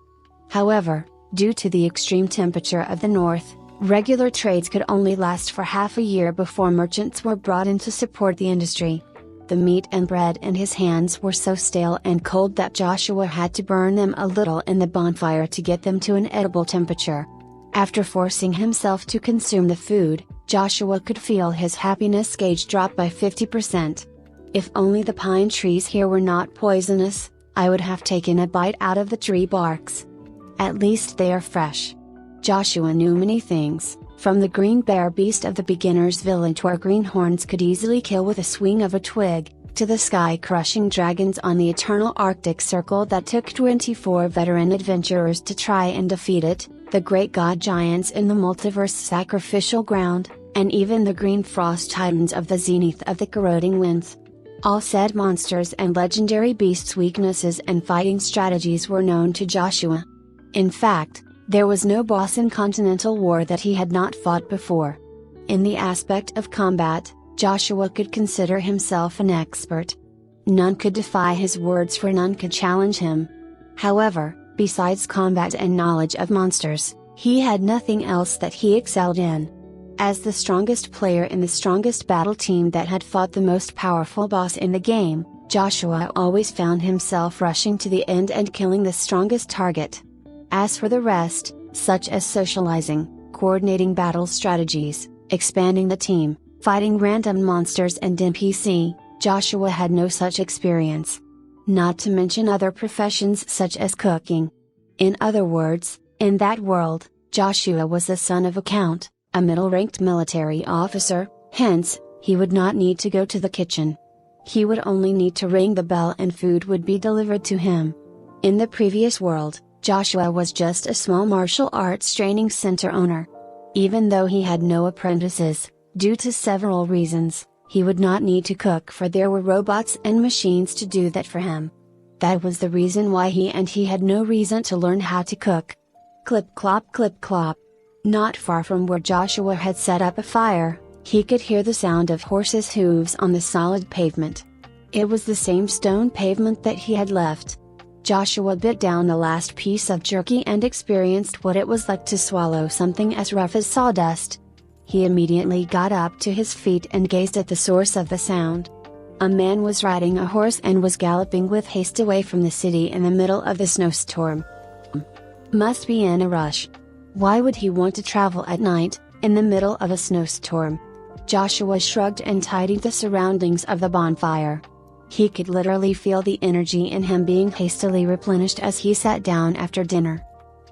However, due to the extreme temperature of the north, regular trades could only last for half a year before merchants were brought in to support the industry. The meat and bread in his hands were so stale and cold that Joshua had to burn them a little in the bonfire to get them to an edible temperature. After forcing himself to consume the food, Joshua could feel his happiness gauge drop by 50%. If only the pine trees here were not poisonous, I would have taken a bite out of the tree barks. At least they are fresh. Joshua knew many things, from the green bear beast of the beginner's village where greenhorns could easily kill with a swing of a twig, to the sky-crushing dragons on the eternal Arctic Circle that took 24 veteran adventurers to try and defeat it, the great god giants in the multiverse sacrificial ground, and even the green frost titans of the zenith of the corroding winds. All said monsters and legendary beasts' weaknesses and fighting strategies were known to Joshua. In fact, there was no boss in Continental War that he had not fought before. In the aspect of combat, Joshua could consider himself an expert. None could defy his words, for none could challenge him. However, besides combat and knowledge of monsters, he had nothing else that he excelled in. As the strongest player in the strongest battle team that had fought the most powerful boss in the game, Joshua always found himself rushing to the end and killing the strongest target. As for the rest, such as socializing, coordinating battle strategies, expanding the team, fighting random monsters and NPC, Joshua had no such experience. Not to mention other professions such as cooking. In other words, in that world, Joshua was the son of a count, a middle-ranked military officer, hence, he would not need to go to the kitchen. He would only need to ring the bell and food would be delivered to him. In the previous world, Joshua was just a small martial arts training center owner. Even though he had no apprentices, due to several reasons, he would not need to cook, for there were robots and machines to do that for him. That was the reason why he had no reason to learn how to cook. Clip clop clip clop. Not far from where Joshua had set up a fire, he could hear the sound of horses' hooves on the solid pavement. It was the same stone pavement that he had left. Joshua bit down the last piece of jerky and experienced what it was like to swallow something as rough as sawdust. He immediately got up to his feet and gazed at the source of the sound. A man was riding a horse and was galloping with haste away from the city in the middle of the snowstorm. Must be in a rush. Why would he want to travel at night, in the middle of a snowstorm? Joshua shrugged and tidied the surroundings of the bonfire. He could literally feel the energy in him being hastily replenished as he sat down after dinner.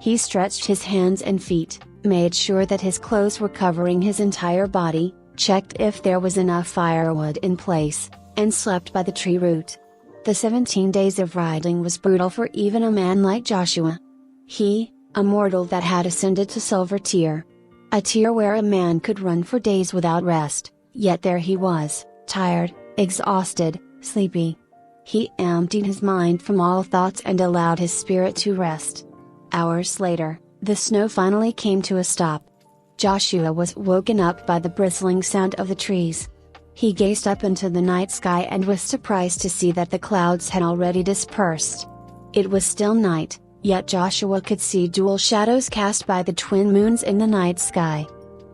He stretched his hands and feet, made sure that his clothes were covering his entire body, checked if there was enough firewood in place, and slept by the tree root. The 17 days of riding was brutal for even a man like Joshua. He, a mortal that had ascended to silver tier. A tier where a man could run for days without rest, yet there he was, tired, exhausted, sleepy. He emptied his mind from all thoughts and allowed his spirit to rest. Hours later, the snow finally came to a stop. Joshua was woken up by the bristling sound of the trees. He gazed up into the night sky and was surprised to see that the clouds had already dispersed. It was still night, yet Joshua could see dual shadows cast by the twin moons in the night sky.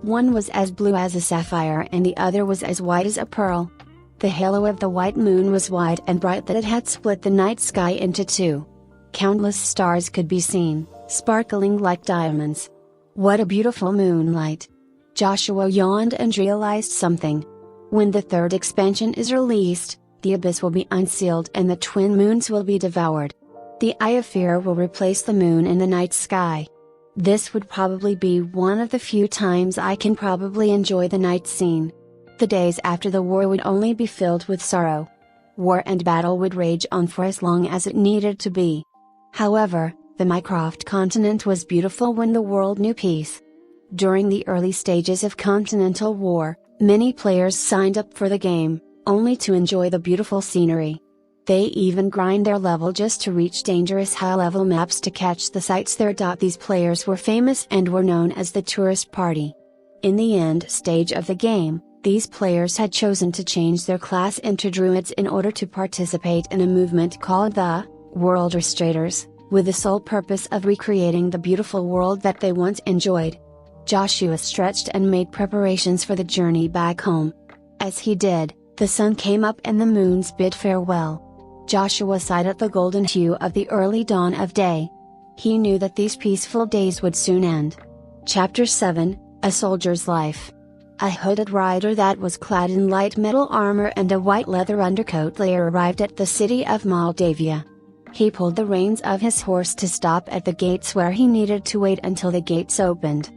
One was as blue as a sapphire and the other was as white as a pearl. The halo of the white moon was wide and bright that it had split the night sky into two. Countless stars could be seen, sparkling like diamonds. What a beautiful moonlight! Joshua yawned and realized something. When the third expansion is released, the abyss will be unsealed and the twin moons will be devoured. The Eye of Fear will replace the moon in the night sky. This would probably be one of the few times I can probably enjoy the night scene. The days after the war would only be filled with sorrow. War and battle would rage on for as long as it needed to be. However, the Mycroft continent was beautiful when the world knew peace. During the early stages of continental war, many players signed up for the game, only to enjoy the beautiful scenery. They even grind their level just to reach dangerous high-level maps to catch the sights there. These players were famous and were known as the tourist party. In the end stage of the game, these players had chosen to change their class into druids in order to participate in a movement called the World Restorators, with the sole purpose of recreating the beautiful world that they once enjoyed. Joshua stretched and made preparations for the journey back home. As he did, the sun came up and the moons bid farewell. Joshua sighed at the golden hue of the early dawn of day. He knew that these peaceful days would soon end. Chapter 7, A Soldier's Life. A hooded rider that was clad in light metal armor and a white leather undercoat layer arrived at the city of Moldavia. He pulled the reins of his horse to stop at the gates where he needed to wait until the gates opened.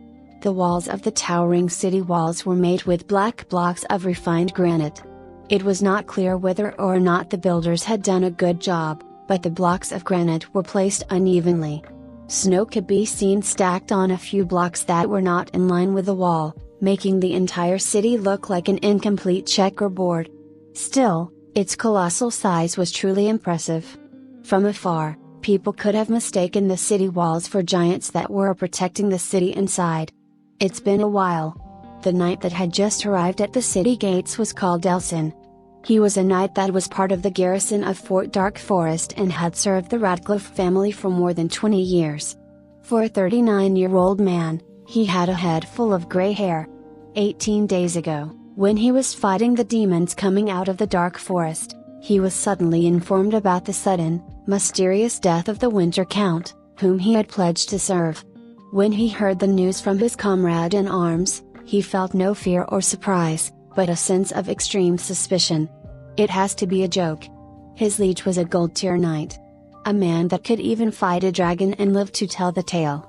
The walls of the towering city walls were made with black blocks of refined granite. It was not clear whether or not the builders had done a good job, but the blocks of granite were placed unevenly. Snow could be seen stacked on a few blocks that were not in line with the wall, making the entire city look like an incomplete checkerboard. Still, its colossal size was truly impressive. From afar, people could have mistaken the city walls for giants that were protecting the city inside. It's been a while. The knight that had just arrived at the city gates was called Elson. He was a knight that was part of the garrison of Fort Dark Forest and had served the Radcliffe family for more than 20 years. For a 39-year-old man, he had a head full of gray hair. 18 days ago, when he was fighting the demons coming out of the Dark Forest, he was suddenly informed about the sudden, mysterious death of the Winter Count, whom he had pledged to serve. When he heard the news from his comrade in arms, he felt no fear or surprise, but a sense of extreme suspicion. It has to be a joke. His liege was a gold-tier knight. A man that could even fight a dragon and live to tell the tale.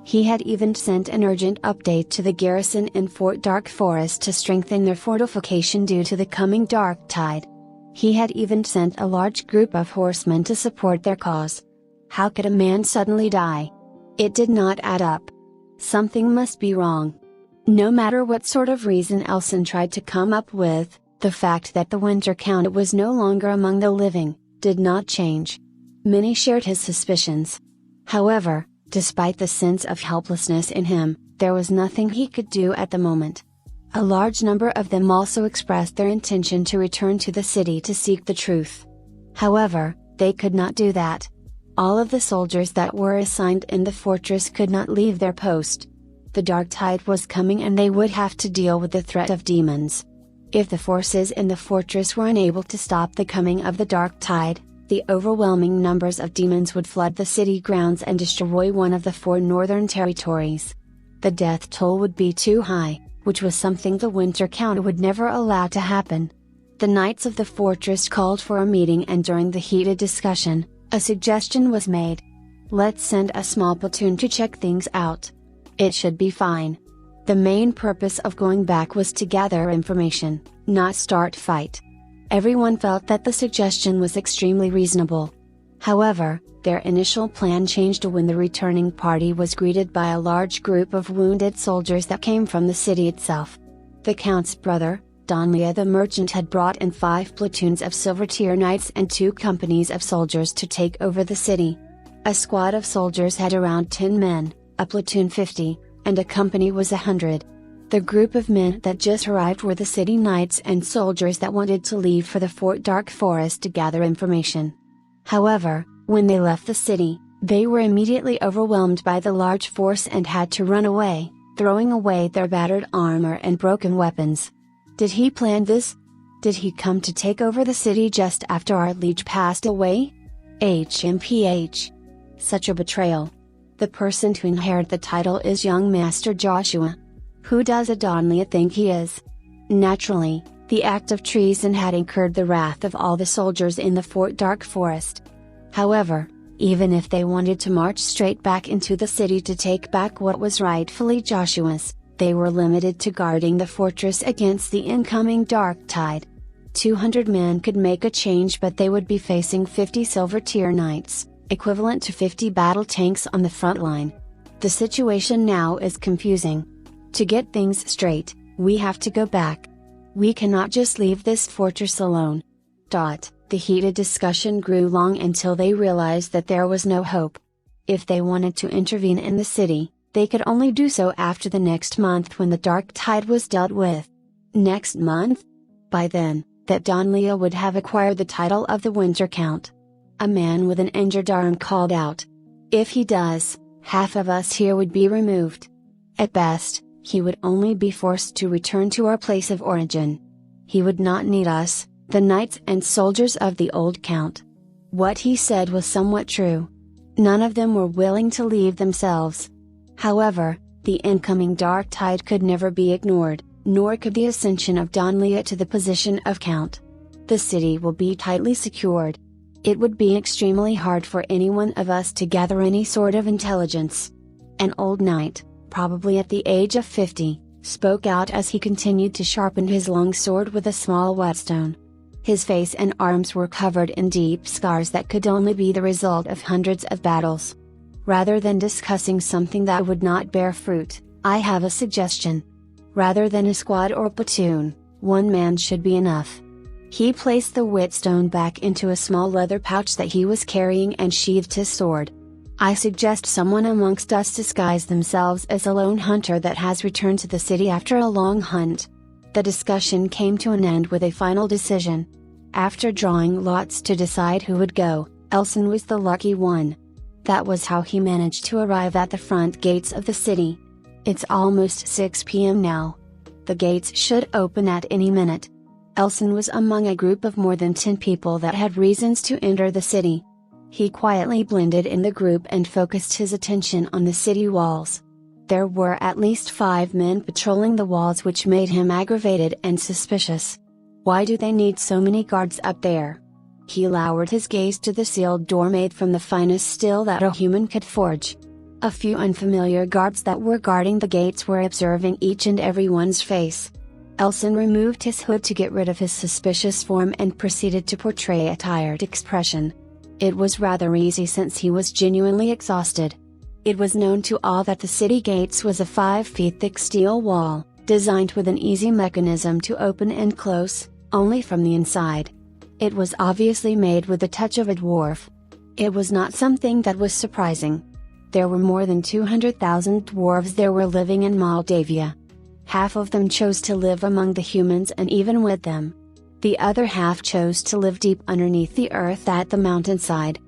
He had even sent an urgent update to the garrison in Fort Dark Forest to strengthen their fortification due to the coming dark tide. He had even sent a large group of horsemen to support their cause. How could a man suddenly die? It did not add up. Something must be wrong. No matter what sort of reason Elson tried to come up with, the fact that the Winter Count was no longer among the living, did not change. Many shared his suspicions. However, despite the sense of helplessness in him, there was nothing he could do at the moment. A large number of them also expressed their intention to return to the city to seek the truth. However, they could not do that. All of the soldiers that were assigned in the fortress could not leave their post. The dark tide was coming and they would have to deal with the threat of demons. If the forces in the fortress were unable to stop the coming of the dark tide, the overwhelming numbers of demons would flood the city grounds and destroy one of the 4 northern territories. The death toll would be too high, which was something the Winter Count would never allow to happen. The knights of the fortress called for a meeting, and during the heated discussion, a suggestion was made. Let's send a small platoon to check things out. It should be fine. The main purpose of going back was to gather information, not start fight. Everyone felt that the suggestion was extremely reasonable. However, their initial plan changed when the returning party was greeted by a large group of wounded soldiers that came from the city itself. The Count's brother, Don Lea the merchant, had brought in 5 platoons of Silver-Tier knights and 2 companies of soldiers to take over the city. A squad of soldiers had around 10 men, a platoon 50, and a company was 100. The group of men that just arrived were the city knights and soldiers that wanted to leave for the Fort Dark Forest to gather information. However, when they left the city, they were immediately overwhelmed by the large force and had to run away, throwing away their battered armor and broken weapons. Did he plan this? Did he come to take over the city just after our liege passed away? HMPH. Such a betrayal. The person to inherit the title is young Master Joshua. Who does a Don Lea think he is? Naturally, the act of treason had incurred the wrath of all the soldiers in the Fort Dark Forest. However, even if they wanted to march straight back into the city to take back what was rightfully Joshua's, they were limited to guarding the fortress against the incoming dark tide. 200 men could make a change, but they would be facing 50 Silver-Tier knights, equivalent to 50 battle tanks on the front line. The situation now is confusing. To get things straight, we have to go back. We cannot just leave this fortress alone. The heated discussion grew long until they realized that there was no hope. If they wanted to intervene in the city, they could only do so after the next month, when the dark tide was dealt with. Next month? By then, that Don Lea would have acquired the title of the Winter Count. A man with an injured arm called out. If he does, half of us here would be removed. At best, he would only be forced to return to our place of origin. He would not need us, the knights and soldiers of the old Count. What he said was somewhat true. None of them were willing to leave themselves. However, the incoming dark tide could never be ignored, nor could the ascension of Don Lea to the position of Count. The city will be tightly secured. It would be extremely hard for any one of us to gather any sort of intelligence. An old knight, probably at the age of 50, spoke out as he continued to sharpen his long sword with a small whetstone. His face and arms were covered in deep scars that could only be the result of hundreds of battles. Rather than discussing something that would not bear fruit, I have a suggestion. Rather than a squad or platoon, one man should be enough. He placed the whetstone back into a small leather pouch that he was carrying and sheathed his sword. I suggest someone amongst us disguise themselves as a lone hunter that has returned to the city after a long hunt. The discussion came to an end with a final decision. After drawing lots to decide who would go, Elson was the lucky one. That was how he managed to arrive at the front gates of the city. It's almost 6 p.m. now. The gates should open at any minute. Elson was among a group of more than 10 people that had reasons to enter the city. He quietly blended in the group and focused his attention on the city walls. There were at least 5 men patrolling the walls, which made him aggravated and suspicious. Why do they need so many guards up there? He lowered his gaze to the sealed door made from the finest steel that a human could forge. A few unfamiliar guards that were guarding the gates were observing each and everyone's face. Elson removed his hood to get rid of his suspicious form and proceeded to portray a tired expression. It was rather easy since he was genuinely exhausted. It was known to all that the city gates was a 5 feet thick steel wall, designed with an easy mechanism to open and close, only from the inside. It was obviously made with the touch of a dwarf. It was not something that was surprising. There were more than 200,000 dwarves there were living in Moldavia. Half of them chose to live among the humans and even with them. The other half chose to live deep underneath the earth at the mountainside.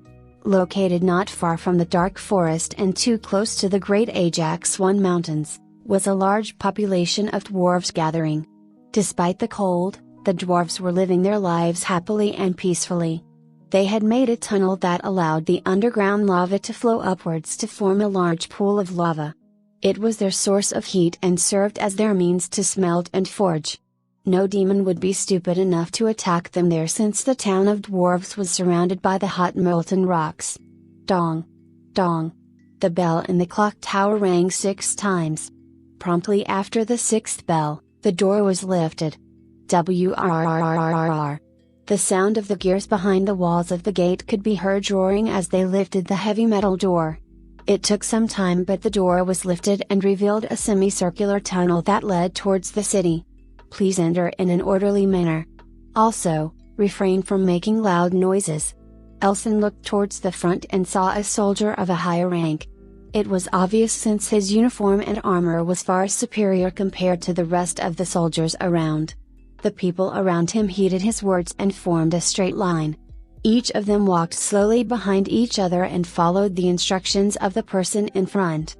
Located not far from the dark forest and too close to the great Ajax One mountains, was a large population of dwarves gathering. Despite the cold, the dwarves were living their lives happily and peacefully. They had made a tunnel that allowed the underground lava to flow upwards to form a large pool of lava. It was their source of heat and served as their means to smelt and forge. No demon would be stupid enough to attack them there, since the town of dwarves was surrounded by the hot molten rocks. Dong! Dong! The bell in the clock tower rang 6 times. Promptly after the 6th bell, the door was lifted. WRRRRR. The sound of the gears behind the walls of the gate could be heard roaring as they lifted the heavy metal door. It took some time, but the door was lifted and revealed a semicircular tunnel that led towards the city. Please enter in an orderly manner. Also, refrain from making loud noises. Elson looked towards the front and saw a soldier of a higher rank. It was obvious, since his uniform and armor was far superior compared to the rest of the soldiers around. The people around him heeded his words and formed a straight line. Each of them walked slowly behind each other and followed the instructions of the person in front.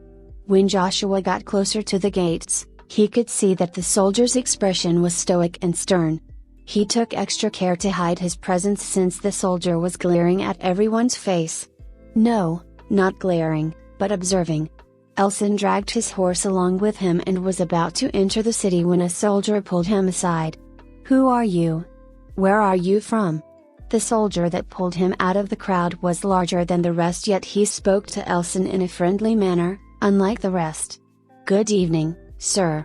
When Joshua got closer to the gates, he could see that the soldier's expression was stoic and stern. He took extra care to hide his presence, since the soldier was glaring at everyone's face. No, not glaring, but observing. Elson dragged his horse along with him and was about to enter the city when a soldier pulled him aside. "Who are you? Where are you from?" The soldier that pulled him out of the crowd was larger than the rest, yet he spoke to Elson in a friendly manner, unlike the rest. "Good evening, sir.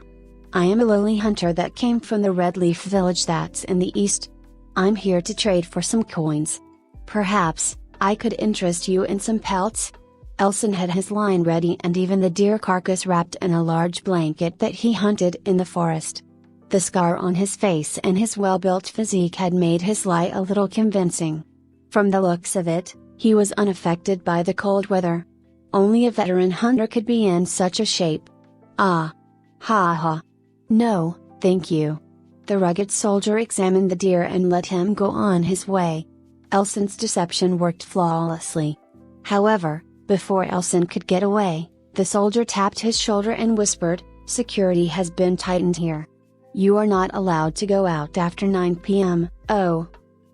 I am a lowly hunter that came from the Red Leaf village that's in the east. I'm here to trade for some coins. Perhaps I could interest you in some pelts?" Elson had his line ready and even the deer carcass wrapped in a large blanket that he hunted in the forest. The scar on his face and his well-built physique had made his lie a little convincing. From the looks of it, he was unaffected by the cold weather. Only a veteran hunter could be in such a shape. "Ah! Ha ha! No, thank you." The rugged soldier examined the deer and let him go on his way. Elson's deception worked flawlessly. However, before Elson could get away, the soldier tapped his shoulder and whispered, "Security has been tightened here. You are not allowed to go out after 9 p.m. "Oh!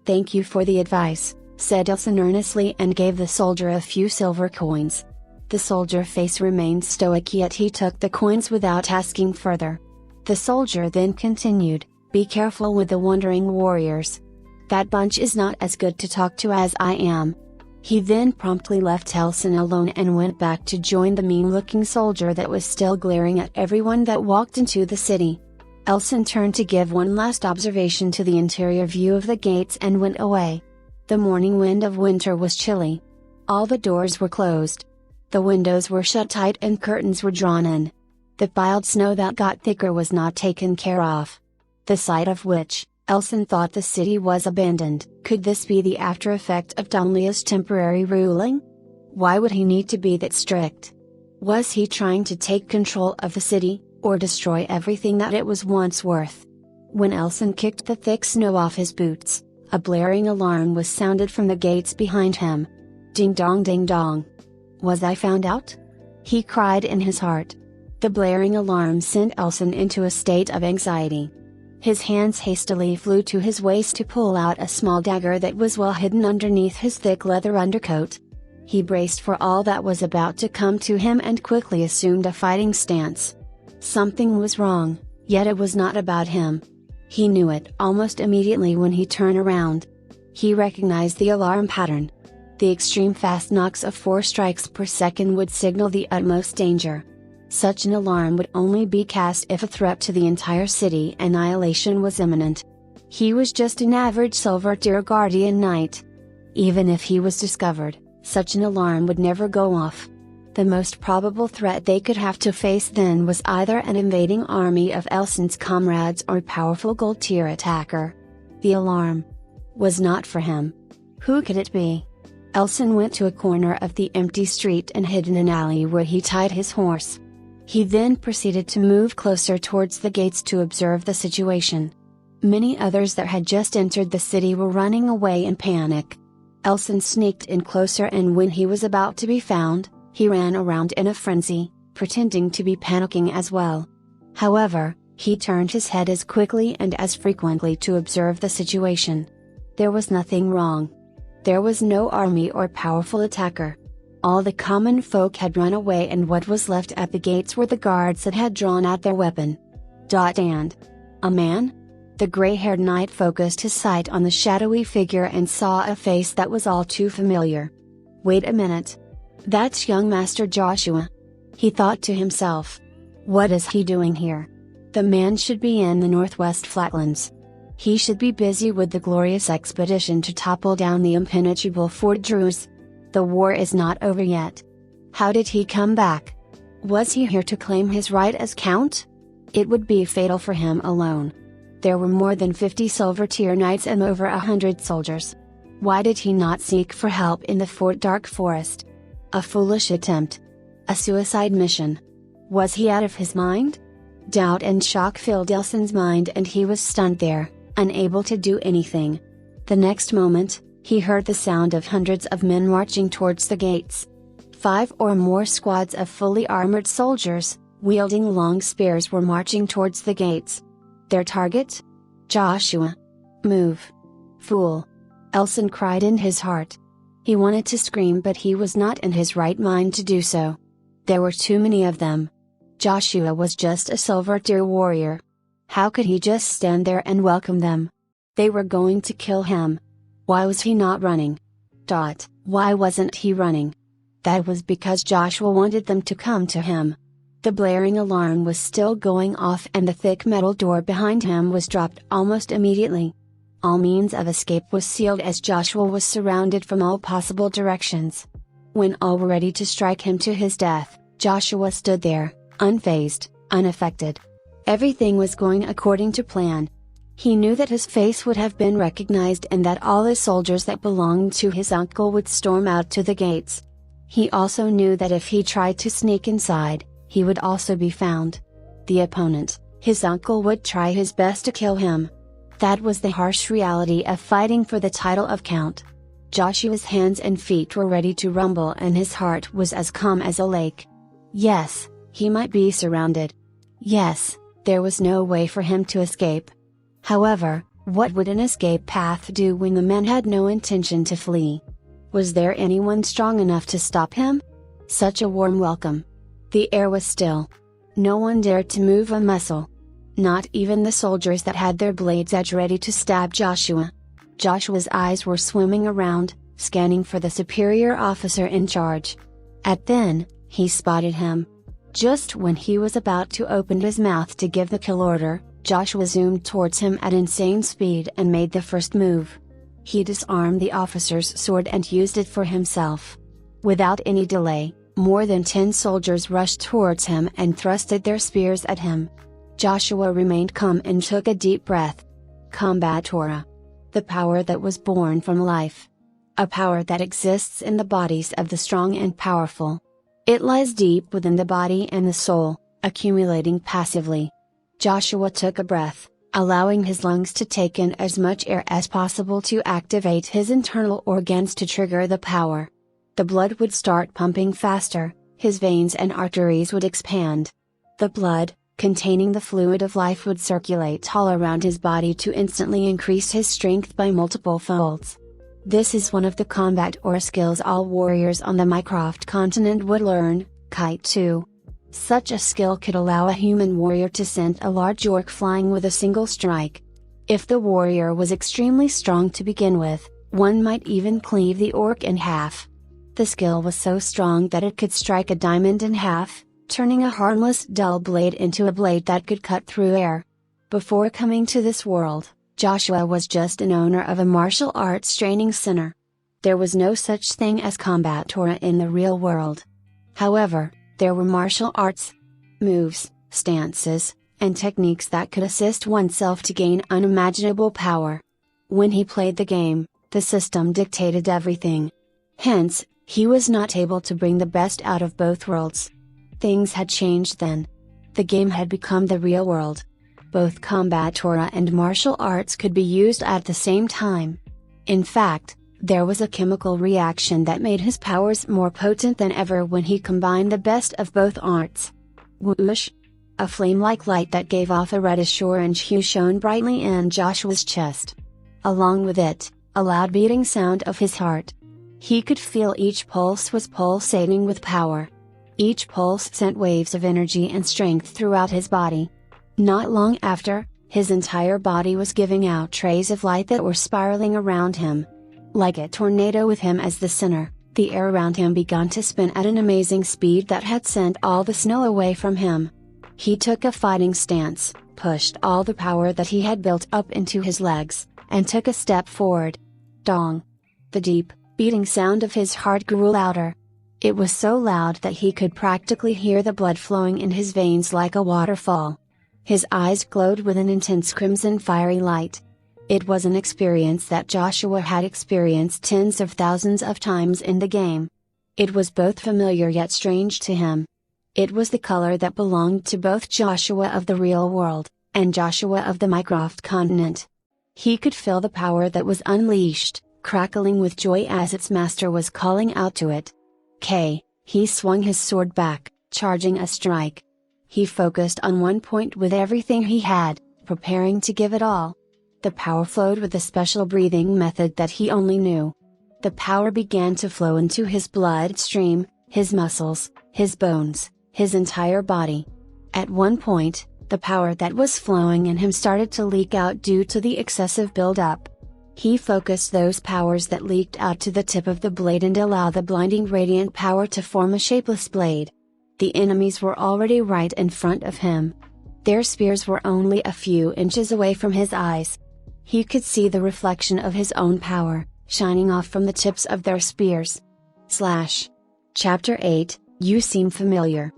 Thank you for the advice," said Elson earnestly and gave the soldier a few silver coins. The soldier's face remained stoic, yet he took the coins without asking further. The soldier then continued, "Be careful with the wandering warriors. That bunch is not as good to talk to as I am." He then promptly left Elson alone and went back to join the mean-looking soldier that was still glaring at everyone that walked into the city. Elson turned to give one last observation to the interior view of the gates and went away. The morning wind of winter was chilly. All the doors were closed. The windows were shut tight and curtains were drawn in. The piled snow that got thicker was not taken care of. The sight of which, Elson thought the city was abandoned. Could this be the after effect of Donlia's temporary ruling? Why would he need to be that strict? Was he trying to take control of the city, or destroy everything that it was once worth? When Elson kicked the thick snow off his boots, a blaring alarm was sounded from the gates behind him. Ding dong ding dong. Was I found out? He cried in his heart. The blaring alarm sent Elson into a state of anxiety. His hands hastily flew to his waist to pull out a small dagger that was well hidden underneath his thick leather undercoat. He braced for all that was about to come to him and quickly assumed a fighting stance. Something was wrong, yet it was not about him. He knew it almost immediately when he turned around. He recognized the alarm pattern. The extreme fast knocks of 4 strikes per second would signal the utmost danger. Such an alarm would only be cast if a threat to the entire city annihilation was imminent. He was just an average silver tier guardian knight. Even if he was discovered, such an alarm would never go off. The most probable threat they could have to face then was either an invading army of Elson's comrades or a powerful gold tier attacker. The alarm was not for him. Who could it be? Elson went to a corner of the empty street and hid in an alley where he tied his horse. He then proceeded to move closer towards the gates to observe the situation. Many others that had just entered the city were running away in panic. Elson sneaked in closer, and when he was about to be found, he ran around in a frenzy. pretending to be panicking as well. However, he turned his head as quickly and as frequently to observe the situation. There was nothing wrong. There was no army or powerful attacker. All the common folk had run away, and what was left at the gates were the guards that had drawn out their weapon. And a man? The gray-haired knight focused his sight on the shadowy figure and saw a face that was all too familiar. Wait a minute. That's young Master Joshua. He thought to himself. What is he doing here? The man should be in the Northwest Flatlands. He should be busy with the glorious expedition to topple down the impenetrable Fort Druze. The war is not over yet. How did he come back? Was he here to claim his right as count? It would be fatal for him alone. There were more than 50 silver tier knights and over 100 soldiers. Why did he not seek for help in the Fort Dark Forest? A foolish attempt. A suicide mission. Was he out of his mind? Doubt and shock filled Elson's mind, and he was stunned there, unable to do anything. The next moment, he heard the sound of hundreds of men marching towards the gates. 5 or more squads of fully armored soldiers, wielding long spears, were marching towards the gates. Their target? Joshua. Move. Fool. Elson cried in his heart. He wanted to scream, but he was not in his right mind to do so. There were too many of them. Joshua was just a silver tier warrior. How could he just stand there and welcome them? They were going to kill him. Why was he not running? Why wasn't he running? That was because Joshua wanted them to come to him. The blaring alarm was still going off, and the thick metal door behind him was dropped almost immediately. All means of escape was sealed as Joshua was surrounded from all possible directions. When all were ready to strike him to his death, Joshua stood there, unfazed, unaffected. Everything was going according to plan. He knew that his face would have been recognized and that all the soldiers that belonged to his uncle would storm out to the gates. He also knew that if he tried to sneak inside, he would also be found. The opponent, his uncle, would try his best to kill him. That was the harsh reality of fighting for the title of Count. Joshua's hands and feet were ready to rumble, and his heart was as calm as a lake. Yes, he might be surrounded. Yes, there was no way for him to escape. However, what would an escape path do when the men had no intention to flee? Was there anyone strong enough to stop him? Such a warm welcome. The air was still. No one dared to move a muscle. Not even the soldiers that had their blades edge ready to stab Joshua. Joshua's eyes were swimming around, scanning for the superior officer in charge. Then, he spotted him. Just when he was about to open his mouth to give the kill order, Joshua zoomed towards him at insane speed and made the first move. He disarmed the officer's sword and used it for himself. Without any delay, more than 10 soldiers rushed towards him and thrusted their spears at him. Joshua remained calm and took a deep breath. Combat Torah. The power that was born from life. A power that exists in the bodies of the strong and powerful. It lies deep within the body and the soul, accumulating passively. Joshua took a breath, allowing his lungs to take in as much air as possible to activate his internal organs to trigger the power. The blood would start pumping faster, his veins and arteries would expand. The blood, containing the fluid of life, would circulate all around his body to instantly increase his strength by multiple folds. This is one of the combat or skills all warriors on the Mycroft continent would learn, Kite 2. Such a skill could allow a human warrior to send a large orc flying with a single strike. If the warrior was extremely strong to begin with, one might even cleave the orc in half. The skill was so strong that it could strike a diamond in half, turning a harmless dull blade into a blade that could cut through air. Before coming to this world, Joshua was just an owner of a martial arts training center. There was no such thing as combat Torah in the real world. However, there were martial arts, moves, stances, and techniques that could assist oneself to gain unimaginable power. When he played the game, the system dictated everything. Hence, he was not able to bring the best out of both worlds. Things had changed then. The game had become the real world. Both combat Torah and martial arts could be used at the same time. In fact, There was a chemical reaction that made his powers more potent than ever when he combined the best of both arts. Whoosh! A flame-like light that gave off a reddish-orange hue shone brightly in Joshua's chest. Along with it, a loud beating sound of his heart. He could feel each pulse was pulsating with power. Each pulse sent waves of energy and strength throughout his body. Not long after, his entire body was giving out rays of light that were spiraling around him. Like a tornado with him as the center, the air around him began to spin at an amazing speed that had sent all the snow away from him. He took a fighting stance, pushed all the power that he had built up into his legs, and took a step forward. Dong! The deep, beating sound of his heart grew louder. It was so loud that he could practically hear the blood flowing in his veins like a waterfall. His eyes glowed with an intense crimson fiery light. It was an experience that Joshua had experienced tens of thousands of times in the game. It was both familiar yet strange to him. It was the color that belonged to both Joshua of the real world, and Joshua of the Mycroft continent. He could feel the power that was unleashed, crackling with joy as its master was calling out to it. He swung his sword back, charging a strike. He focused on one point with everything he had, preparing to give it all. The power flowed with a special breathing method that he only knew. The power began to flow into his bloodstream, his muscles, his bones, his entire body. At one point, the power that was flowing in him started to leak out due to the excessive buildup. He focused those powers that leaked out to the tip of the blade and allowed the blinding radiant power to form a shapeless blade. The enemies were already right in front of him. Their spears were only a few inches away from his eyes. He could see the reflection of his own power, shining off from the tips of their spears. Chapter 8, You Seem Familiar.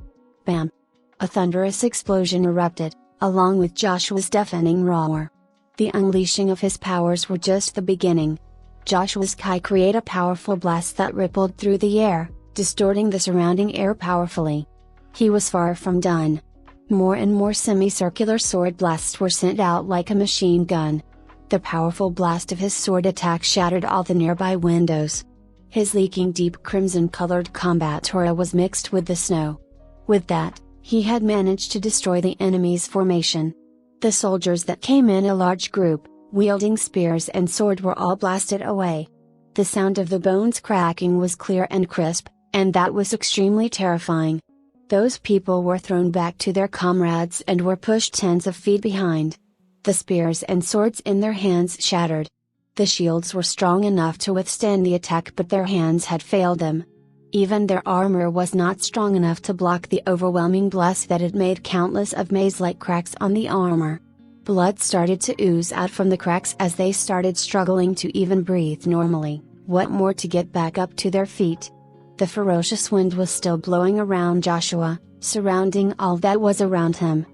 Bam! A thunderous explosion erupted, along with Joshua's deafening roar. The unleashing of his powers were just the beginning. Joshua's Kai created a powerful blast that rippled through the air, distorting the surrounding air powerfully. He was far from done. More and more semicircular sword blasts were sent out like a machine gun. The powerful blast of his sword attack shattered all the nearby windows. His leaking deep crimson-colored combat aura was mixed with the snow. With that, he had managed to destroy the enemy's formation. The soldiers that came in a large group, wielding spears and sword, were all blasted away. The sound of the bones cracking was clear and crisp, and that was extremely terrifying. Those people were thrown back to their comrades and were pushed tens of feet behind. The spears and swords in their hands shattered. The shields were strong enough to withstand the attack, but their hands had failed them. Even their armor was not strong enough to block the overwhelming blast that had made countless of maze-like cracks on the armor. Blood started to ooze out from the cracks as they started struggling to even breathe normally, what more to get back up to their feet. The ferocious wind was still blowing around Joshua, surrounding all that was around him.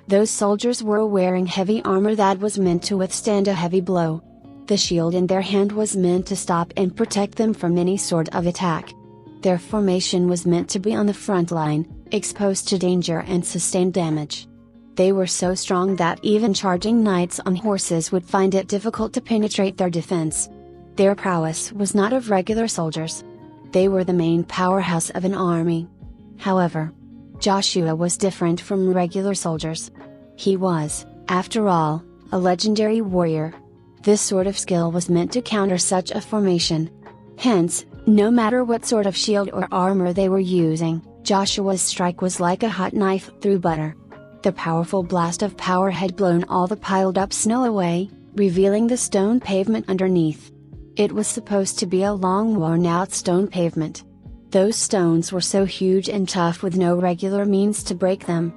Those soldiers were wearing heavy armor that was meant to withstand a heavy blow. The shield in their hand was meant to stop and protect them from any sort of attack. Their formation was meant to be on the front line, exposed to danger and sustain damage. They were so strong that even charging knights on horses would find it difficult to penetrate their defense. Their prowess was not of regular soldiers. They were the main powerhouse of an army. However, Joshua was different from regular soldiers. He was, after all, a legendary warrior. This sort of skill was meant to counter such a formation. Hence, no matter what sort of shield or armor they were using, Joshua's strike was like a hot knife through butter. The powerful blast of power had blown all the piled up snow away, revealing the stone pavement underneath. It was supposed to be a long worn out stone pavement. Those stones were so huge and tough with no regular means to break them.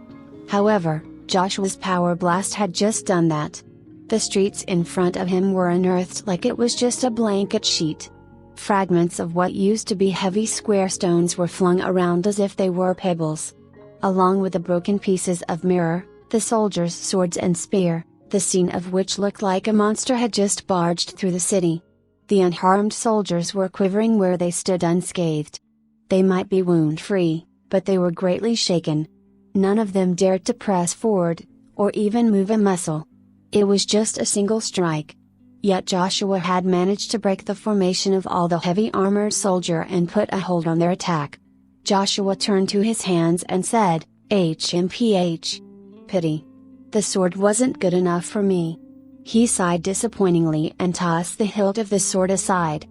However, Joshua's power blast had just done that. The streets in front of him were unearthed like it was just a blanket sheet. Fragments of what used to be heavy square stones were flung around as if they were pebbles. Along with the broken pieces of mirror, the soldiers' swords and spear, the scene of which looked like a monster had just barged through the city. The unharmed soldiers were quivering where they stood unscathed. They might be wound-free, but they were greatly shaken. None of them dared to press forward, or even move a muscle. It was just a single strike. Yet Joshua had managed to break the formation of all the heavy armored soldier and put a hold on their attack. Joshua turned to his hands and said, "HMPH. Pity. The sword wasn't good enough for me." He sighed disappointingly and tossed the hilt of the sword aside.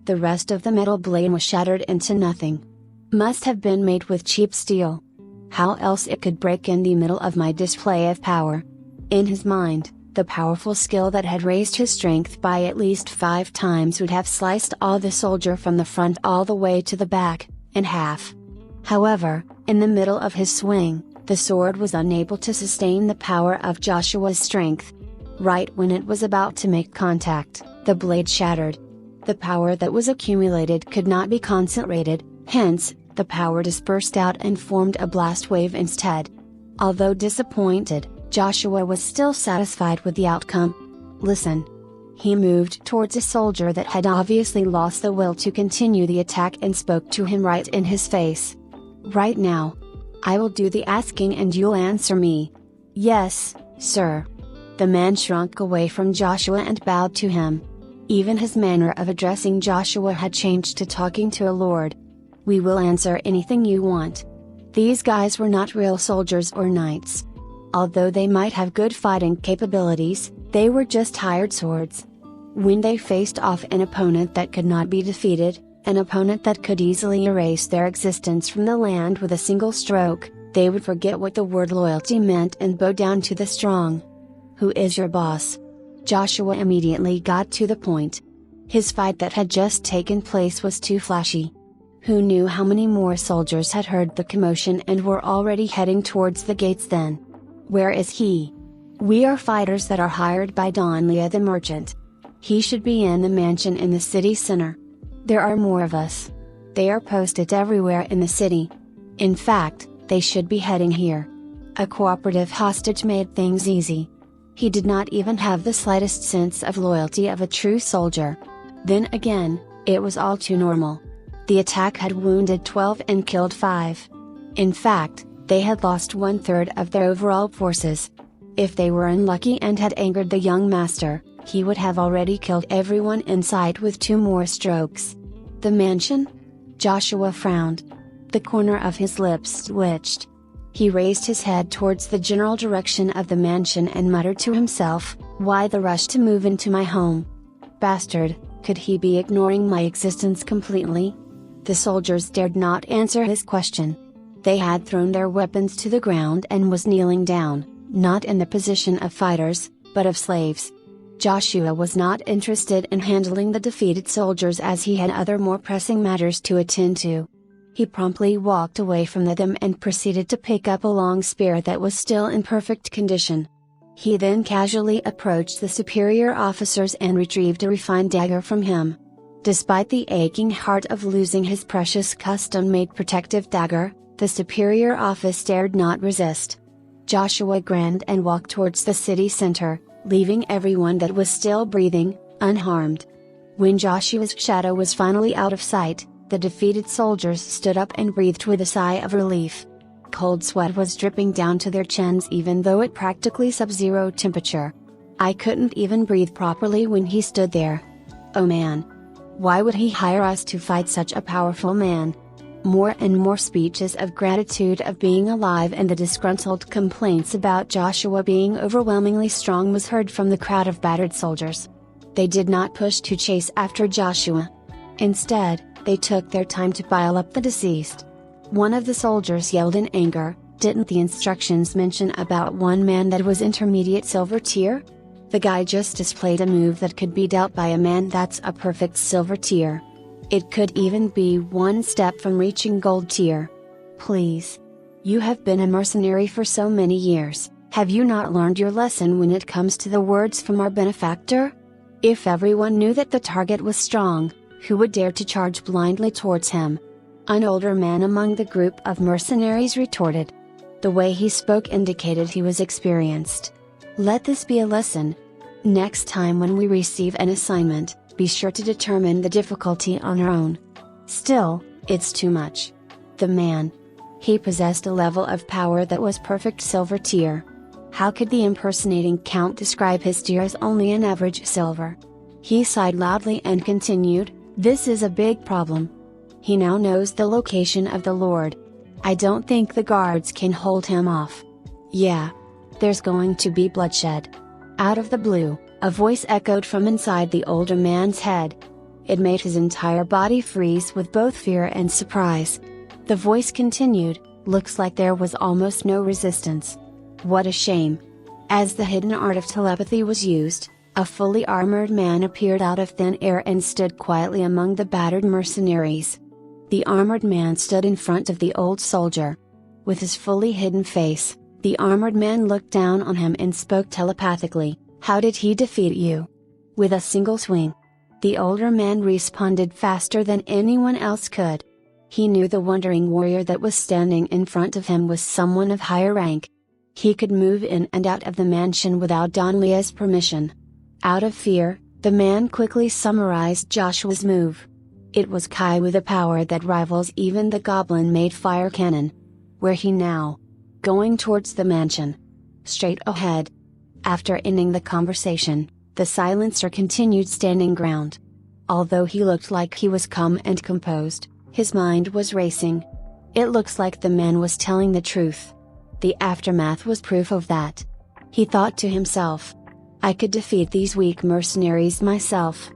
The rest of the metal blade was shattered into nothing. Must have been made with cheap steel. How else it could break in the middle of my display of power? In his mind, the powerful skill that had raised his strength by at least 5 times would have sliced all the soldier from the front all the way to the back, in half. However, in the middle of his swing, the sword was unable to sustain the power of Joshua's strength. Right when it was about to make contact, the blade shattered. The power that was accumulated could not be concentrated, hence, the power dispersed out and formed a blast wave instead. Although disappointed, Joshua was still satisfied with the outcome. "Listen." He moved towards a soldier that had obviously lost the will to continue the attack and spoke to him right in his face. "Right now. I will do the asking and you'll answer me." "Yes, sir." The man shrunk away from Joshua and bowed to him. Even his manner of addressing Joshua had changed to talking to a lord. "We will answer anything you want." These guys were not real soldiers or knights. Although they might have good fighting capabilities, they were just hired swords. When they faced off an opponent that could not be defeated, an opponent that could easily erase their existence from the land with a single stroke, they would forget what the word loyalty meant and bow down to the strong. "Who is your boss?" Joshua immediately got to the point. His fight that had just taken place was too flashy. Who knew how many more soldiers had heard the commotion and were already heading towards the gates then? "Where is he?" "We are fighters that are hired by Don Leah the merchant. He should be in the mansion in the city center. There are more of us. They are posted everywhere in the city. In fact, they should be heading here." A cooperative hostage made things easy. He did not even have the slightest sense of loyalty of a true soldier. Then again, it was all too normal. The attack had wounded 12 and killed 5. In fact, they had lost 1/3 of their overall forces. If they were unlucky and had angered the young master, he would have already killed everyone in sight with 2 more strokes. The mansion? Joshua frowned. The corner of his lips twitched. He raised his head towards the general direction of the mansion and muttered to himself, "Why the rush to move into my home? Bastard, could he be ignoring my existence completely?" The soldiers dared not answer his question. They had thrown their weapons to the ground and was kneeling down, not in the position of fighters, but of slaves. Joshua was not interested in handling the defeated soldiers as he had other more pressing matters to attend to. He promptly walked away from them and proceeded to pick up a long spear that was still in perfect condition. He then casually approached the superior officers and retrieved a refined dagger from him. Despite the aching heart of losing his precious custom-made protective dagger, the superior office dared not resist. Joshua grinned and walked towards the city center, leaving everyone that was still breathing, unharmed. When Joshua's shadow was finally out of sight, the defeated soldiers stood up and breathed with a sigh of relief. Cold sweat was dripping down to their chins even though at practically sub-zero temperature. I couldn't even breathe properly when he stood there. Oh man! Why would he hire us to fight such a powerful man? More and more speeches of gratitude of being alive and the disgruntled complaints about Joshua being overwhelmingly strong was heard from the crowd of battered soldiers. They did not push to chase after Joshua. Instead, they took their time to pile up the deceased. One of the soldiers yelled in anger, "Didn't the instructions mention about one man that was intermediate silver tier? The guy just displayed a move that could be dealt by a man that's a perfect silver tier. It could even be one step from reaching gold tier. Please. You have been a mercenary for so many years, have you not learned your lesson when it comes to the words from our benefactor? If everyone knew that the target was strong, who would dare to charge blindly towards him?" An older man among the group of mercenaries retorted. The way he spoke indicated he was experienced. "Let this be a lesson. Next time when we receive an assignment, be sure to determine the difficulty on our own. Still, it's too much." The man. He possessed a level of power that was perfect silver tier. How could the impersonating count describe his tier as only an average silver? He sighed loudly and continued, "This is a big problem. He now knows the location of the Lord. I don't think the guards can hold him off. Yeah. There's going to be bloodshed." Out of the blue, a voice echoed from inside the older man's head. It made his entire body freeze with both fear and surprise. The voice continued, "Looks like there was almost no resistance. What a shame." As the hidden art of telepathy was used, a fully armored man appeared out of thin air and stood quietly among the battered mercenaries. The armored man stood in front of the old soldier. With his fully hidden face, the armored man looked down on him and spoke telepathically, "How did he defeat you?" "With a single swing." The older man responded faster than anyone else could. He knew the wondering warrior that was standing in front of him was someone of higher rank. He could move in and out of the mansion without Don Leah's permission. Out of fear, the man quickly summarized Joshua's move. It was Kai with a power that rivals even the goblin-made fire cannon. "Where he now?" "Going towards the mansion. Straight ahead." After ending the conversation, the silencer continued standing ground. Although he looked like he was calm and composed, his mind was racing. It looks like the man was telling the truth. The aftermath was proof of that. He thought to himself, "I could defeat these weak mercenaries myself.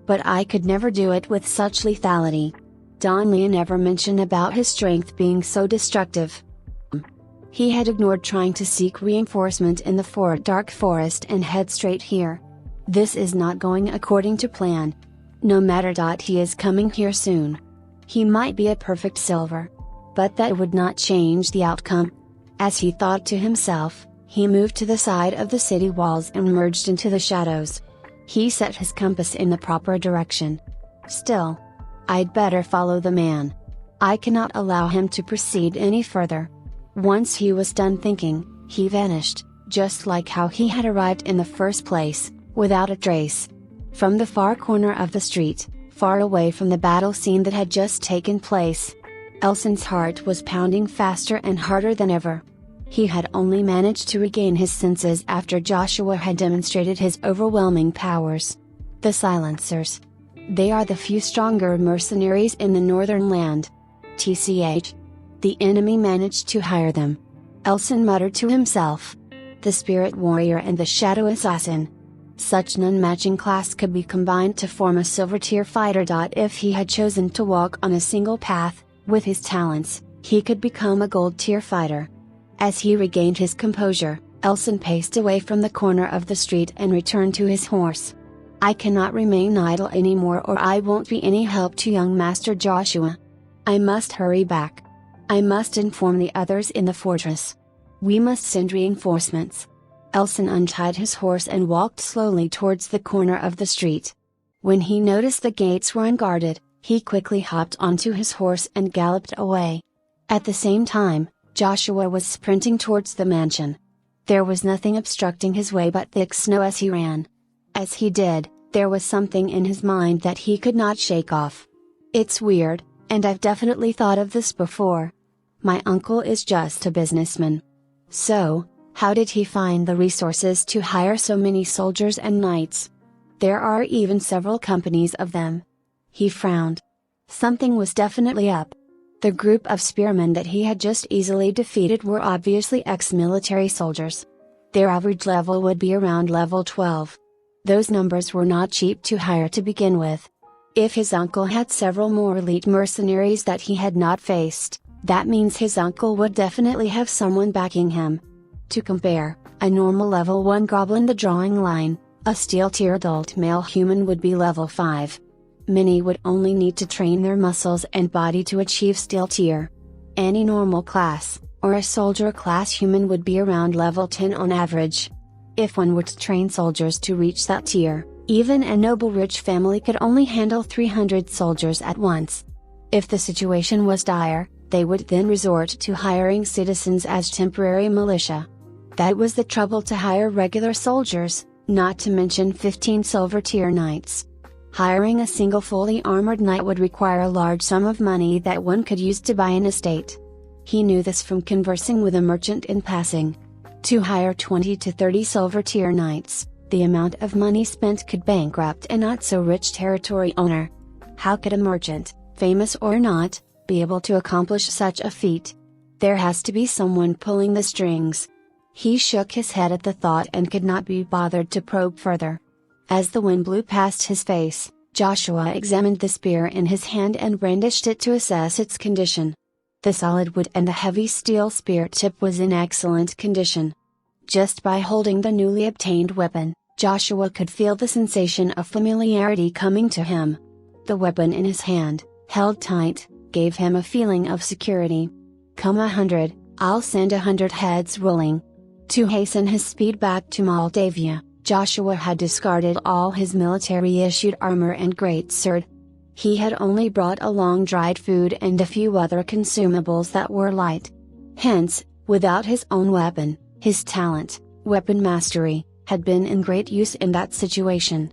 But I could never do it with such lethality." Don Leah never mentioned about his strength being so destructive. He had ignored trying to seek reinforcement in the dark forest and head straight here. This is not going according to plan. No matter. He is coming here soon. He might be a perfect silver. But that would not change the outcome. As he thought to himself, he moved to the side of the city walls and merged into the shadows. He set his compass in the proper direction. Still, I'd better follow the man. I cannot allow him to proceed any further. Once he was done thinking, he vanished, just like how he had arrived in the first place, without a trace. From the far corner of the street, far away from the battle scene that had just taken place, Elson's heart was pounding faster and harder than ever. He had only managed to regain his senses after Joshua had demonstrated his overwhelming powers. The silencers. They are the few stronger mercenaries in the northern land. TCH. The enemy managed to hire them. Elson muttered to himself. The spirit warrior and the shadow assassin. Such an unmatching class could be combined to form a silver tier fighter. If he had chosen to walk on a single path, with his talents, he could become a gold tier fighter. As he regained his composure, Elson paced away from the corner of the street and returned to his horse. I cannot remain idle anymore or I won't be any help to young Master Joshua. I must hurry back. I must inform the others in the fortress. We must send reinforcements. Elson untied his horse and walked slowly towards the corner of the street. When he noticed the gates were unguarded, he quickly hopped onto his horse and galloped away. At the same time, Joshua was sprinting towards the mansion. There was nothing obstructing his way but thick snow as he ran. As he did, there was something in his mind that he could not shake off. It's weird, and I've definitely thought of this before. My uncle is just a businessman. So, how did he find the resources to hire so many soldiers and knights? There are even several companies of them. He frowned. Something was definitely up. The group of spearmen that he had just easily defeated were obviously ex-military soldiers. Their average level would be around level 12. Those numbers were not cheap to hire to begin with. If his uncle had several more elite mercenaries that he had not faced, that means his uncle would definitely have someone backing him. To compare, a normal level 1 goblin the drawing line, a steel tier adult male human would be level 5. Many would only need to train their muscles and body to achieve steel tier. Any normal class, or a soldier class human would be around level 10 on average. If one were to train soldiers to reach that tier, even a noble rich family could only handle 300 soldiers at once. If the situation was dire, they would then resort to hiring citizens as temporary militia. That was the trouble to hire regular soldiers, not to mention 15 silver tier knights. Hiring a single fully armored knight would require a large sum of money that one could use to buy an estate. He knew this from conversing with a merchant in passing. To hire 20 to 30 silver tier knights, The amount of money spent could bankrupt a not-so-rich territory owner. How could a merchant, famous or not, be able to accomplish such a feat? There has to be someone pulling the strings. He shook his head at the thought and could not be bothered to probe further. As the wind blew past his face, Joshua examined the spear in his hand and brandished it to assess its condition. The solid wood and the heavy steel spear tip was in excellent condition. Just by holding the newly obtained weapon, Joshua could feel the sensation of familiarity coming to him. The weapon in his hand, held tight, gave him a feeling of security. Come 100, I'll send 100 heads rolling. To hasten his speed back to Moldavia, Joshua had discarded all his military-issued armor and great sword. He had only brought along dried food and a few other consumables that were light. Hence, without his own weapon, his talent, weapon mastery, had been in great use in that situation.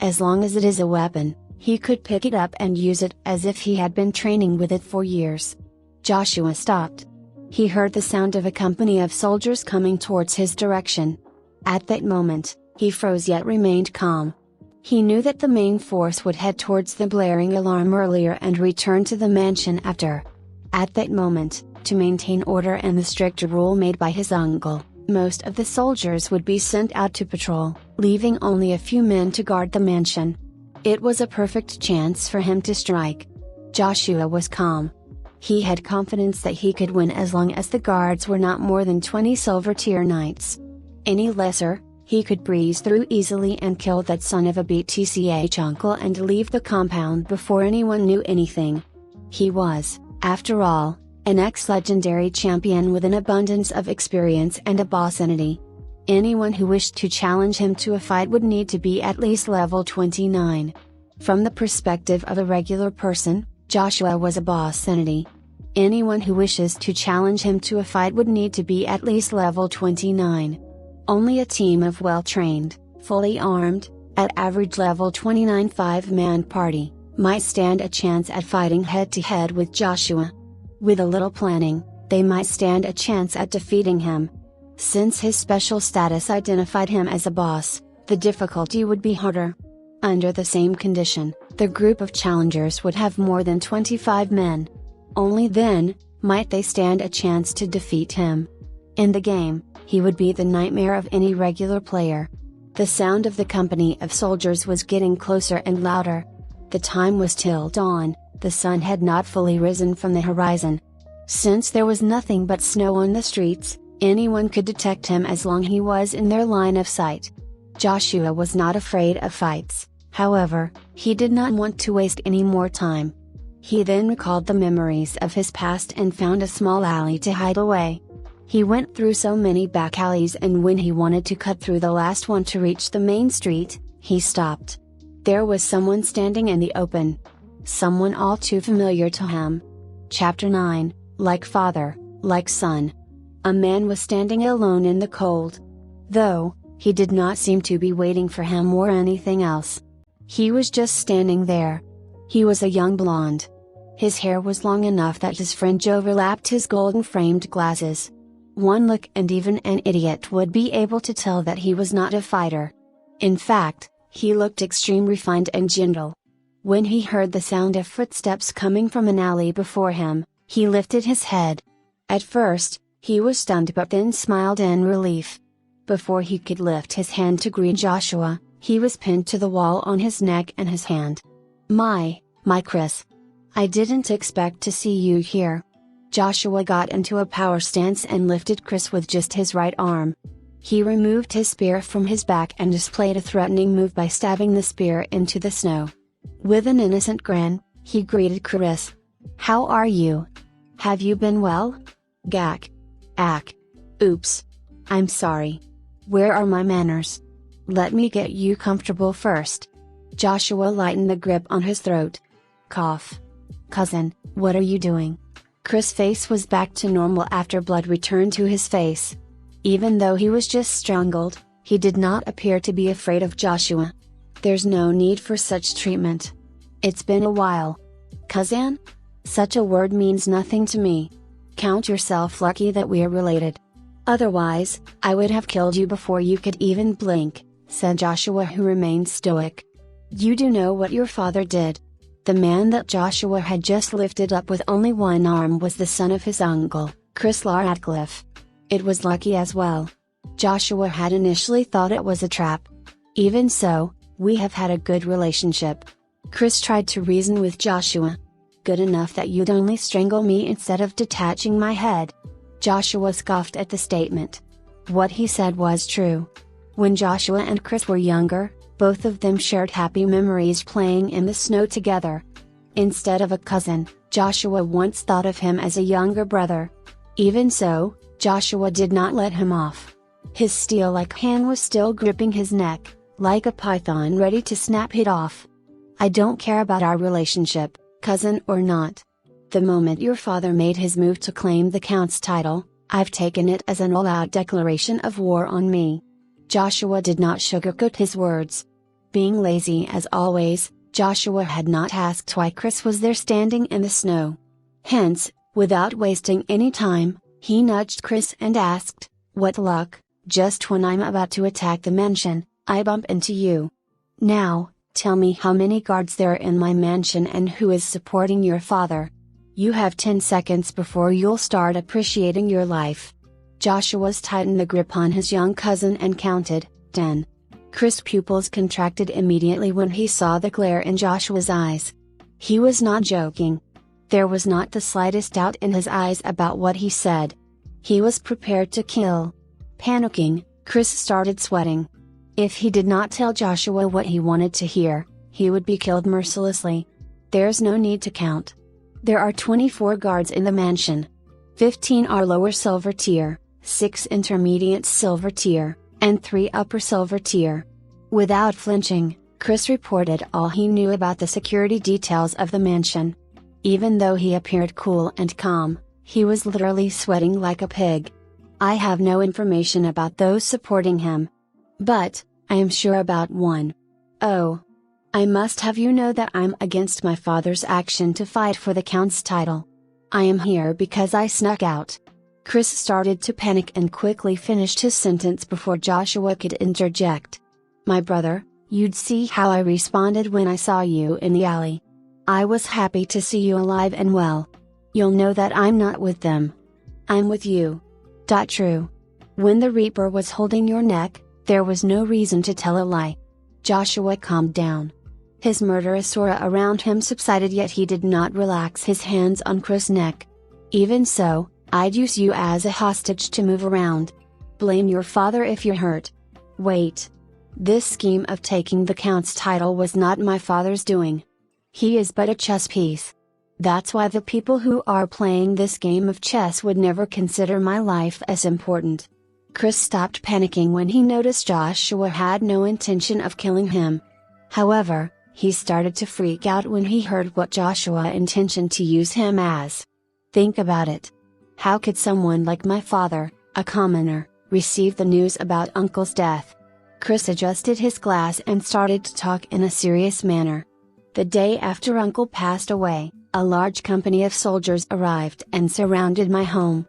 As long as it is a weapon, he could pick it up and use it as if he had been training with it for years. Joshua stopped. He heard the sound of a company of soldiers coming towards his direction. At that moment, he froze yet remained calm. He knew that the main force would head towards the blaring alarm earlier and return to the mansion after. At that moment, to maintain order and the strict rule made by his uncle, most of the soldiers would be sent out to patrol, leaving only a few men to guard the mansion. It was a perfect chance for him to strike. Joshua was calm. He had confidence that he could win as long as the guards were not more than 20 silver-tier knights. Any lesser, he could breeze through easily and kill that son of a BTCH uncle and leave the compound before anyone knew anything. He was, after all, an ex-legendary champion with an abundance of experience and a boss entity. Anyone who wished to challenge him to a fight would need to be at least level 29. From the perspective of a regular person, Joshua was a boss entity. Anyone who wishes to challenge him to a fight would need to be at least level 29. Only a team of well-trained, fully armed, at average level 29 5-man party, might stand a chance at fighting head-to-head with Joshua. With a little planning, they might stand a chance at defeating him. Since his special status identified him as a boss, the difficulty would be harder. Under the same condition, the group of challengers would have more than 25 men. Only then, might they stand a chance to defeat him. In the game, he would be the nightmare of any regular player. The sound of the company of soldiers was getting closer and louder. The time was till dawn, the sun had not fully risen from the horizon. Since there was nothing but snow on the streets, anyone could detect him as long as he was in their line of sight. Joshua was not afraid of fights, however, he did not want to waste any more time. He then recalled the memories of his past and found a small alley to hide away. He went through so many back alleys, and when he wanted to cut through the last one to reach the main street, he stopped. There was someone standing in the open. Someone all too familiar to him. Chapter 9, Like Father, Like Son. A man was standing alone in the cold. Though, he did not seem to be waiting for him or anything else. He was just standing there. He was a young blonde. His hair was long enough that his fringe overlapped his golden-framed glasses. One look and even an idiot would be able to tell that he was not a fighter. In fact, he looked extremely refined and gentle. When he heard the sound of footsteps coming from an alley before him, he lifted his head. At first, he was stunned but then smiled in relief. Before he could lift his hand to greet Joshua, he was pinned to the wall on his neck and his hand. My Chris. I didn't expect to see you here. Joshua got into a power stance and lifted Chris with just his right arm. He removed his spear from his back and displayed a threatening move by stabbing the spear into the snow. With an innocent grin, he greeted Chris. How are you? Have you been well? Gak. Ack. Oops. I'm sorry. Where are my manners? Let me get you comfortable first. Joshua lightened the grip on his throat. Cough. Cousin, what are you doing? Chris' face was back to normal after blood returned to his face. Even though he was just strangled, he did not appear to be afraid of Joshua. There's no need for such treatment. It's been a while. Cousin? Such a word means nothing to me. Count yourself lucky that we're related. Otherwise, I would have killed you before you could even blink. said Joshua, who remained stoic. You do know what your father did. The man that Joshua had just lifted up with only one arm was the son of his uncle, Chris Radcliffe. It was lucky as well. Joshua had initially thought it was a trap. Even so, we have had a good relationship. Chris tried to reason with Joshua. Good enough that you'd only strangle me instead of detaching my head. Joshua scoffed at the statement. What he said was true. When Joshua and Chris were younger, both of them shared happy memories playing in the snow together. Instead of a cousin, Joshua once thought of him as a younger brother. Even so, Joshua did not let him off. His steel-like hand was still gripping his neck, like a python ready to snap it off. I don't care about our relationship, cousin or not. The moment your father made his move to claim the Count's title, I've taken it as an all-out declaration of war on me. Joshua did not sugarcoat his words. Being lazy as always, Joshua had not asked why Chris was there standing in the snow. Hence, without wasting any time, he nudged Chris and asked, "What luck, just when I'm about to attack the mansion, I bump into you. Now, tell me how many guards there are in my mansion and who is supporting your father. You have 10 seconds before you'll start appreciating your life." Joshua's tightened the grip on his young cousin and counted, 10. Chris' pupils contracted immediately when he saw the glare in Joshua's eyes. He was not joking. There was not the slightest doubt in his eyes about what he said. He was prepared to kill. Panicking, Chris started sweating. If he did not tell Joshua what he wanted to hear, he would be killed mercilessly. There's no need to count. There are 24 guards in the mansion. 15 are lower silver tier, 6 intermediate silver tier, and 3 upper silver tier. Without flinching, Chris reported all he knew about the security details of the mansion. Even though he appeared cool and calm, he was literally sweating like a pig. I have no information about those supporting him. But, I am sure about one. Oh. I must have you know that I'm against my father's action to fight for the Count's title. I am here because I snuck out. Chris started to panic and quickly finished his sentence before Joshua could interject. My brother, you'd see how I responded when I saw you in the alley. I was happy to see you alive and well. You'll know that I'm not with them. I'm with you. True. When the Reaper was holding your neck, there was no reason to tell a lie. Joshua calmed down. His murderous aura around him subsided, yet he did not relax his hands on Chris' neck. Even so, I'd use you as a hostage to move around. Blame your father if you're hurt. Wait. This scheme of taking the Count's title was not my father's doing. He is but a chess piece. That's why the people who are playing this game of chess would never consider my life as important. Chris stopped panicking when he noticed Joshua had no intention of killing him. However, he started to freak out when he heard what Joshua intentioned to use him as. Think about it. How could someone like my father, a commoner, receive the news about Uncle's death? Chris adjusted his glass and started to talk in a serious manner. The day after Uncle passed away, a large company of soldiers arrived and surrounded my home.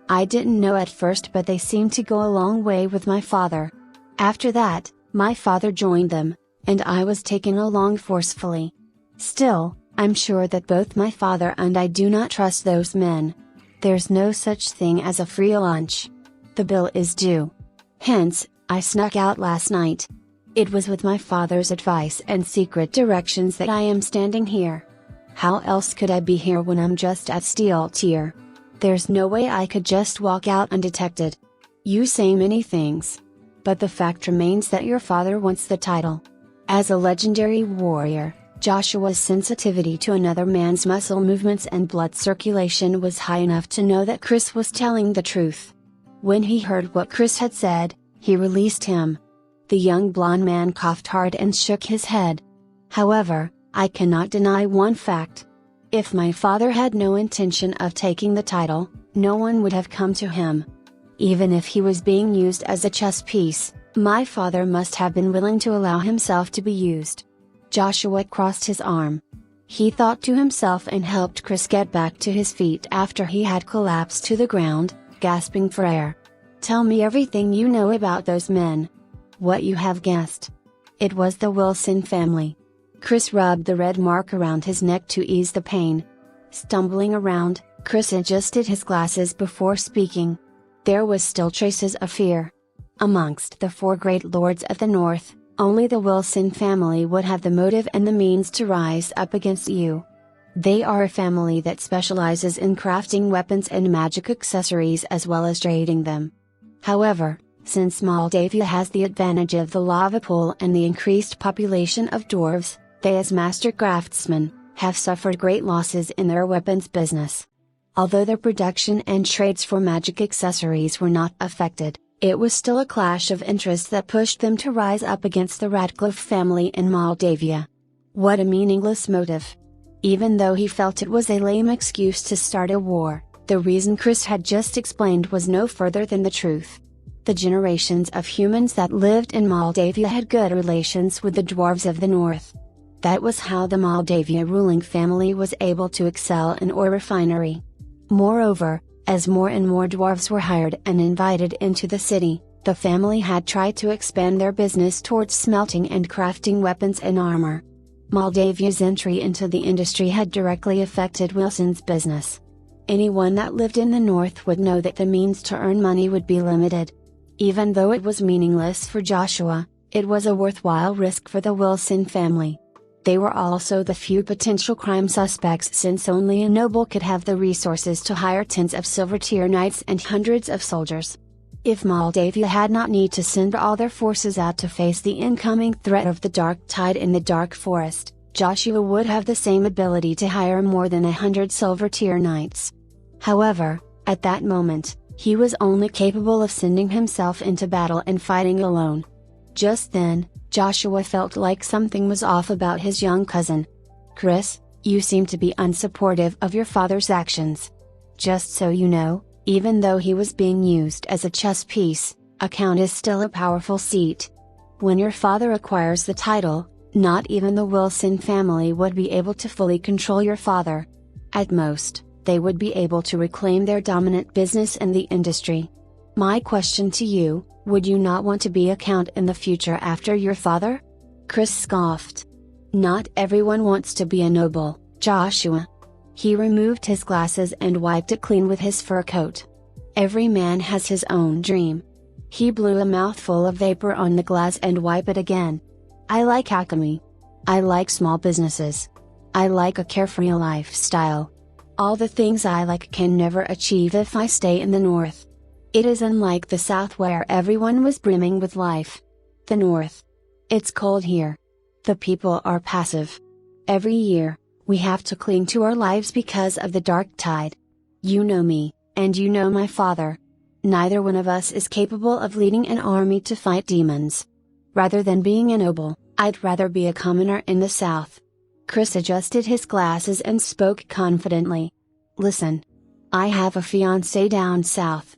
I didn't know at first, but they seemed to go a long way with my father. After that, my father joined them, and I was taken along forcefully. Still, I'm sure that both my father and I do not trust those men. There's no such thing as a free lunch. The bill is due. Hence, I snuck out last night. It was with my father's advice and secret directions that I am standing here. How else could I be here when I'm just at Steel Tier? There's no way I could just walk out undetected. You say many things. But the fact remains that your father wants the title. As a legendary warrior, Joshua's sensitivity to another man's muscle movements and blood circulation was high enough to know that Chris was telling the truth. When he heard what Chris had said, he released him. The young blonde man coughed hard and shook his head. However, I cannot deny one fact. If my father had no intention of taking the title, no one would have come to him. Even if he was being used as a chess piece, my father must have been willing to allow himself to be used. Joshua crossed his arm. He thought to himself and helped Chris get back to his feet after he had collapsed to the ground, gasping for air. Tell me everything you know about those men. What you have guessed. It was the Wilson family. Chris rubbed the red mark around his neck to ease the pain. Stumbling around, Chris adjusted his glasses before speaking. There was still traces of fear. Amongst the 4 great lords of the North, only the Wilson family would have the motive and the means to rise up against you. They are a family that specializes in crafting weapons and magic accessories as well as trading them. However, since Moldavia has the advantage of the lava pool and the increased population of dwarves, they as master craftsmen, have suffered great losses in their weapons business. Although their production and trades for magic accessories were not affected, it was still a clash of interest that pushed them to rise up against the Radcliffe family in Moldavia. What a meaningless motive! Even though he felt it was a lame excuse to start a war, the reason Chris had just explained was no further than the truth. The generations of humans that lived in Moldavia had good relations with the dwarves of the north. That was how the Moldavia ruling family was able to excel in ore refinery. Moreover, as more and more dwarves were hired and invited into the city, the family had tried to expand their business towards smelting and crafting weapons and armor. Moldavia's entry into the industry had directly affected Wilson's business. Anyone that lived in the north would know that the means to earn money would be limited. Even though it was meaningless for Joshua, it was a worthwhile risk for the Wilson family. They were also the few potential crime suspects, since only a noble could have the resources to hire tens of silver-tier knights and hundreds of soldiers. If Moldavia had not need to send all their forces out to face the incoming threat of the dark tide in the dark forest, Joshua would have the same ability to hire more than 100 silver-tier knights. However, at that moment, he was only capable of sending himself into battle and fighting alone. Just then, Joshua felt like something was off about his young cousin. "Chris, you seem to be unsupportive of your father's actions. Just so you know, even though he was being used as a chess piece, a count is still a powerful seat. When your father acquires the title, not even the Wilson family would be able to fully control your father. At most, they would be able to reclaim their dominant business in the industry. My question to you, would you not want to be a count in the future after your father?" Chris scoffed. "Not everyone wants to be a noble, Joshua." He removed his glasses and wiped it clean with his fur coat. "Every man has his own dream." He blew a mouthful of vapor on the glass and wiped it again. "I like alchemy. I like small businesses. I like a carefree lifestyle. All the things I like can never achieve if I stay in the north. It is unlike the south where everyone was brimming with life. The north. It's cold here. The people are passive. Every year, we have to cling to our lives because of the dark tide. You know me, and you know my father. Neither one of us is capable of leading an army to fight demons. Rather than being a noble, I'd rather be a commoner in the south." Chris adjusted his glasses and spoke confidently. "Listen. I have a fiancé down south.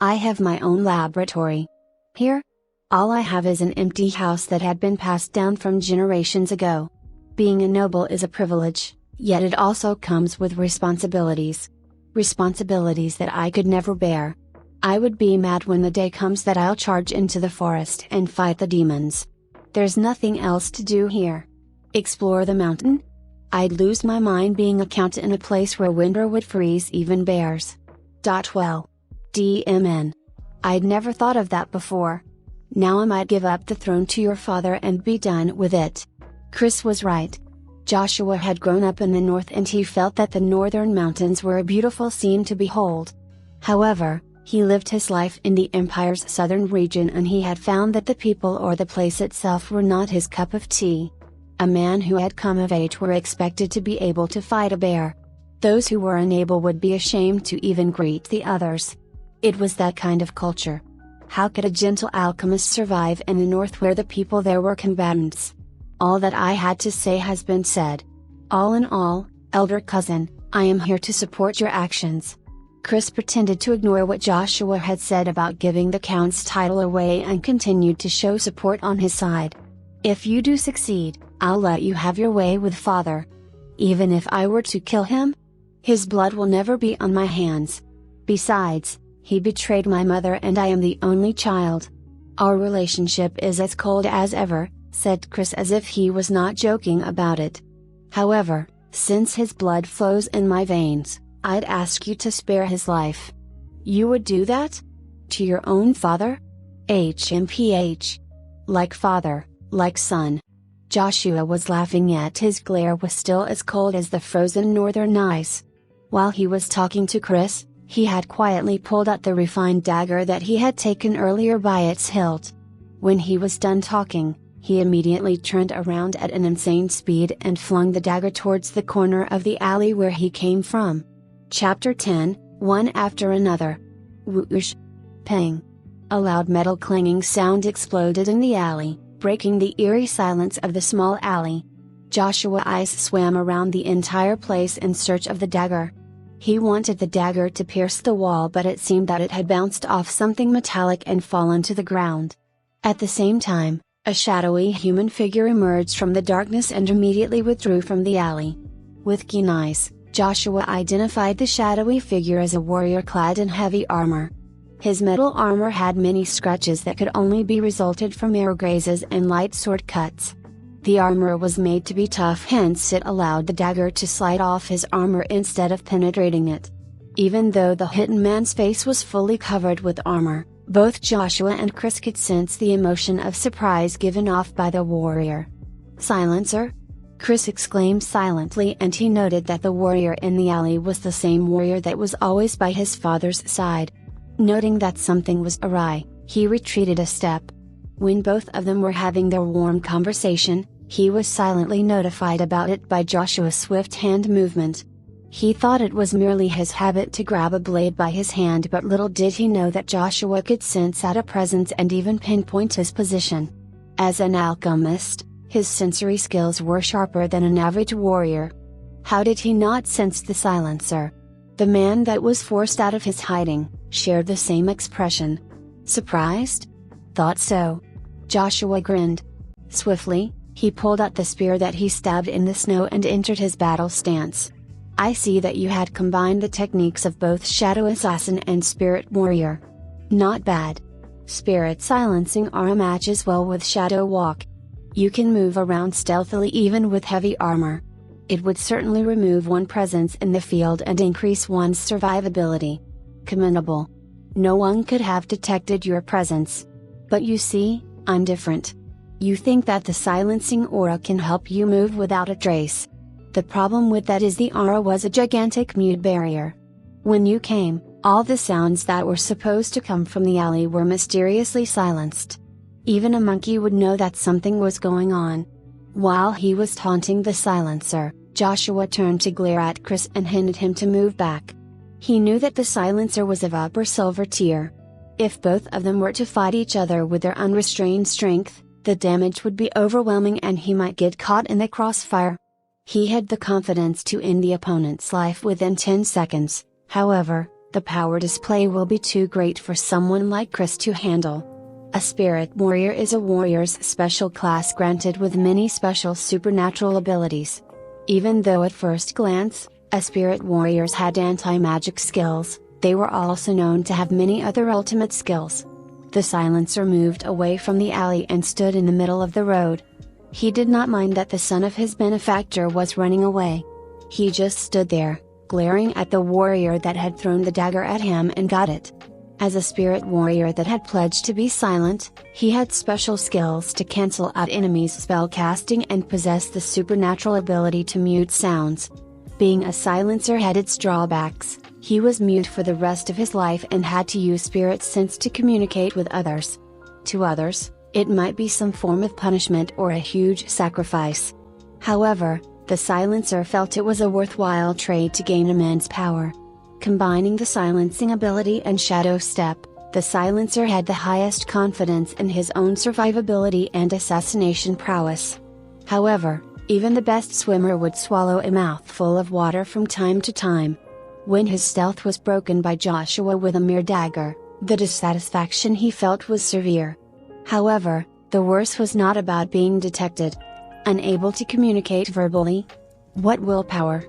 I have my own laboratory. Here? All I have is an empty house that had been passed down from generations ago. Being a noble is a privilege, yet it also comes with responsibilities. Responsibilities that I could never bear. I would be mad when the day comes that I'll charge into the forest and fight the demons. There's nothing else to do here. Explore the mountain? I'd lose my mind being a count in a place where winter would freeze even bears. Well. DMN. I'd never thought of that before. Now I might give up the throne to your father and be done with it." Chris was right. Joshua had grown up in the north and he felt that the northern mountains were a beautiful scene to behold. However, he lived his life in the Empire's southern region and he had found that the people or the place itself were not his cup of tea. A man who had come of age were expected to be able to fight a bear. Those who were unable would be ashamed to even greet the others. It was that kind of culture. How could a gentle alchemist survive in the north where the people there were combatants? All that I had to say has been said. All in all, elder cousin, I am here to support your actions. Chris pretended to ignore what Joshua had said about giving the count's title away and continued to show support on his side. "If you do succeed, I'll let you have your way with father. Even if I were to kill him? His blood will never be on my hands. Besides, he betrayed my mother and I am the only child. Our relationship is as cold as ever, said Chris as if he was not joking about it. However, since his blood flows in my veins, I'd ask you to spare his life. You would do that? To your own father? HMPH. Like father, like son. Joshua was laughing, yet his glare was still as cold as the frozen northern ice. While he was talking to Chris, he had quietly pulled out the refined dagger that he had taken earlier by its hilt. When he was done talking, he immediately turned around at an insane speed and flung the dagger towards the corner of the alley where he came from. Chapter 10, One After Another. Whoosh. Pang. A loud metal clanging sound exploded in the alley, breaking the eerie silence of the small alley. Joshua's eyes swam around the entire place in search of the dagger. He wanted the dagger to pierce the wall, but it seemed that it had bounced off something metallic and fallen to the ground. At the same time, a shadowy human figure emerged from the darkness and immediately withdrew from the alley. With keen eyes, Joshua identified the shadowy figure as a warrior clad in heavy armor. His metal armor had many scratches that could only be resulted from arrow grazes and light sword cuts. The armor was made to be tough, hence it allowed the dagger to slide off his armor instead of penetrating it. Even though the hidden man's face was fully covered with armor, both Joshua and Chris could sense the emotion of surprise given off by the warrior. "Silencer?" Chris exclaimed silently, and he noted that the warrior in the alley was the same warrior that was always by his father's side. Noting that something was awry, he retreated a step. When both of them were having their warm conversation, he was silently notified about it by Joshua's swift hand movement. He thought it was merely his habit to grab a blade by his hand, but little did he know that Joshua could sense out a presence and even pinpoint his position. As an alchemist, his sensory skills were sharper than an average warrior. How did he not sense the silencer? The man that was forced out of his hiding shared the same expression. Surprised? Thought so. Joshua grinned. Swiftly, he pulled out the spear that he stabbed in the snow and entered his battle stance. "I see that you had combined the techniques of both Shadow Assassin and Spirit Warrior. Not bad. Spirit Silencing Aura matches well with Shadow Walk. You can move around stealthily even with heavy armor. It would certainly remove one presence in the field and increase one's survivability. Commendable. No one could have detected your presence. But you see, I'm different. You think that the silencing aura can help you move without a trace. The problem with that is the aura was a gigantic mute barrier. When you came, all the sounds that were supposed to come from the alley were mysteriously silenced. Even a monkey would know that something was going on." While he was taunting the silencer, Joshua turned to glare at Chris and hinted him to move back. He knew that the silencer was of upper silver tier. If both of them were to fight each other with their unrestrained strength, the damage would be overwhelming and he might get caught in the crossfire. He had the confidence to end the opponent's life within 10 seconds, however, the power display will be too great for someone like Chris to handle. A Spirit Warrior is a warrior's special class granted with many special supernatural abilities. Even though at first glance, a Spirit Warriors had anti-magic skills, they were also known to have many other ultimate skills. The silencer moved away from the alley and stood in the middle of the road. He did not mind that the son of his benefactor was running away. He just stood there, glaring at the warrior that had thrown the dagger at him and got it. As a Spirit Warrior that had pledged to be silent, he had special skills to cancel out enemies' spellcasting and possessed the supernatural ability to mute sounds. Being a silencer had its drawbacks. He was mute for the rest of his life and had to use spirit sense to communicate with others. To others, it might be some form of punishment or a huge sacrifice. However, the silencer felt it was a worthwhile trade to gain immense power. Combining the silencing ability and shadow step, the silencer had the highest confidence in his own survivability and assassination prowess. However, even the best swimmer would swallow a mouthful of water from time to time. When his stealth was broken by Joshua with a mere dagger, the dissatisfaction he felt was severe. However, the worst was not about being detected. Unable to communicate verbally? What willpower?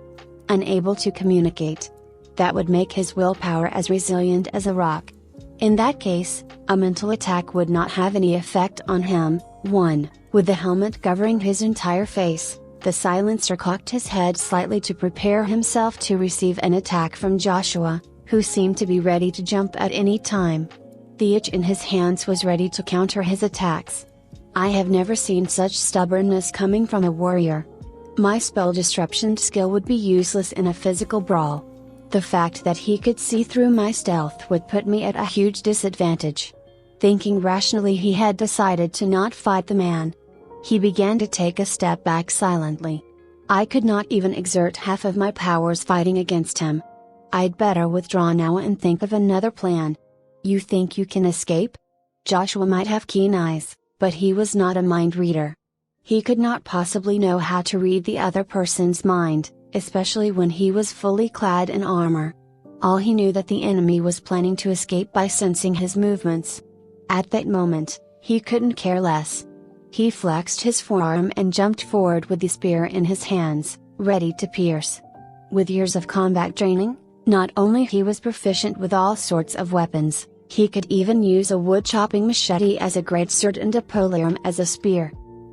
Unable to communicate. That would make his willpower as resilient as a rock. In that case, a mental attack would not have any effect on him. 1. With the helmet covering his entire face, the silencer cocked his head slightly to prepare himself to receive an attack from Joshua, who seemed to be ready to jump at any time. The itch in his hands was ready to counter his attacks. I have never seen such stubbornness coming from a warrior. My spell disruption skill would be useless in a physical brawl. The fact that he could see through my stealth would put me at a huge disadvantage. Thinking rationally, he had decided to not fight the man. He began to take a step back silently. I could not even exert half of my powers fighting against him. I'd better withdraw now and think of another plan. You think you can escape? Joshua might have keen eyes, but he was not a mind reader. He could not possibly know how to read the other person's mind, especially when he was fully clad in armor. All he knew that the enemy was planning to escape by sensing his movements. At that moment, he couldn't care less. He flexed his forearm and jumped forward with the spear in his hands, ready to pierce. With years of combat training, not only he was proficient with all sorts of weapons, he could even use a wood-chopping machete as a greatsword and a polearm as a spear.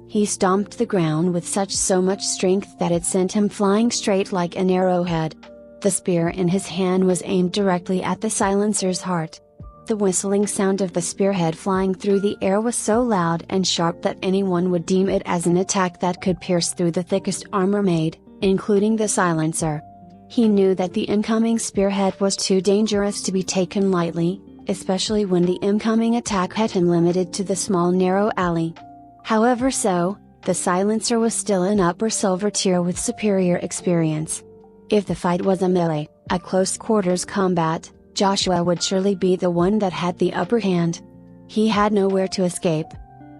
He stomped the ground with so much strength that it sent him flying straight like an arrowhead. The spear in his hand was aimed directly at the silencer's heart. The whistling sound of the spearhead flying through the air was so loud and sharp that anyone would deem it as an attack that could pierce through the thickest armor made, including the silencer. He knew that the incoming spearhead was too dangerous to be taken lightly, especially when the incoming attack had him limited to the small narrow alley. However, the silencer was still an upper silver tier with superior experience. If the fight was a melee, a close quarters combat, Joshua would surely be the one that had the upper hand. He had nowhere to escape.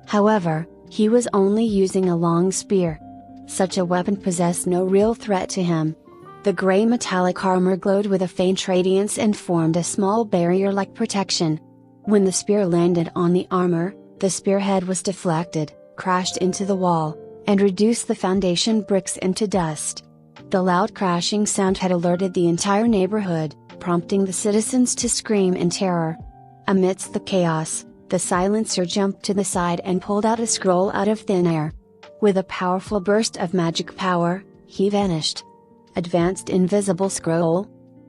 However, he was only using a long spear. Such a weapon possessed no real threat to him. The gray metallic armor glowed with a faint radiance and formed a small barrier-like protection. When the spear landed on the armor, the spearhead was deflected, crashed into the wall, and reduced the foundation bricks into dust. The loud crashing sound had alerted the entire neighborhood, prompting the citizens to scream in terror. Amidst the chaos, the silencer jumped to the side and pulled out a scroll out of thin air. With a powerful burst of magic power, he vanished. Advanced Invisible Scroll.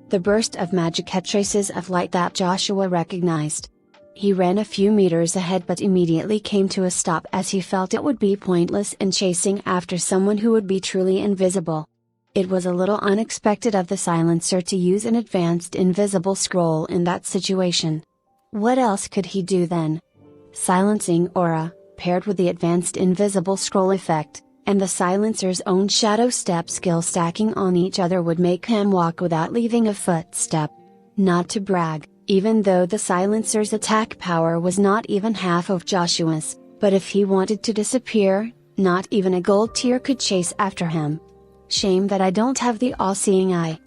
The burst of magic had traces of light that Joshua recognized. He ran a few meters ahead but immediately came to a stop as he felt it would be pointless in chasing after someone who would be truly invisible. It was a little unexpected of the silencer to use an advanced invisible scroll in that situation. What else could he do then? Silencing aura, paired with the advanced invisible scroll effect, and the silencer's own shadow step skill stacking on each other would make him walk without leaving a footstep. Not to brag, even though the silencer's attack power was not even half of Joshua's, but if he wanted to disappear, not even a gold tier could chase after him. Shame that I don't have the all-seeing eye.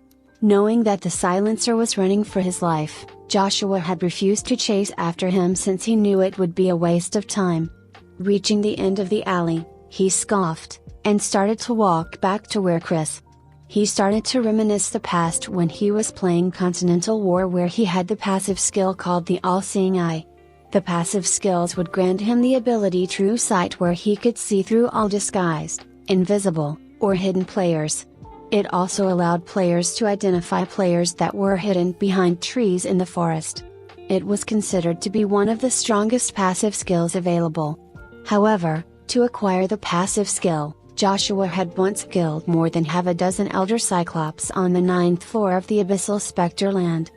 Knowing that the silencer was running for his life, Joshua had refused to chase after him since he knew it would be a waste of time. Reaching the end of the alley, he scoffed, and started to walk back to where Chris. He started to reminisce the past when he was playing Continental War, where he had the passive skill called the All-Seeing Eye. The passive skills would grant him the ability True Sight, where he could see through all disguised, invisible, or hidden players. It also allowed players to identify players that were hidden behind trees in the forest. It was considered to be one of the strongest passive skills available. However, to acquire the passive skill, Joshua had once killed more than half a dozen Elder Cyclops on the 9th floor of the Abyssal Spectre land.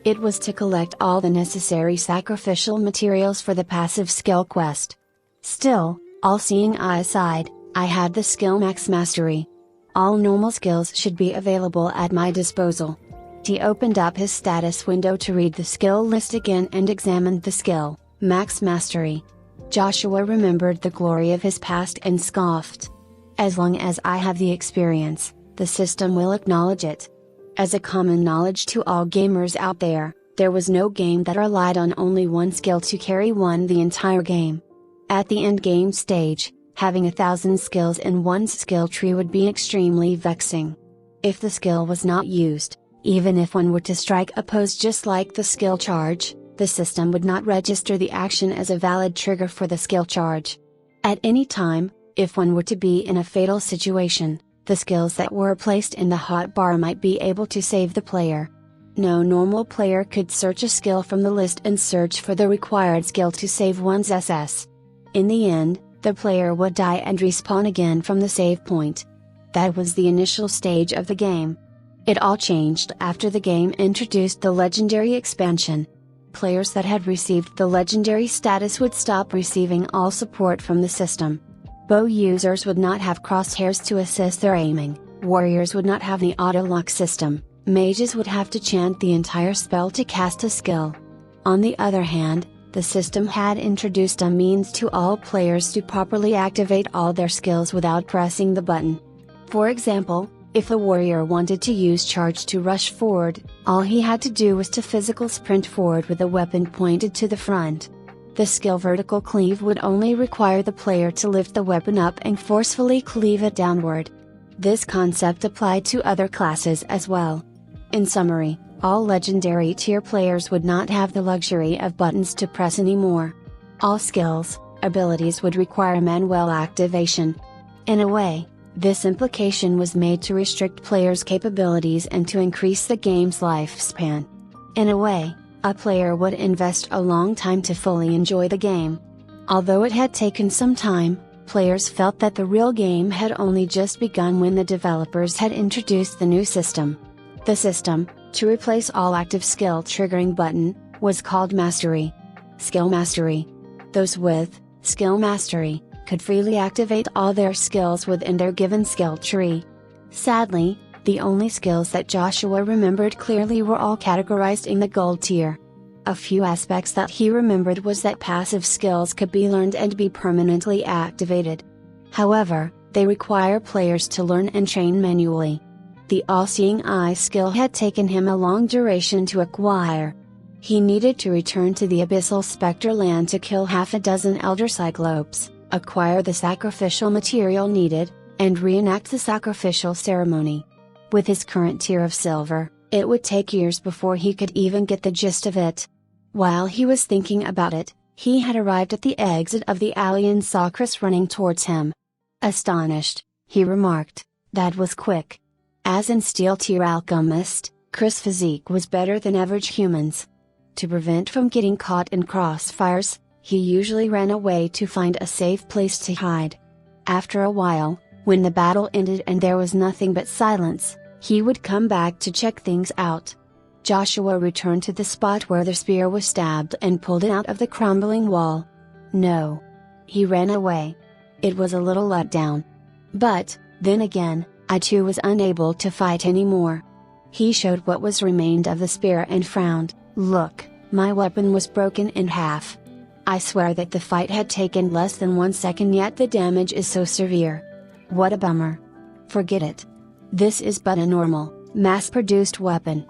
It was to collect all the necessary sacrificial materials for the passive skill quest. Still, all-seeing eye aside, I had the skill max mastery. All normal skills should be available at my disposal. He opened up his status window to read the skill list again and examined the skill, max mastery. Joshua remembered the glory of his past and scoffed. As long as I have the experience, the system will acknowledge it. As a common knowledge to all gamers out there was no game that relied on only one skill to carry the entire game. At the end game stage, having 1,000 skills in one's skill tree would be extremely vexing. If the skill was not used, even if one were to strike a pose just like the skill charge, The system would not register the action as a valid trigger for the skill charge. At any time, if one were to be in a fatal situation, the skills that were placed in the hotbar might be able to save the player. No normal player could search a skill from the list and search for the required skill to save one's SS. In the end, the player would die and respawn again from the save point. That was the initial stage of the game. It all changed after the game introduced the legendary expansion. Players that had received the legendary status would stop receiving all support from the system. Bow users would not have crosshairs to assist their aiming, warriors would not have the auto-lock system, mages would have to chant the entire spell to cast a skill. On the other hand, the system had introduced a means to all players to properly activate all their skills without pressing the button. For example, if the warrior wanted to use charge to rush forward, all he had to do was to physical sprint forward with the weapon pointed to the front. The skill vertical cleave would only require the player to lift the weapon up and forcefully cleave it downward. This concept applied to other classes as well. In summary, all legendary tier players would not have the luxury of buttons to press anymore. All skills, abilities would require manual activation. In a way, this implication was made to restrict players' capabilities and to increase the game's lifespan. In a way, a player would invest a long time to fully enjoy the game. Although it had taken some time, players felt that the real game had only just begun when the developers had introduced the new system. The system, to replace all active skill triggering button, was called Mastery. Skill Mastery. Those with Skill Mastery could freely activate all their skills within their given skill tree. Sadly, the only skills that Joshua remembered clearly were all categorized in the gold tier. A few aspects that he remembered was that passive skills could be learned and be permanently activated. However, they require players to learn and train manually. The all-seeing eye skill had taken him a long duration to acquire. He needed to return to the abyssal spectre land to kill half a dozen elder cyclopes, acquire the sacrificial material needed, and reenact the sacrificial ceremony. With his current tier of silver, it would take years before he could even get the gist of it. While he was thinking about it, he had arrived at the exit of the alley and saw Chris running towards him. Astonished, he remarked, "That was quick." As in Steel Tier Alchemist, Chris' physique was better than average humans. To prevent from getting caught in crossfires, he usually ran away to find a safe place to hide. After a while, when the battle ended and there was nothing but silence, he would come back to check things out. Joshua returned to the spot where the spear was stabbed and pulled it out of the crumbling wall. No. He ran away. It was a little let down. But, then again, I too was unable to fight anymore. He showed what was remained of the spear and frowned. "Look, my weapon was broken in half. I swear that the fight had taken less than 1 second, yet the damage is so severe. What a bummer. Forget it. This is but a normal, mass-produced weapon.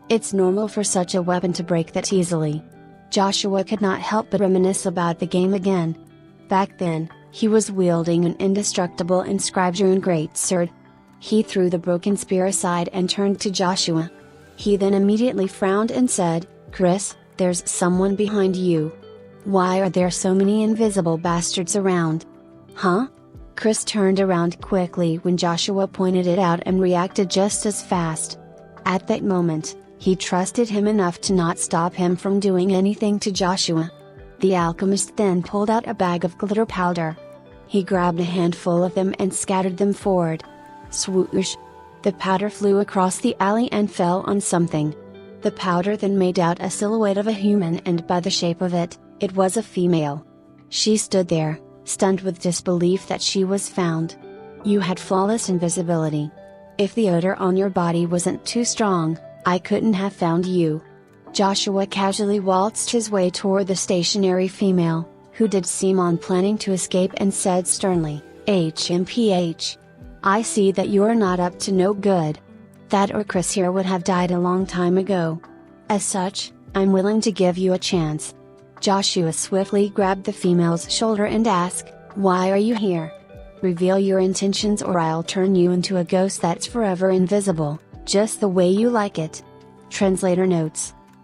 It's normal for such a weapon to break that easily." Joshua could not help but reminisce about the game again. Back then, he was wielding an indestructible inscribed rune greatsword. He threw the broken spear aside and turned to Joshua. He then immediately frowned and said, "Chris, there's someone behind you. Why are there so many invisible bastards around?" "Huh?" Chris turned around quickly when Joshua pointed it out and reacted just as fast. At that moment, he trusted him enough to not stop him from doing anything to Joshua. The alchemist then pulled out a bag of glitter powder. He grabbed a handful of them and scattered them forward. Swoosh! The powder flew across the alley and fell on something. The powder then made out a silhouette of a human, and by the shape of it, it was a female. She stood there, stunned with disbelief that she was found. "You had flawless invisibility. If the odor on your body wasn't too strong, I couldn't have found you." Joshua casually waltzed his way toward the stationary female, who did seem on planning to escape, and said sternly, "HMPH. I see that you're not up to no good. That or Chris here would have died a long time ago. As such, I'm willing to give you a chance." Joshua swiftly grabbed the female's shoulder and asked, "Why are you here? Reveal your intentions or I'll turn you into a ghost that's forever invisible, just the way you like it." Translator notes: